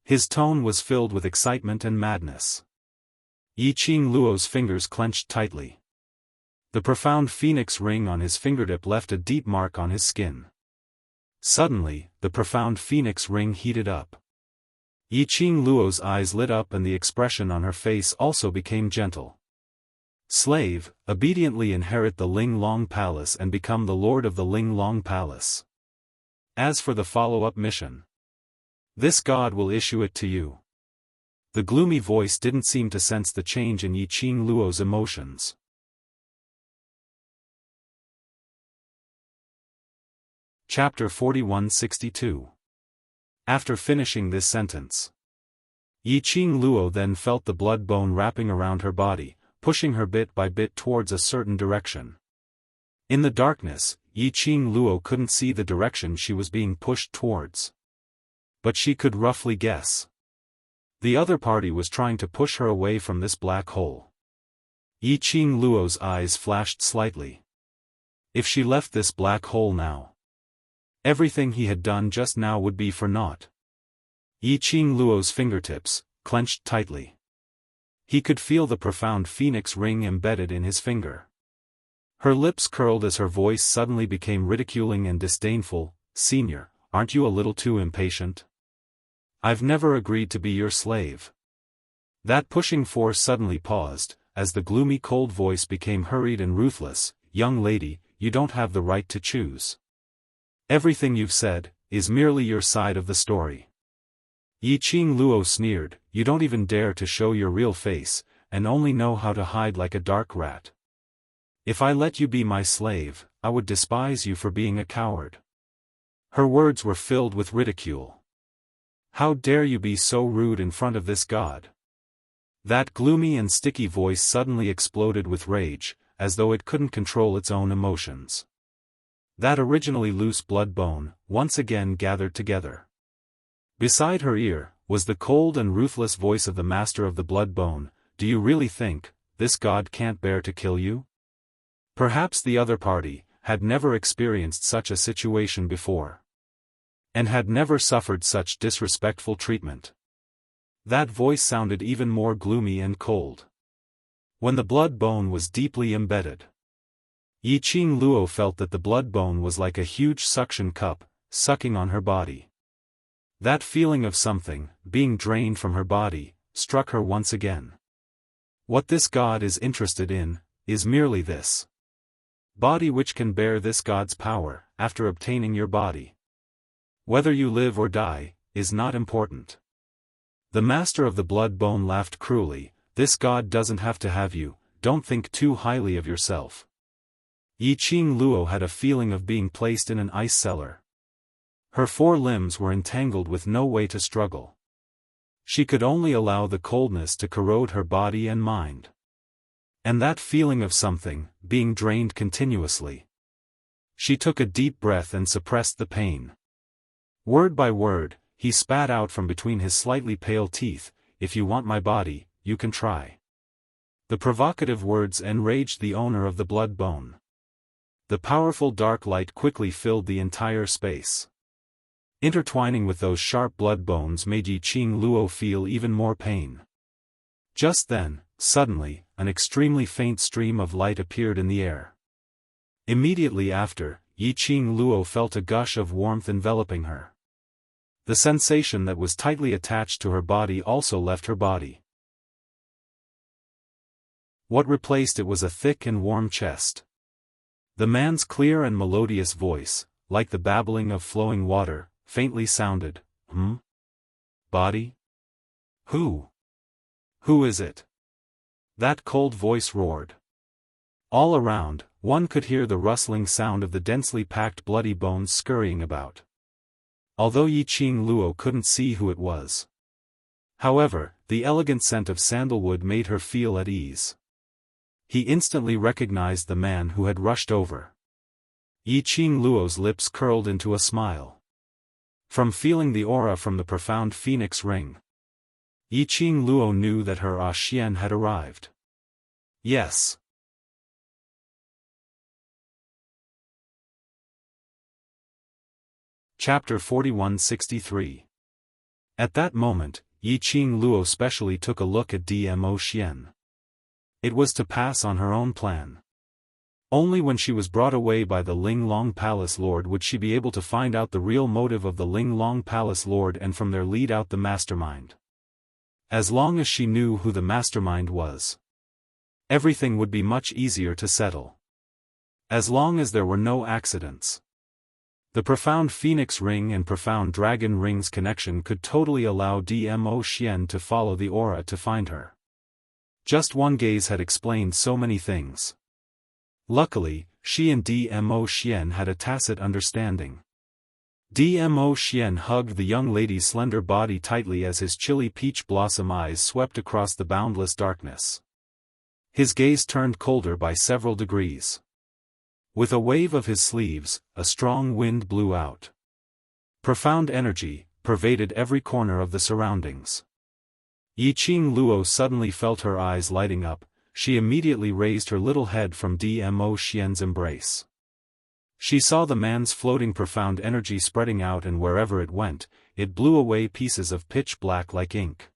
His tone was filled with excitement and madness. Yiqing Luo's fingers clenched tightly. The profound phoenix ring on his fingertip left a deep mark on his skin. Suddenly, the profound phoenix ring heated up. Yiqing Luo's eyes lit up and the expression on her face also became gentle. Slave, obediently inherit the Ling Long Palace and become the lord of the Ling Long Palace. As for the follow-up mission, this god will issue it to you. The gloomy voice didn't seem to sense the change in Yiqing Luo's emotions. Chapter 4162. After finishing this sentence, Yiqing Luo then felt the blood bone wrapping around her body, pushing her bit by bit towards a certain direction. In the darkness, Yiqing Luo couldn't see the direction she was being pushed towards. But she could roughly guess. The other party was trying to push her away from this black hole. Yiqing Luo's eyes flashed slightly. If she left this black hole now, everything he had done just now would be for naught. Yiqing Luo's fingertips clenched tightly. He could feel the profound phoenix ring embedded in his finger. Her lips curled as her voice suddenly became ridiculing and disdainful. Senior, aren't you a little too impatient? I've never agreed to be your slave. That pushing force suddenly paused, as the gloomy cold voice became hurried and ruthless. Young lady, you don't have the right to choose. Everything you've said, is merely your side of the story. Yi Qing Luo sneered, you don't even dare to show your real face, and only know how to hide like a dark rat. If I let you be my slave, I would despise you for being a coward. Her words were filled with ridicule. How dare you be so rude in front of this god? That gloomy and sticky voice suddenly exploded with rage, as though it couldn't control its own emotions. That originally loose blood bone, once again gathered together. Beside her ear, was the cold and ruthless voice of the master of the blood bone. Do you really think, this god can't bear to kill you? Perhaps the other party had never experienced such a situation before, and had never suffered such disrespectful treatment. That voice sounded even more gloomy and cold. When the blood bone was deeply embedded, Yi Qing Luo felt that the blood bone was like a huge suction cup, sucking on her body. That feeling of something being drained from her body struck her once again. What this god is interested in is merely this body which can bear this god's power. After obtaining your body, whether you live or die is not important. The master of the blood bone laughed cruelly. This god doesn't have to have you, don't think too highly of yourself. Yi Qing Luo had a feeling of being placed in an ice cellar. Her 4 limbs were entangled with no way to struggle. She could only allow the coldness to corrode her body and mind. And that feeling of something being drained continuously. She took a deep breath and suppressed the pain. Word by word, he spat out from between his slightly pale teeth, if you want my body, you can try. The provocative words enraged the owner of the blood bone. The powerful dark light quickly filled the entire space. Intertwining with those sharp blood bones made Yi Qing Luo feel even more pain. Just then, suddenly, an extremely faint stream of light appeared in the air. Immediately after, Yi Qing Luo felt a gush of warmth enveloping her. The sensation that was tightly attached to her body also left her body. What replaced it was a thick and warm chest. The man's clear and melodious voice, like the babbling of flowing water, faintly sounded, Body? Who? Who is it? That cold voice roared. All around, one could hear the rustling sound of the densely packed bloody bones scurrying about. Although Yi Qing Luo couldn't see who it was. However, the elegant scent of sandalwood made her feel at ease. He instantly recognized the man who had rushed over. Yi Qing Luo's lips curled into a smile. From feeling the aura from the profound phoenix ring, Yi Qing Luo knew that her Xian had arrived. Yes. Chapter 4163. At that moment, Yi Qing Luo specially took a look at Dmo Xian. It was to pass on her own plan. Only when she was brought away by the Ling Long Palace Lord would she be able to find out the real motive of the Ling Long Palace Lord and from there lead out the mastermind. As long as she knew who the mastermind was, everything would be much easier to settle. As long as there were no accidents. The profound Phoenix Ring and profound Dragon Ring's connection could totally allow Dmo Xian to follow the aura to find her. Just one gaze had explained so many things. Luckily, she and Dmo Xian had a tacit understanding. Dmo Xian hugged the young lady's slender body tightly as his chilly peach blossom eyes swept across the boundless darkness. His gaze turned colder by several degrees. With a wave of his sleeves, a strong wind blew out. Profound energy pervaded every corner of the surroundings. Yi Qing Luo suddenly felt her eyes lighting up. She immediately raised her little head from Dmo Xian's embrace. She saw the man's floating profound energy spreading out, and wherever it went, it blew away pieces of pitch black like ink.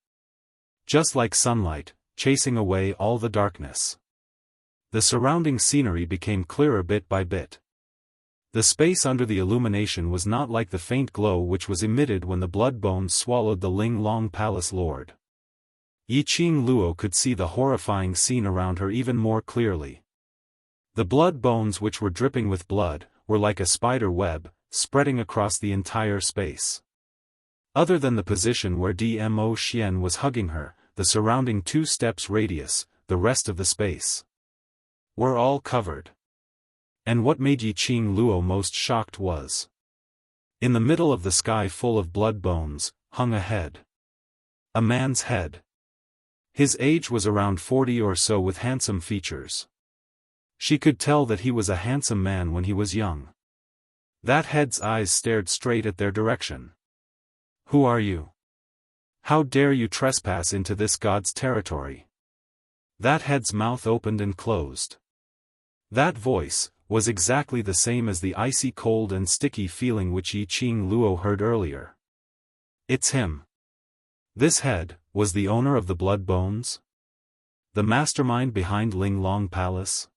Just like sunlight, chasing away all the darkness. The surrounding scenery became clearer bit by bit. The space under the illumination was not like the faint glow which was emitted when the blood bones swallowed the Ling Long Palace Lord. Yi Qing Luo could see the horrifying scene around her even more clearly. The blood bones, which were dripping with blood, were like a spider web, spreading across the entire space. Other than the position where Dmo Xian was hugging her, the surrounding 2 steps radius, the rest of the space, were all covered. And what made Yiqing Luo most shocked was, in the middle of the sky full of blood bones, hung a head. A man's head. His age was around 40 or so with handsome features. She could tell that he was a handsome man when he was young. That head's eyes stared straight at their direction. Who are you? How dare you trespass into this god's territory? That head's mouth opened and closed. That voice was exactly the same as the icy cold and sticky feeling which Yiqing Luo heard earlier. It's him. This head was the owner of the blood bones? The mastermind behind Ling Long Palace?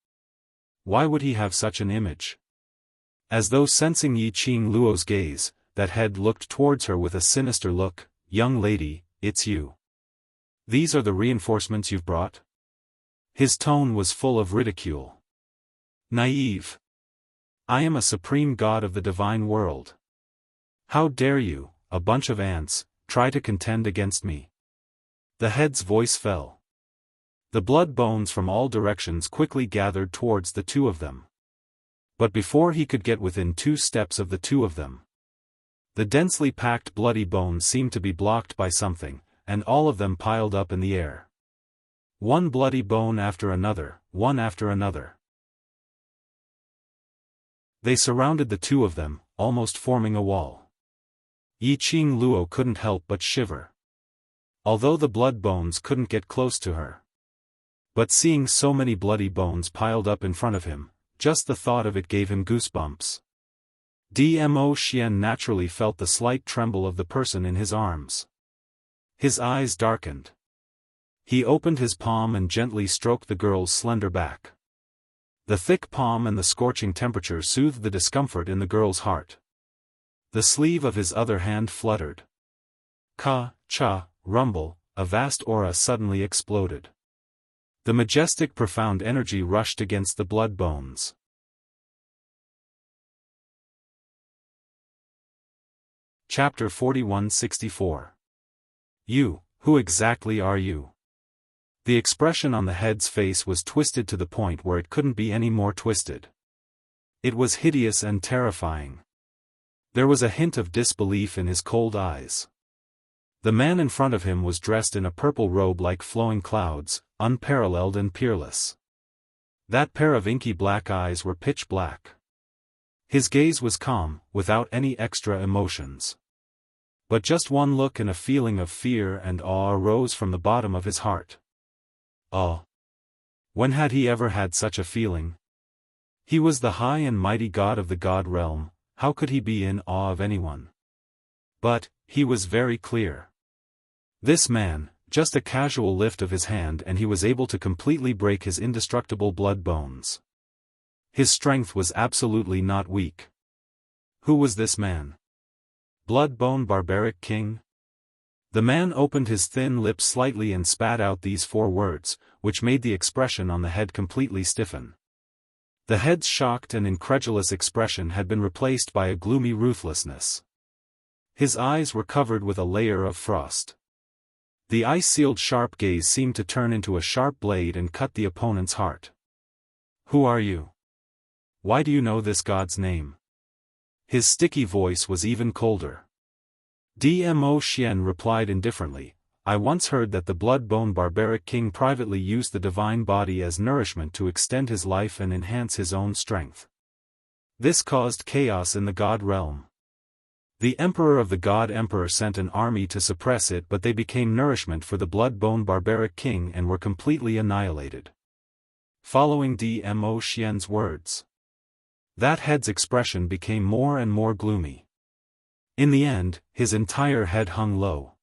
Why would he have such an image? As though sensing Yiqing Luo's gaze, that head looked towards her with a sinister look. Young lady, it's you. These are the reinforcements you've brought? His tone was full of ridicule. Naive. I am a supreme god of the divine world. How dare you, a bunch of ants, try to contend against me? The head's voice fell. The blood bones from all directions quickly gathered towards the 2 of them. But before he could get within 2 steps of the 2 of them, the densely packed bloody bones seemed to be blocked by something, and all of them piled up in the air. One bloody bone after another, one after another. They surrounded the 2 of them, almost forming a wall. Yiqing Luo couldn't help but shiver. Although the blood bones couldn't get close to her. But seeing so many bloody bones piled up in front of him, just the thought of it gave him goosebumps. Dmo Xian naturally felt the slight tremble of the person in his arms. His eyes darkened. He opened his palm and gently stroked the girl's slender back. The thick palm and the scorching temperature soothed the discomfort in the girl's heart. The sleeve of his other hand fluttered. Ka, cha, rumble, a vast aura suddenly exploded. The majestic profound energy rushed against the blood bones. Chapter 4164. You, who exactly are you? The expression on the head's face was twisted to the point where it couldn't be any more twisted. It was hideous and terrifying. There was a hint of disbelief in his cold eyes. The man in front of him was dressed in a purple robe like flowing clouds, unparalleled and peerless. That pair of inky black eyes were pitch black. His gaze was calm, without any extra emotions. But just one look and a feeling of fear and awe arose from the bottom of his heart. Awe. When had he ever had such a feeling? He was the high and mighty god of the god realm, how could he be in awe of anyone? But, he was very clear. This man, just a casual lift of his hand and he was able to completely break his indestructible blood bones. His strength was absolutely not weak. Who was this man? Blood-bone barbaric king? The man opened his thin lips slightly and spat out these 4 words, which made the expression on the head completely stiffen. The head's shocked and incredulous expression had been replaced by a gloomy ruthlessness. His eyes were covered with a layer of frost. The ice-sealed sharp gaze seemed to turn into a sharp blade and cut the opponent's heart. Who are you? Why do you know this god's name? His sticky voice was even colder. Dmo Xian replied indifferently, I once heard that the blood-bone barbaric king privately used the divine body as nourishment to extend his life and enhance his own strength. This caused chaos in the god realm. The emperor of the god emperor sent an army to suppress it, but they became nourishment for the blood-bone barbaric king and were completely annihilated. Following Dmo Xian's words, that head's expression became more and more gloomy. In the end, his entire head hung low.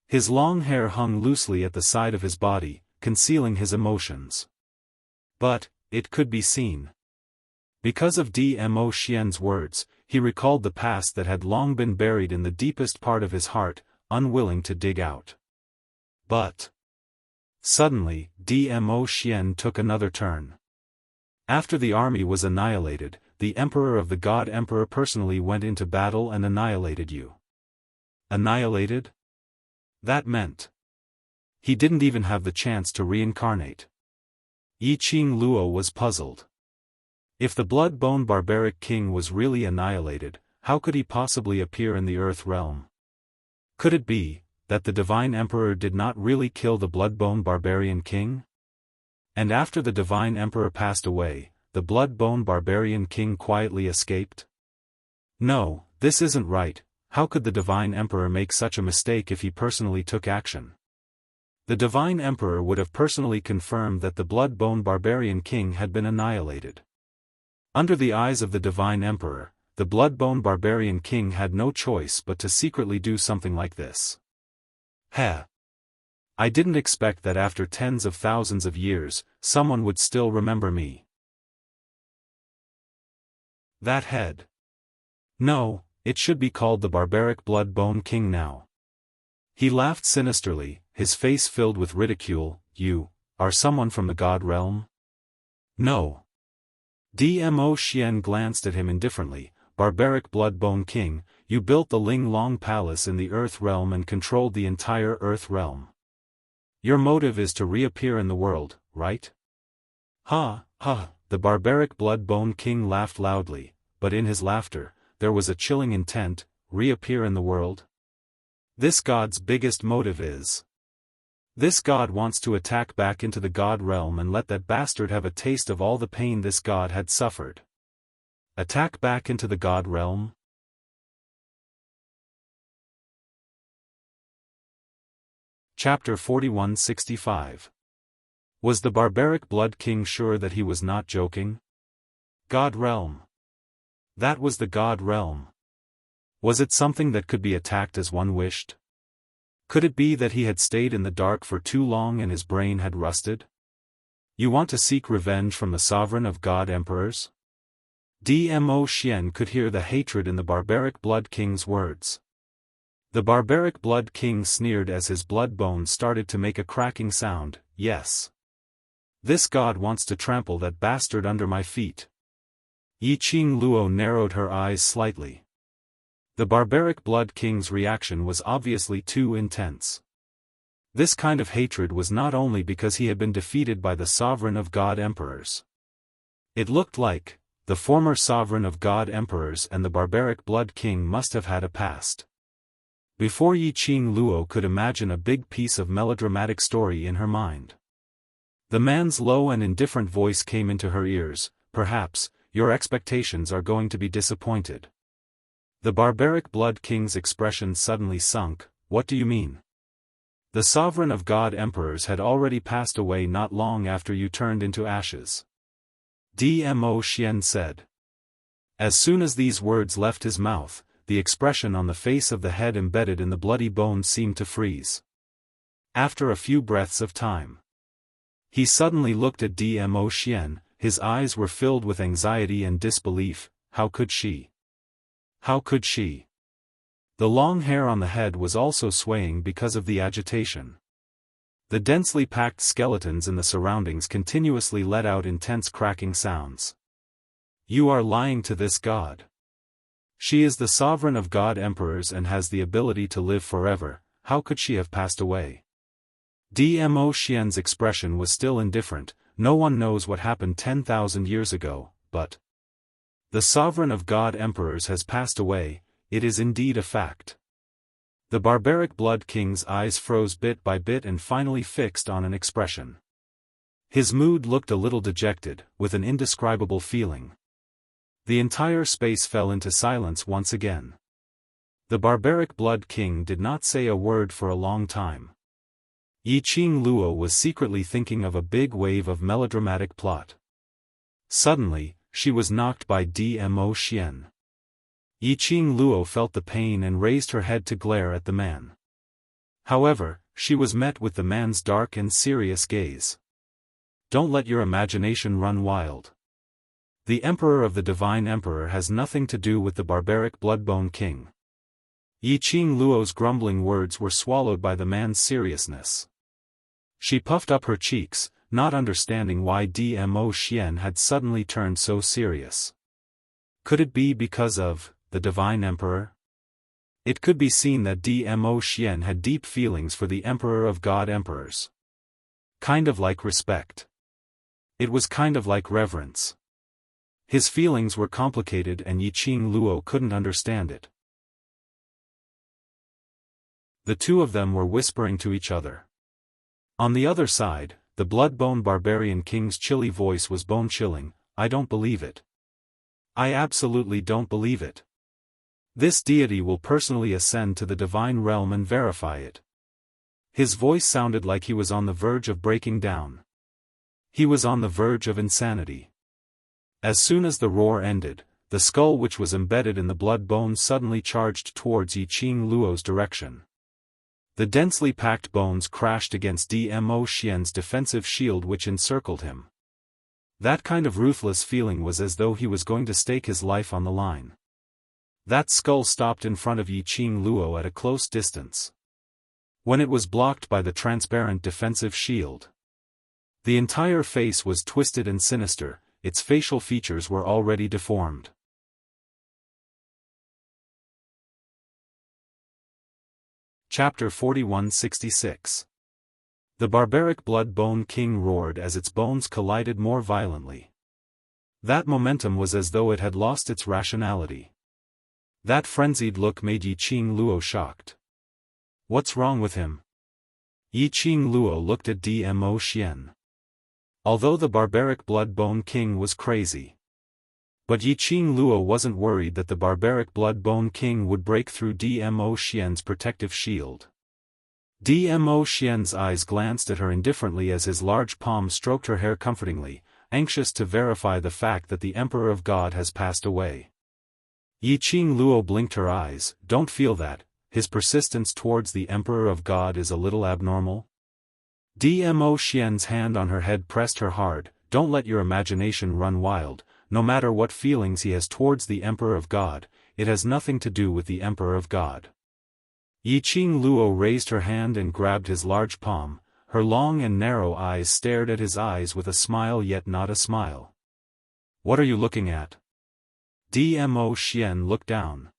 His long hair hung loosely at the side of his body, concealing his emotions. But, it could be seen. Because of Dmo Xian's words, he recalled the past that had long been buried in the deepest part of his heart, unwilling to dig out. But suddenly, Dmo Xian took another turn. After the army was annihilated, the Emperor of the God Emperor personally went into battle and annihilated you. Annihilated? That meant he didn't even have the chance to reincarnate. Yi Qing Luo was puzzled. If the blood-bone barbaric king was really annihilated, how could he possibly appear in the Earth realm? Could it be that the Divine Emperor did not really kill the blood-bone barbarian king? And after the Divine Emperor passed away, the blood-bone barbarian king quietly escaped? No, this isn't right. How could the Divine Emperor make such a mistake if he personally took action? The Divine Emperor would have personally confirmed that the blood-bone barbarian king had been annihilated. Under the eyes of the Divine Emperor, the blood-bone barbarian king had no choice but to secretly do something like this. Heh. I didn't expect that after tens of thousands of years, someone would still remember me. That head. No, it should be called the barbaric blood-bone king now. He laughed sinisterly, his face filled with ridicule. You are someone from the god realm? No. Dmo Xian glanced at him indifferently. Barbaric blood-bone king, you built the Ling Long Palace in the Earth realm and controlled the entire Earth realm. Your motive is to reappear in the world, right? Ha, ha, the barbaric blood-bone king laughed loudly, but in his laughter, there was a chilling intent. Reappear in the world? This god's biggest motive is. This god wants to attack back into the god realm and let that bastard have a taste of all the pain this god had suffered. Attack back into the god realm? Chapter 4165. Was the barbaric blood king sure that he was not joking? God realm. That was the god realm. Was it something that could be attacked as one wished? Could it be that he had stayed in the dark for too long and his brain had rusted? You want to seek revenge from the sovereign of god emperors? Dmo Xian could hear the hatred in the barbaric blood king's words. The barbaric blood king sneered as his blood bones started to make a cracking sound. Yes. This god wants to trample that bastard under my feet. Yi Qing Luo narrowed her eyes slightly. The barbaric blood king's reaction was obviously too intense. This kind of hatred was not only because he had been defeated by the sovereign of god emperors. It looked like the former sovereign of god emperors and the barbaric blood king must have had a past. Before Yi Qing Luo could imagine a big piece of melodramatic story in her mind. The man's low and indifferent voice came into her ears. Perhaps, your expectations are going to be disappointed. The barbaric blood king's expression suddenly sunk. What do you mean? The sovereign of god emperors had already passed away not long after you turned into ashes. Dmo Xian said. As soon as these words left his mouth, the expression on the face of the head embedded in the bloody bone seemed to freeze. After a few breaths of time, he suddenly looked at Dmo Xian. His eyes were filled with anxiety and disbelief. How could she? How could she? The long hair on the head was also swaying because of the agitation. The densely packed skeletons in the surroundings continuously let out intense cracking sounds. You are lying to this god. She is the sovereign of god emperors and has the ability to live forever. How could she have passed away? Dmo Xian's expression was still indifferent. No one knows what happened 10,000 years ago, but the sovereign of god emperors has passed away. It is indeed a fact. The barbaric blood king's eyes froze bit by bit and finally fixed on an expression. His mood looked a little dejected, with an indescribable feeling. The entire space fell into silence once again. The barbaric blood king did not say a word for a long time. Yi Qing Luo was secretly thinking of a big wave of melodramatic plot. Suddenly, she was knocked by Dmo Xian. Yi Qing Luo felt the pain and raised her head to glare at the man. However, she was met with the man's dark and serious gaze. Don't let your imagination run wild. The Emperor of the Divine Emperor has nothing to do with the barbaric bloodbone king. Yi Qing Luo's grumbling words were swallowed by the man's seriousness. She puffed up her cheeks, not understanding why Dmo Xian had suddenly turned so serious. Could it be because of the Divine Emperor? It could be seen that Dmo Xian had deep feelings for the Emperor of God Emperors. Kind of like respect. It was kind of like reverence. His feelings were complicated and Yiqing Luo couldn't understand it. The two of them were whispering to each other. On the other side, the blood-bone barbarian king's chilly voice was bone-chilling. I don't believe it. I absolutely don't believe it. This deity will personally ascend to the divine realm and verify it. His voice sounded like he was on the verge of breaking down. He was on the verge of insanity. As soon as the roar ended, the skull which was embedded in the blood bone suddenly charged towards Yiqing Luo's direction. The densely packed bones crashed against Dmo Xian's defensive shield which encircled him. That kind of ruthless feeling was as though he was going to stake his life on the line. That skull stopped in front of Yiqing Luo at a close distance. When it was blocked by the transparent defensive shield, the entire face was twisted and sinister, its facial features were already deformed. Chapter 4166. The barbaric blood-bone king roared as its bones collided more violently. That momentum was as though it had lost its rationality. That frenzied look made Yiqing Luo shocked. What's wrong with him? Yiqing Luo looked at Dmo Xian. Although the barbaric blood-bone king was crazy. But Yiqing Luo wasn't worried that the barbaric blood-bone king would break through Dmo Xian's protective shield. Dmo Xian's eyes glanced at her indifferently as his large palm stroked her hair comfortingly, anxious to verify the fact that the Emperor of God has passed away. Yiqing Luo blinked her eyes. Don't feel that, his persistence towards the Emperor of God is a little abnormal? Dmo Xian's hand on her head pressed her hard. Don't let your imagination run wild. No matter what feelings he has towards the Emperor of God, it has nothing to do with the Emperor of God. Yiqing Luo raised her hand and grabbed his large palm. Her long and narrow eyes stared at his eyes with a smile yet not a smile. What are you looking at? Dmo Xian looked down.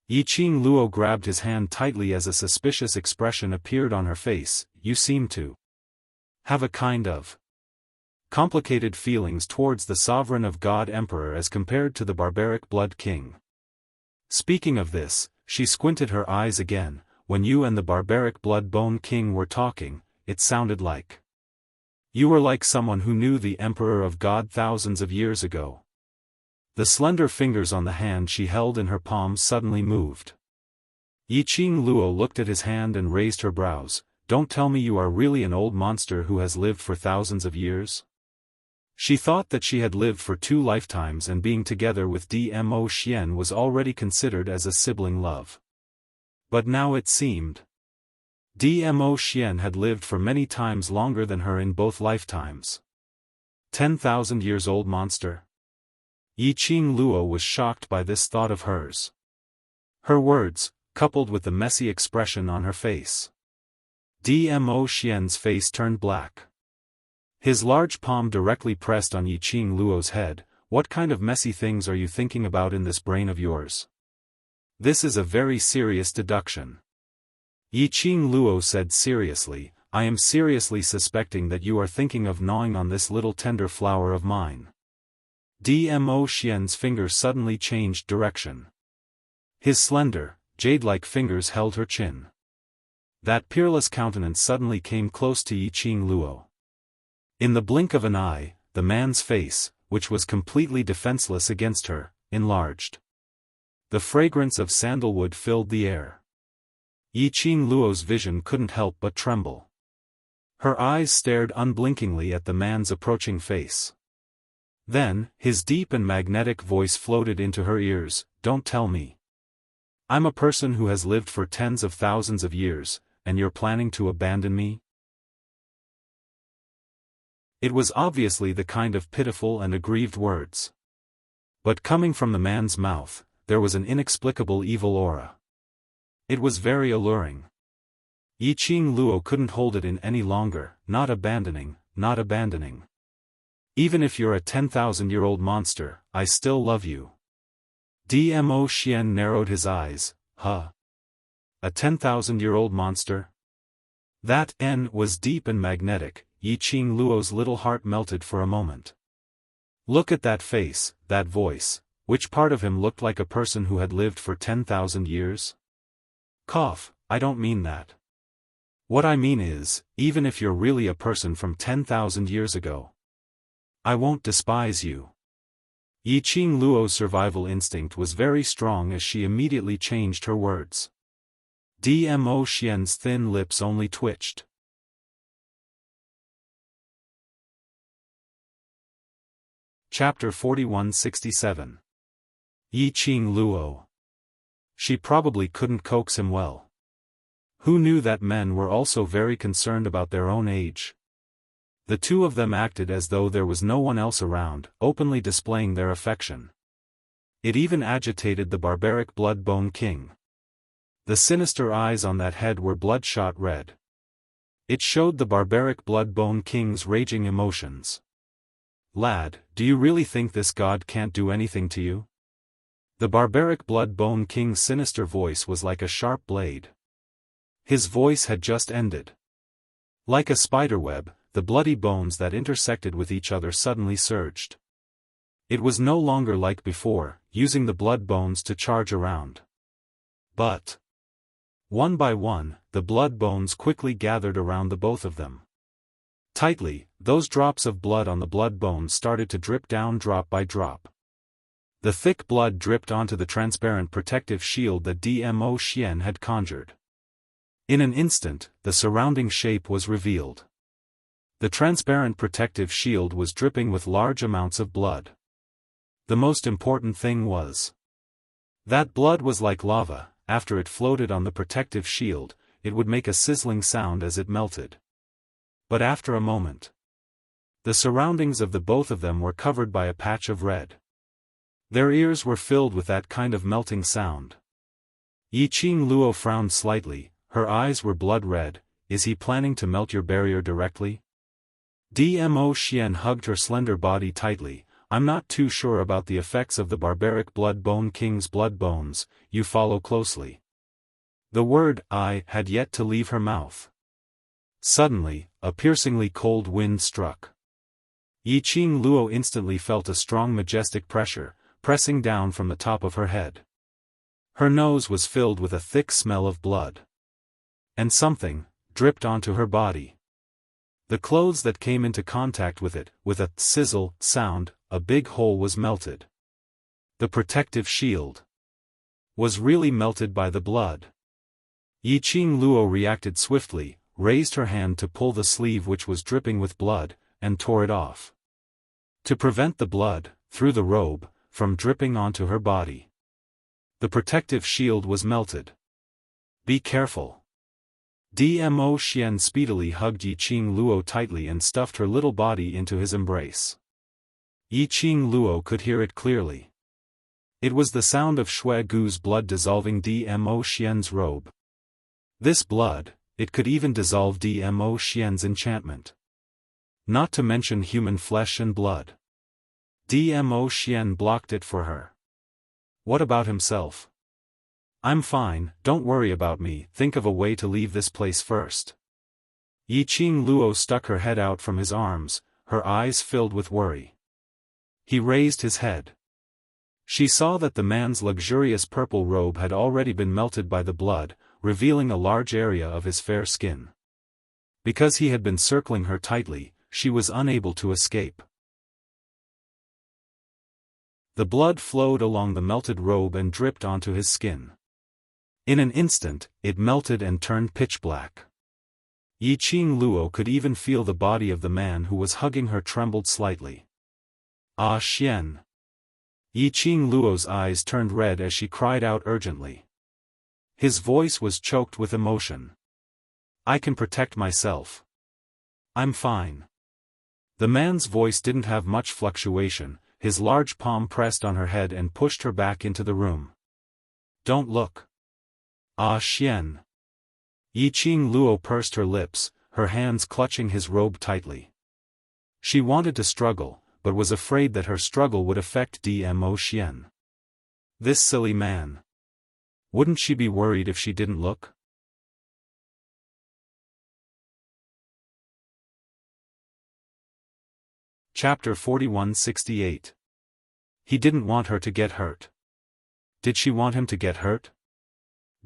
Yiqing Luo grabbed his hand tightly as a suspicious expression appeared on her face. You seem to have a kind of complicated feelings towards the sovereign of God Emperor as compared to the barbaric blood king. Speaking of this, she squinted her eyes again. When you and the barbaric blood-bone king were talking, it sounded like you were like someone who knew the Emperor of God thousands of years ago. The slender fingers on the hand she held in her palm suddenly moved. Yiqing Luo looked at his hand and raised her brows. Don't tell me you are really an old monster who has lived for thousands of years? She thought that she had lived for 2 lifetimes and being together with Dmo Xian was already considered as a sibling love. But now it seemed Dmo Xian had lived for many times longer than her in both lifetimes. 10,000 years old monster? Yiqing Luo was shocked by this thought of hers. Her words, coupled with the messy expression on her face. Dmo Xian's face turned black. His large palm directly pressed on Yiqing Luo's head. What kind of messy things are you thinking about in this brain of yours? This is a very serious deduction. Yiqing Luo said seriously, I am seriously suspecting that you are thinking of gnawing on this little tender flower of mine. Dmo Xian's fingers suddenly changed direction. His slender, jade-like fingers held her chin. That peerless countenance suddenly came close to Yiqing Luo. In the blink of an eye, the man's face, which was completely defenseless against her, enlarged. The fragrance of sandalwood filled the air. Yiqing Luo's vision couldn't help but tremble. Her eyes stared unblinkingly at the man's approaching face. Then, his deep and magnetic voice floated into her ears, Don't tell me. I'm a person who has lived for tens of thousands of years, and you're planning to abandon me? It was obviously the kind of pitiful and aggrieved words. But coming from the man's mouth, there was an inexplicable evil aura. It was very alluring. Yiqing Luo couldn't hold it in any longer. Not abandoning, not abandoning. Even if you're a 10,000-year-old monster, I still love you. Dmo Xian narrowed his eyes. Huh? A 10,000-year-old monster? That N was deep and magnetic. Yiqing Luo's little heart melted for a moment. Look at that face, that voice. Which part of him looked like a person who had lived for 10,000 years? Cough, I don't mean that. What I mean is, even if you're really a person from 10,000 years ago, I won't despise you. Yiqing Luo's survival instinct was very strong as she immediately changed her words. Dmo Xian's thin lips only twitched. Chapter 4167. Yiqing Luo. She probably couldn't coax him well. Who knew that men were also very concerned about their own age? The two of them acted as though there was no one else around, openly displaying their affection. It even agitated the barbaric blood-bone king. The sinister eyes on that head were bloodshot red. It showed the barbaric blood-bone king's raging emotions. Lad, do you really think this god can't do anything to you? The barbaric blood-bone king's sinister voice was like a sharp blade. His voice had just ended. Like a spiderweb, the bloody bones that intersected with each other suddenly surged. It was no longer like before, using the blood bones to charge around. But one by one, the blood bones quickly gathered around the both of them. Tightly, those drops of blood on the blood bones started to drip down drop by drop. The thick blood dripped onto the transparent protective shield that Dmo Xian had conjured. In an instant, the surrounding shape was revealed. The transparent protective shield was dripping with large amounts of blood. The most important thing was that blood was like lava. After it floated on the protective shield, it would make a sizzling sound as it melted. But after a moment, the surroundings of the both of them were covered by a patch of red. Their ears were filled with that kind of melting sound. Yiqing Luo frowned slightly, her eyes were blood red. Is he planning to melt your barrier directly? Dmo Xian hugged her slender body tightly. I'm not too sure about the effects of the barbaric blood-bone king's blood bones. You follow closely. The word "I" had yet to leave her mouth. Suddenly, a piercingly cold wind struck. Yiqing Luo instantly felt a strong majestic pressure, pressing down from the top of her head. Her nose was filled with a thick smell of blood. And something dripped onto her body. The clothes that came into contact with it, with a sizzle sound, a big hole was melted. The protective shield was really melted by the blood. Yiqing Luo reacted swiftly, raised her hand to pull the sleeve which was dripping with blood, and tore it off. To prevent the blood, through the robe, from dripping onto her body. The protective shield was melted. Be careful. Dmo Xian speedily hugged Yiqing Luo tightly and stuffed her little body into his embrace. Yiqing Luo could hear it clearly. It was the sound of Shui Gu's blood dissolving Dmo Xian's robe. This blood, it could even dissolve Dmo Xian's enchantment. Not to mention human flesh and blood. Dmo Xian blocked it for her. What about himself? I'm fine, don't worry about me, think of a way to leave this place first. Yiqing Luo stuck her head out from his arms, her eyes filled with worry. He raised his head. She saw that the man's luxurious purple robe had already been melted by the blood, revealing a large area of his fair skin. Because he had been circling her tightly, she was unable to escape. The blood flowed along the melted robe and dripped onto his skin. In an instant, it melted and turned pitch black. Yiqing Luo could even feel the body of the man who was hugging her trembled slightly. Ah Xian! Yiqing Luo's eyes turned red as she cried out urgently. His voice was choked with emotion. I can protect myself. I'm fine. The man's voice didn't have much fluctuation, his large palm pressed on her head and pushed her back into the room. Don't look. Ah Xian. Yiqing Luo pursed her lips, her hands clutching his robe tightly. She wanted to struggle, but was afraid that her struggle would affect Dmo Xian. This silly man. Wouldn't she be worried if she didn't look? Chapter 4168. He didn't want her to get hurt. Did she want him to get hurt?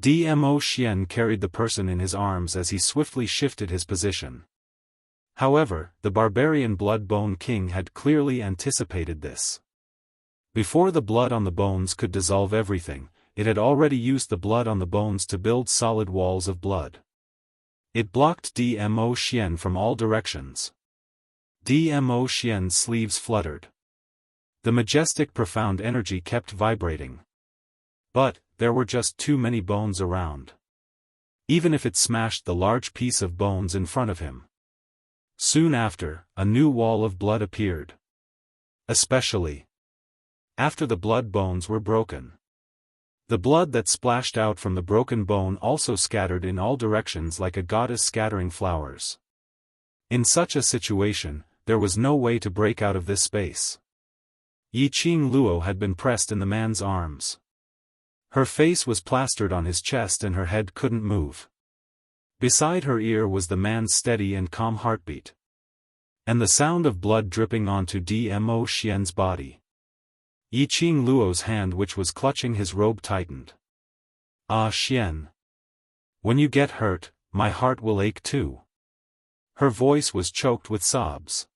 Dmo Xian carried the person in his arms as he swiftly shifted his position. However, the barbarian Blood-Bone King had clearly anticipated this. Before the blood on the bones could dissolve everything, it had already used the blood on the bones to build solid walls of blood. It blocked Dmo Xian from all directions. Dmo Xian's sleeves fluttered. The majestic profound energy kept vibrating. But, there were just too many bones around. Even if it smashed the large piece of bones in front of him. Soon after, a new wall of blood appeared. Especially after the blood bones were broken. The blood that splashed out from the broken bone also scattered in all directions like a goddess scattering flowers. In such a situation, there was no way to break out of this space. Yiqing Luo had been pressed in the man's arms. Her face was plastered on his chest and her head couldn't move. Beside her ear was the man's steady and calm heartbeat. And the sound of blood dripping onto Dmo Xian's body. Yiqing Luo's hand which was clutching his robe tightened. Ah Xian. When you get hurt, my heart will ache too. Her voice was choked with sobs.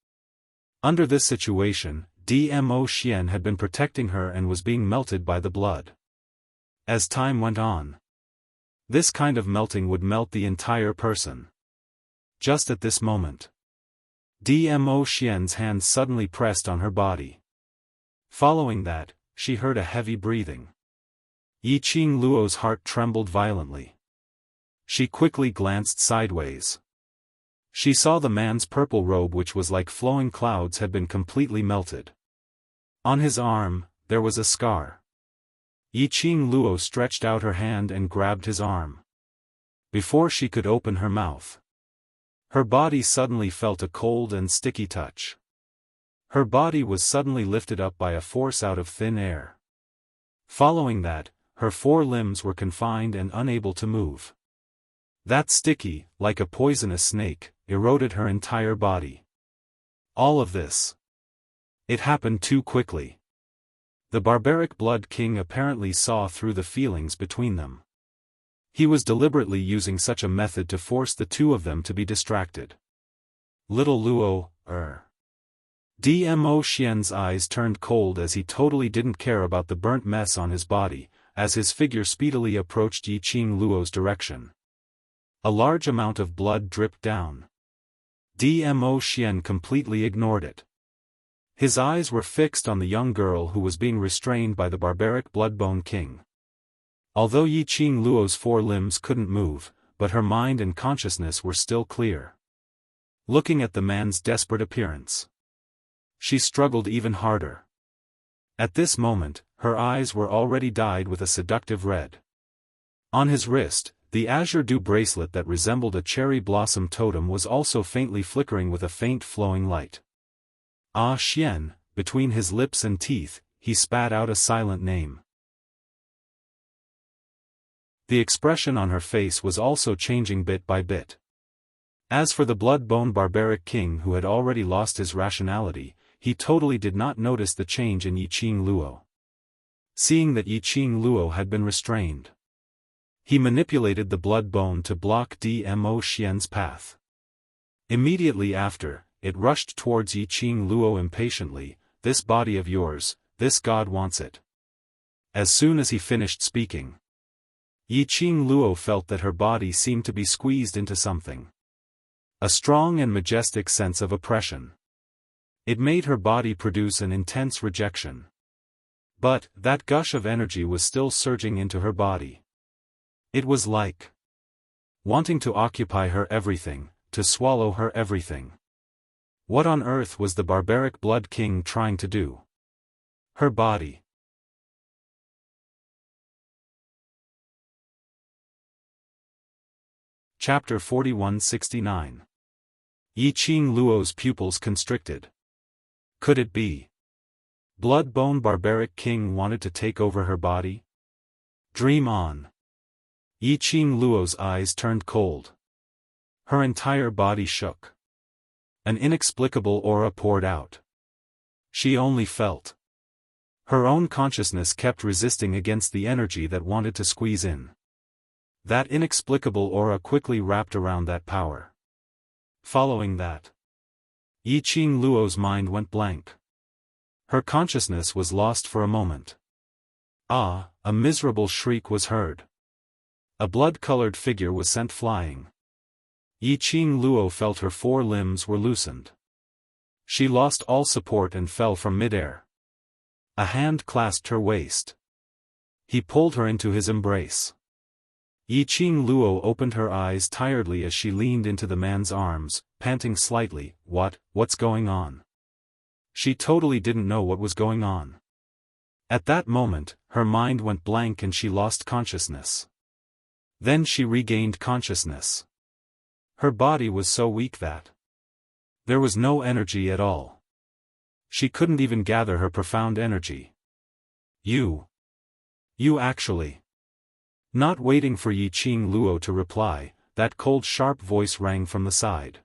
Under this situation, Dmo Xian had been protecting her and was being melted by the blood. As time went on, this kind of melting would melt the entire person. Just at this moment, Dmo Xian's hand suddenly pressed on her body. Following that, she heard a heavy breathing. Yiqing Luo's heart trembled violently. She quickly glanced sideways. She saw the man's purple robe which was like flowing clouds had been completely melted. On his arm, there was a scar. Yiqing Luo stretched out her hand and grabbed his arm. Before she could open her mouth, her body suddenly felt a cold and sticky touch. Her body was suddenly lifted up by a force out of thin air. Following that, her four limbs were confined and unable to move. That sticky, like a poisonous snake, eroded her entire body. All of this. It happened too quickly. The barbaric Blood King apparently saw through the feelings between them. He was deliberately using such a method to force the two of them to be distracted. Little Luo, Dmo Xian's eyes turned cold as he totally didn't care about the burnt mess on his body, as his figure speedily approached Yiqing Luo's direction. A large amount of blood dripped down. Dmo Xian completely ignored it. His eyes were fixed on the young girl who was being restrained by the barbaric Blood-Bone King. Although Yiqing Luo's four limbs couldn't move, but her mind and consciousness were still clear. Looking at the man's desperate appearance, she struggled even harder. At this moment, her eyes were already dyed with a seductive red. On his wrist, the azure dew bracelet that resembled a cherry blossom totem was also faintly flickering with a faint flowing light. Ah Xian, between his lips and teeth, he spat out a silent name. The expression on her face was also changing bit by bit. As for the blood-bone barbaric king who had already lost his rationality, he totally did not notice the change in Yiqing Luo. Seeing that Yiqing Luo had been restrained, he manipulated the blood bone to block Dmo Xian's path. Immediately after, it rushed towards Yiqing Luo impatiently. "This body of yours, this god wants it." As soon as he finished speaking, Yiqing Luo felt that her body seemed to be squeezed into something. A strong and majestic sense of oppression. It made her body produce an intense rejection. But, that gush of energy was still surging into her body. It was like wanting to occupy her everything, to swallow her everything. What on earth was the barbaric Blood King trying to do? Her body. Chapter 4169. Yiqing Luo's pupils constricted. Could it be? Blood-bone barbaric king wanted to take over her body? Dream on. Yiqing Luo's eyes turned cold. Her entire body shook. An inexplicable aura poured out. She only felt. Her own consciousness kept resisting against the energy that wanted to squeeze in. That inexplicable aura quickly wrapped around that power. Following that, Yiqing Luo's mind went blank. Her consciousness was lost for a moment. Ah, a miserable shriek was heard. A blood-colored figure was sent flying. Yiqing Luo felt her 4 limbs were loosened. She lost all support and fell from midair. A hand clasped her waist. He pulled her into his embrace. Yiqing Luo opened her eyes tiredly as she leaned into the man's arms, panting slightly. What's going on? She totally didn't know what was going on. At that moment, her mind went blank and she lost consciousness. Then she regained consciousness. Her body was so weak that there was no energy at all. She couldn't even gather her profound energy. You actually. Not waiting for Yiqing Luo to reply, that cold sharp voice rang from the side.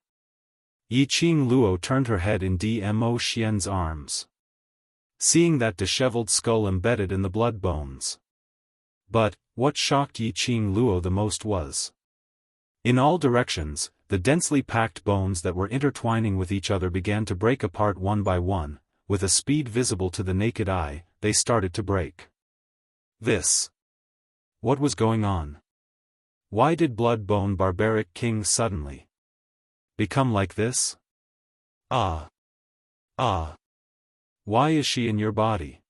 Yiqing Luo turned her head in Dmo Xian's arms. Seeing that disheveled skull embedded in the blood bones. But, what shocked Yiqing Luo the most was, in all directions, the densely packed bones that were intertwining with each other began to break apart one by one. With a speed visible to the naked eye, they started to break. What was going on? Why did Blood-bone barbaric king suddenly become like this? Why is she in your body?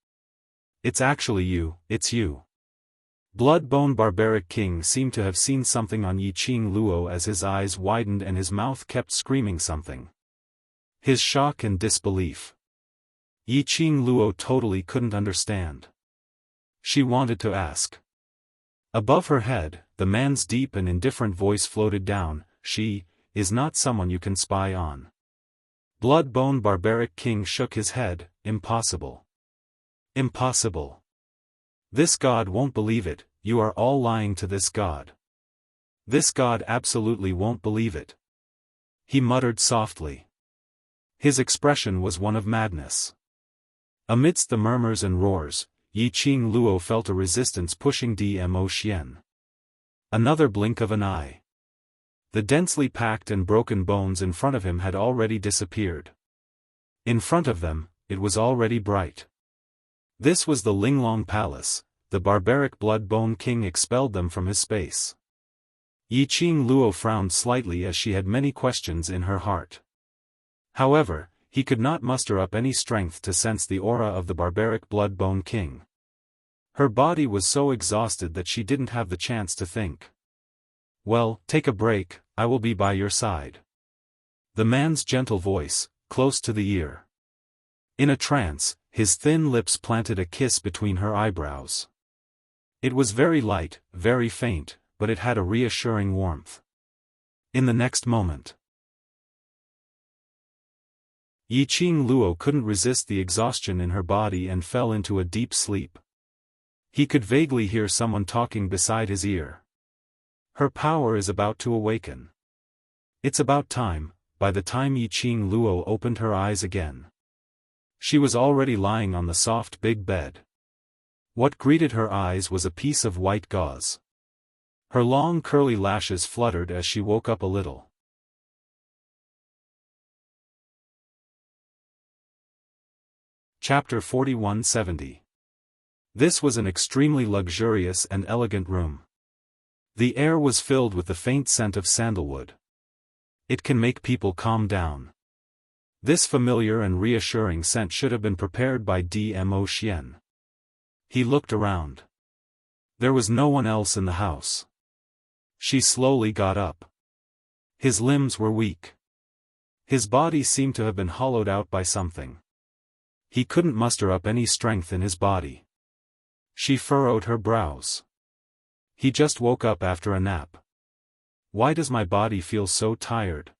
It's actually you, it's you. Blood-bone barbaric king seemed to have seen something on Yiqing Luo as his eyes widened and his mouth kept screaming something. His shock and disbelief. Yiqing Luo totally couldn't understand. She wanted to ask. Above her head, the man's deep and indifferent voice floated down, "She is not someone you can spy on." Blood-bone barbaric king shook his head, "Impossible. Impossible. This god won't believe it, you are all lying to this god. This god absolutely won't believe it." He muttered softly. His expression was one of madness. Amidst the murmurs and roars, Yiqing Luo felt a resistance pushing Dmo Xian. Another blink of an eye. The densely packed and broken bones in front of him had already disappeared. In front of them, it was already bright. This was the Linglong Palace. The barbaric Blood-bone king expelled them from his space. Yiqing Luo frowned slightly as she had many questions in her heart. However, he could not muster up any strength to sense the aura of the barbaric Blood-bone king. Her body was so exhausted that she didn't have the chance to think. "Well, take a break, I will be by your side." The man's gentle voice, close to the ear. In a trance, his thin lips planted a kiss between her eyebrows. It was very light, very faint, but it had a reassuring warmth. In the next moment, Yiqing Luo couldn't resist the exhaustion in her body and fell into a deep sleep. He could vaguely hear someone talking beside his ear. Her power is about to awaken. It's about time. By the time Yiqing Luo opened her eyes again, she was already lying on the soft big bed. What greeted her eyes was a piece of white gauze. Her long curly lashes fluttered as she woke up a little. Chapter 4170. This was an extremely luxurious and elegant room. The air was filled with the faint scent of sandalwood. It can make people calm down. This familiar and reassuring scent should have been prepared by Dmo Xian. He looked around. There was no one else in the house. She slowly got up. His limbs were weak. His body seemed to have been hollowed out by something. He couldn't muster up any strength in his body. She furrowed her brows. He just woke up after a nap. Why does my body feel so tired?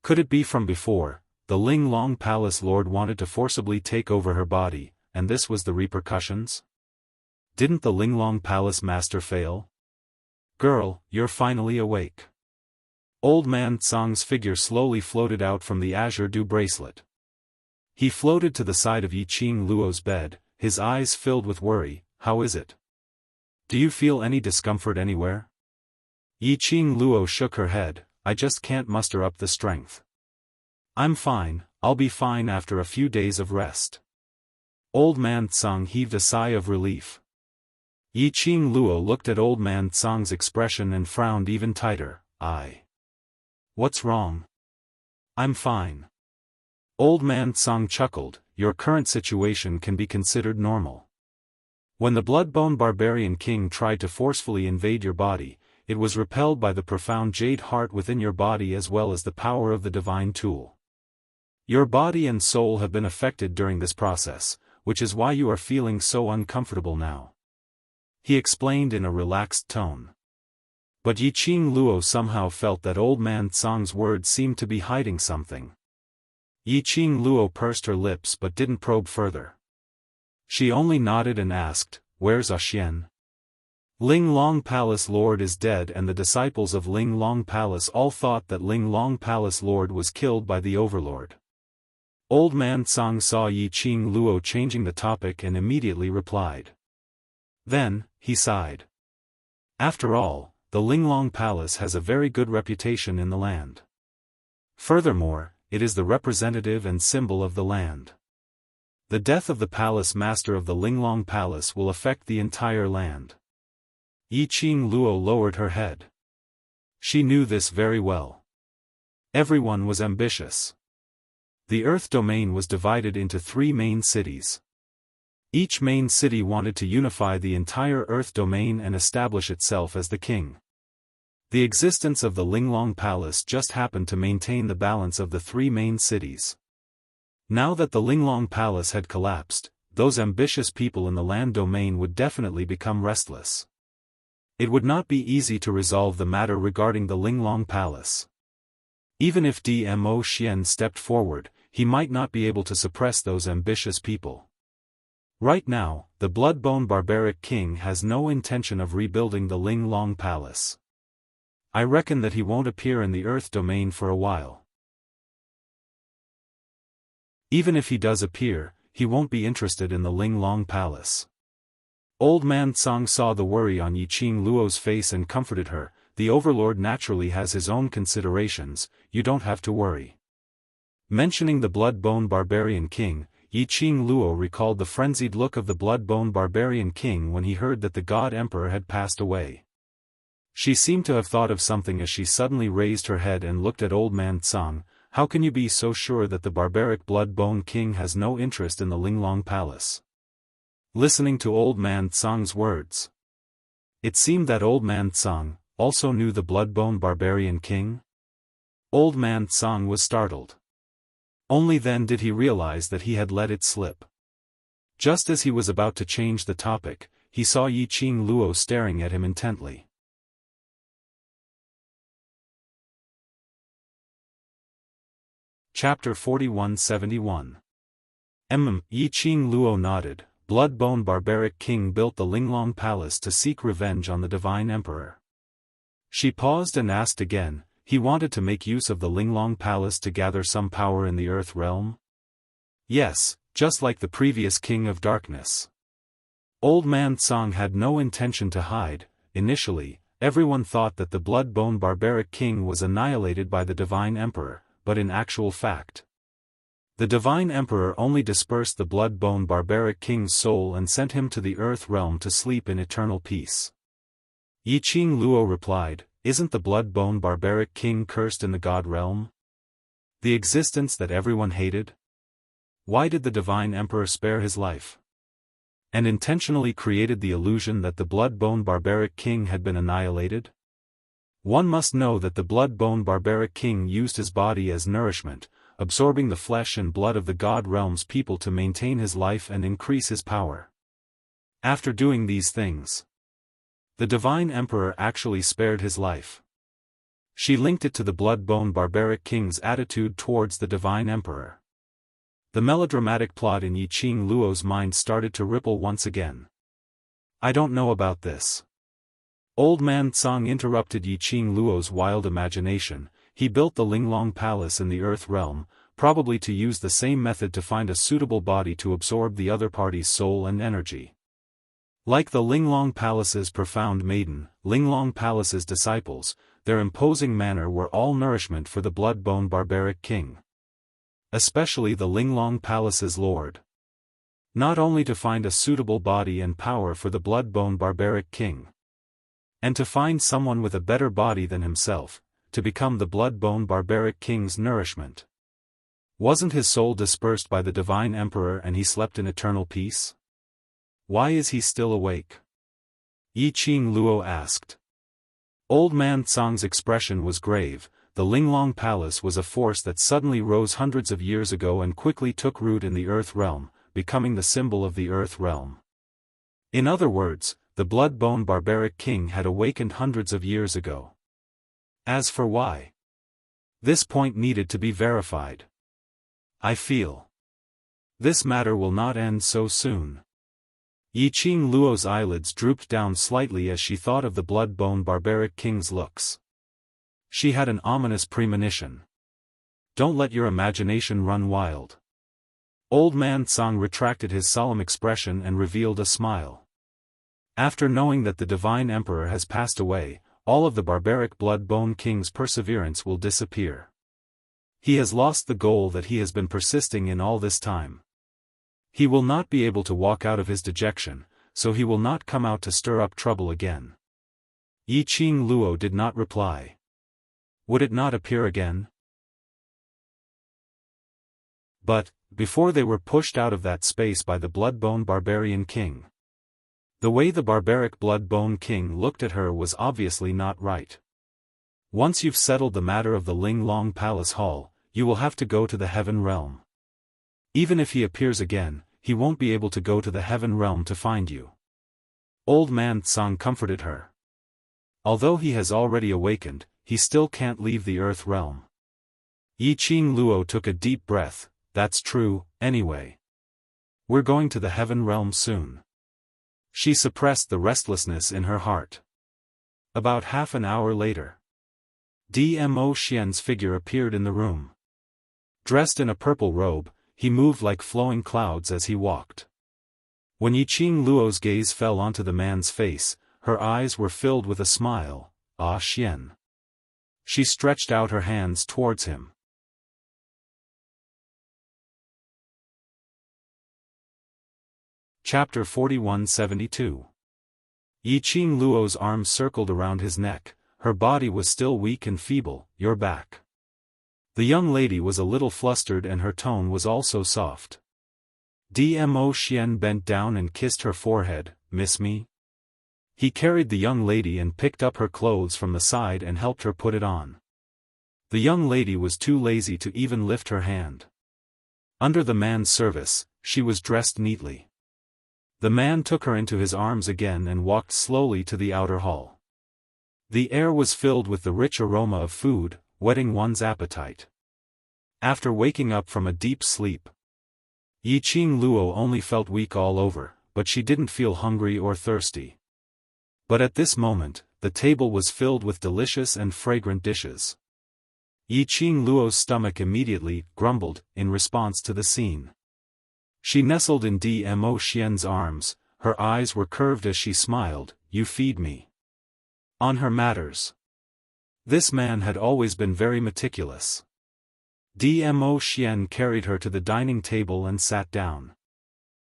Could it be from before? the Ling Long Palace Lord wanted to forcibly take over her body, and this was the repercussions? Didn't the Ling Long Palace Master fail? Girl, you're finally awake. Old Man Tsang's figure slowly floated out from the azure dew bracelet. He floated to the side of Yiqing Luo's bed, his eyes filled with worry. How is it? Do you feel any discomfort anywhere? Yiqing Luo shook her head. I just can't muster up the strength. I'm fine, I'll be fine after a few days of rest. Old Man Tsang heaved a sigh of relief. Yiqing Luo looked at Old Man Tsang's expression and frowned even tighter. What's wrong? I'm fine. Old Man Tsang chuckled. Your current situation can be considered normal. When the Bloodbone Barbarian King tried to forcefully invade your body, it was repelled by the profound jade heart within your body as well as the power of the divine tool. Your body and soul have been affected during this process, which is why you are feeling so uncomfortable now. He explained in a relaxed tone. But Yiqing Luo somehow felt that Old Man Tsang's words seemed to be hiding something. Yiqing Luo pursed her lips but didn't probe further. She only nodded and asked, Where's Xian? Ling Long Palace Lord is dead, and the disciples of Ling Long Palace all thought that Ling Long Palace Lord was killed by the Overlord. Old Man Tsang saw Yiqing Luo changing the topic and immediately replied. Then, he sighed. After all, the Ling Long Palace has a very good reputation in the land. Furthermore, it is the representative and symbol of the land. The death of the palace master of the Ling Long Palace will affect the entire land. Yiqing Luo lowered her head. She knew this very well. Everyone was ambitious. The Earth domain was divided into 3 main cities. Each main city wanted to unify the entire Earth domain and establish itself as the king. The existence of the Ling Long Palace just happened to maintain the balance of the 3 main cities. Now that the Ling Long Palace had collapsed, those ambitious people in the land domain would definitely become restless. It would not be easy to resolve the matter regarding the Ling Long Palace. Even if Dmo Xian stepped forward, he might not be able to suppress those ambitious people. Right now, the Bloodbone Barbaric King has no intention of rebuilding the Ling Long Palace. I reckon that he won't appear in the Earth domain for a while. Even if he does appear, he won't be interested in the Ling Long Palace. Old Man Tsang saw the worry on Yiqing Luo's face and comforted her. The Overlord naturally has his own considerations, you don't have to worry. Mentioning the Bloodbone Barbarian King, Yiqing Luo recalled the frenzied look of the Bloodbone Barbarian King when he heard that the God Emperor had passed away. She seemed to have thought of something as she suddenly raised her head and looked at Old Man Tsang. How can you be so sure that the barbaric Bloodbone King has no interest in the Ling Long Palace? Listening to Old Man Tsang's words, it seemed that Old Man Tsang also knew the Bloodbone Barbarian King. Old Man Tsang was startled. Only then did he realize that he had let it slip. Just as he was about to change the topic, he saw Yiqing Luo staring at him intently. Chapter 4171. Yiqing Luo nodded. Bloodbone Barbaric King built the Ling Long Palace to seek revenge on the Divine Emperor. She paused and asked again, he wanted to make use of the Ling Long Palace to gather some power in the Earth realm? Yes, just like the previous King of Darkness. Old Man Tsang had no intention to hide. Initially, everyone thought that the Bloodbone Barbaric King was annihilated by the Divine Emperor, but in actual fact, the Divine Emperor only dispersed the Bloodbone Barbaric King's soul and sent him to the Earth realm to sleep in eternal peace. Yiqing Luo replied, Isn't the Bloodbone Barbaric King cursed in the God realm? The existence that everyone hated? Why did the Divine Emperor spare his life? And intentionally created the illusion that the Bloodbone Barbaric King had been annihilated? One must know that the Bloodbone Barbaric King used his body as nourishment, absorbing the flesh and blood of the God realm's people to maintain his life and increase his power. After doing these things, the Divine Emperor actually spared his life. She linked it to the blood-bone barbaric king's attitude towards the divine emperor. The melodramatic plot in Yiqing Luo's mind started to ripple once again. I don't know about this. Old man Tsang interrupted Yiqing Luo's wild imagination. He built the Linglong Palace in the Earth realm, probably to use the same method to find a suitable body to absorb the other party's soul and energy. Like the Linglong Palace's profound maiden, Linglong Palace's disciples, their imposing manner were all nourishment for the blood-bone barbaric king. Especially the Linglong Palace's lord. Not only to find a suitable body and power for the blood-bone barbaric king, and to find someone with a better body than himself, to become the blood-bone barbaric king's nourishment. Wasn't his soul dispersed by the divine emperor and he slept in eternal peace? Why is he still awake? Yiqing Luo asked. Old man Tsang's expression was grave. The Linglong Palace was a force that suddenly rose hundreds of years ago and quickly took root in the Earth realm, becoming the symbol of the Earth realm. In other words, the blood-bone barbaric king had awakened hundreds of years ago. As for why? This point needed to be verified. I feel this matter will not end so soon. Yiqing Luo's eyelids drooped down slightly as she thought of the blood-bone barbaric king's looks. She had an ominous premonition. Don't let your imagination run wild. Old man Tsang retracted his solemn expression and revealed a smile. After knowing that the divine emperor has passed away, all of the barbaric blood-bone king's perseverance will disappear. He has lost the goal that he has been persisting in all this time. He will not be able to walk out of his dejection, so he will not come out to stir up trouble again. Yiqing Luo did not reply. Would it not appear again? But, before they were pushed out of that space by the blood-bone barbarian king. The way the barbaric blood-bone king looked at her was obviously not right. Once you've settled the matter of the Linglong Palace Hall, you will have to go to the heaven realm. Even if he appears again, he won't be able to go to the heaven realm to find you. Old man Tsang comforted her. Although he has already awakened, he still can't leave the Earth realm. Yiqing Luo took a deep breath. That's true, anyway. We're going to the heaven realm soon. She suppressed the restlessness in her heart. About half an hour later, Dmo Xian's figure appeared in the room. Dressed in a purple robe, he moved like flowing clouds as he walked. When Yiqing Luo's gaze fell onto the man's face, her eyes were filled with a smile. Ah, Xian. She stretched out her hands towards him. Chapter 4172. Yiqing Luo's arms circled around his neck. Her body was still weak and feeble. You're back. The young lady was a little flustered and her tone was also soft. Dmo Xian bent down and kissed her forehead. Miss me? He carried the young lady and picked up her clothes from the side and helped her put it on. The young lady was too lazy to even lift her hand. Under the man's service, she was dressed neatly. The man took her into his arms again and walked slowly to the outer hall. The air was filled with the rich aroma of food, whetting one's appetite. After waking up from a deep sleep, Yiqing Luo only felt weak all over, but she didn't feel hungry or thirsty. But at this moment, the table was filled with delicious and fragrant dishes. Yiqing Luo's stomach immediately grumbled in response to the scene. She nestled in Dmo Xian's arms, her eyes were curved as she smiled. You feed me. On her matters. This man had always been very meticulous. Dmo Xian carried her to the dining table and sat down.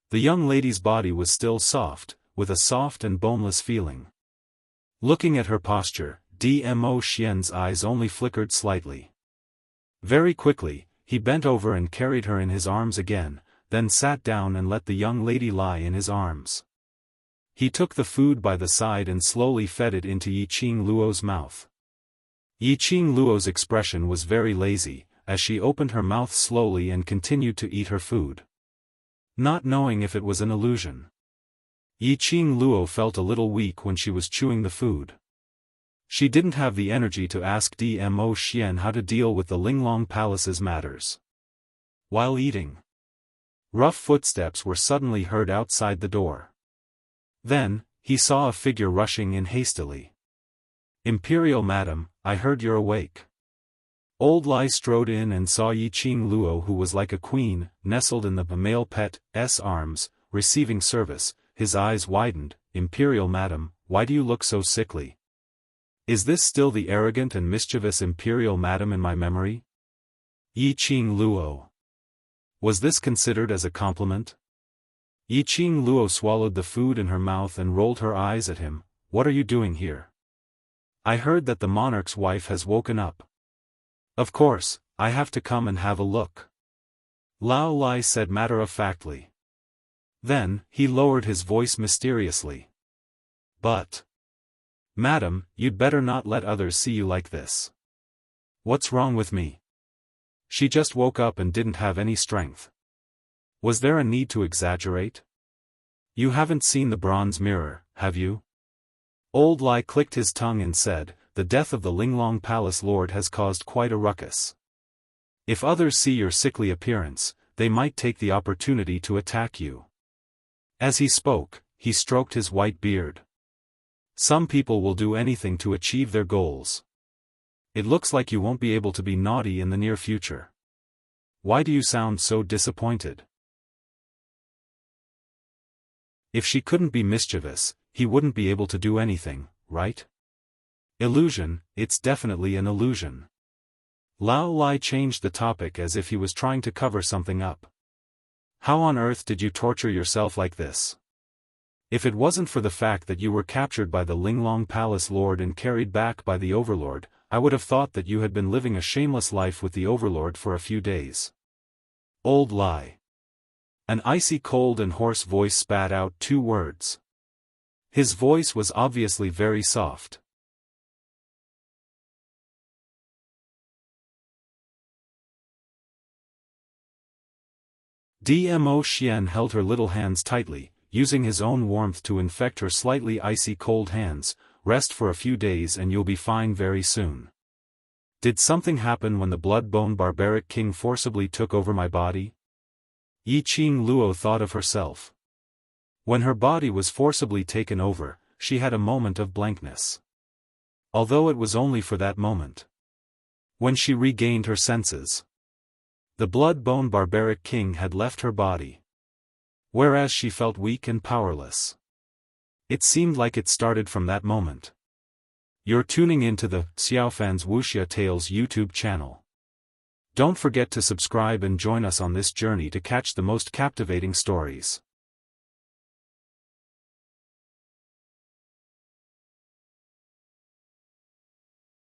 The young lady's body was still soft, with a soft and boneless feeling. Looking at her posture, Dmo Xian's eyes only flickered slightly. Very quickly, he bent over and carried her in his arms again, then sat down and let the young lady lie in his arms. He took the food by the side and slowly fed it into Yiqing Luo's mouth. Yiqing Luo's expression was very lazy, as she opened her mouth slowly and continued to eat her food. Not knowing if it was an illusion. Yiqing Luo felt a little weak when she was chewing the food. She didn't have the energy to ask Dmo Xian how to deal with the Linglong Palace's matters. While eating, rough footsteps were suddenly heard outside the door. Then, he saw a figure rushing in hastily. "Imperial Madam, I heard you're awake." Old Lai strode in and saw Yiqing Luo, who was like a queen, nestled in the male pet's arms, receiving service. His eyes widened. "Imperial Madam, why do you look so sickly? Is this still the arrogant and mischievous Imperial Madam in my memory?" Yiqing Luo. Was this considered as a compliment? Yiqing Luo swallowed the food in her mouth and rolled her eyes at him. "What are you doing here? I heard that the monarch's wife has woken up." "Of course, I have to come and have a look," Lao Lai said matter-of-factly. Then, he lowered his voice mysteriously. "But, Madam, you'd better not let others see you like this." "What's wrong with me? She just woke up and didn't have any strength. Was there a need to exaggerate? You haven't seen the bronze mirror, have you?" Old Lai clicked his tongue and said, "The death of the Linglong Palace Lord has caused quite a ruckus. If others see your sickly appearance, they might take the opportunity to attack you." As he spoke, he stroked his white beard. "Some people will do anything to achieve their goals. It looks like you won't be able to be naughty in the near future. Why do you sound so disappointed?" If she couldn't be mischievous, he wouldn't be able to do anything, right? Illusion, it's definitely an illusion. Lao Lai changed the topic as if he was trying to cover something up. "How on earth did you torture yourself like this? If it wasn't for the fact that you were captured by the Linglong Palace Lord and carried back by the Overlord, I would have thought that you had been living a shameless life with the Overlord for a few days." Old Lai. An icy cold and hoarse voice spat out 2 words. His voice was obviously very soft. Dmo Xian held her little hands tightly, using his own warmth to infect her slightly icy cold hands. "Rest for a few days and you'll be fine very soon. Did something happen when the blood-bone barbaric king forcibly took over my body?" Yiqing Luo thought of herself. When her body was forcibly taken over, she had a moment of blankness. Although it was only for that moment. When she regained her senses, the blood-bone barbaric king had left her body. Whereas she felt weak and powerless. It seemed like it started from that moment. You're tuning into the Xiaofan's Wuxia Tales YouTube channel. Don't forget to subscribe and join us on this journey to catch the most captivating stories.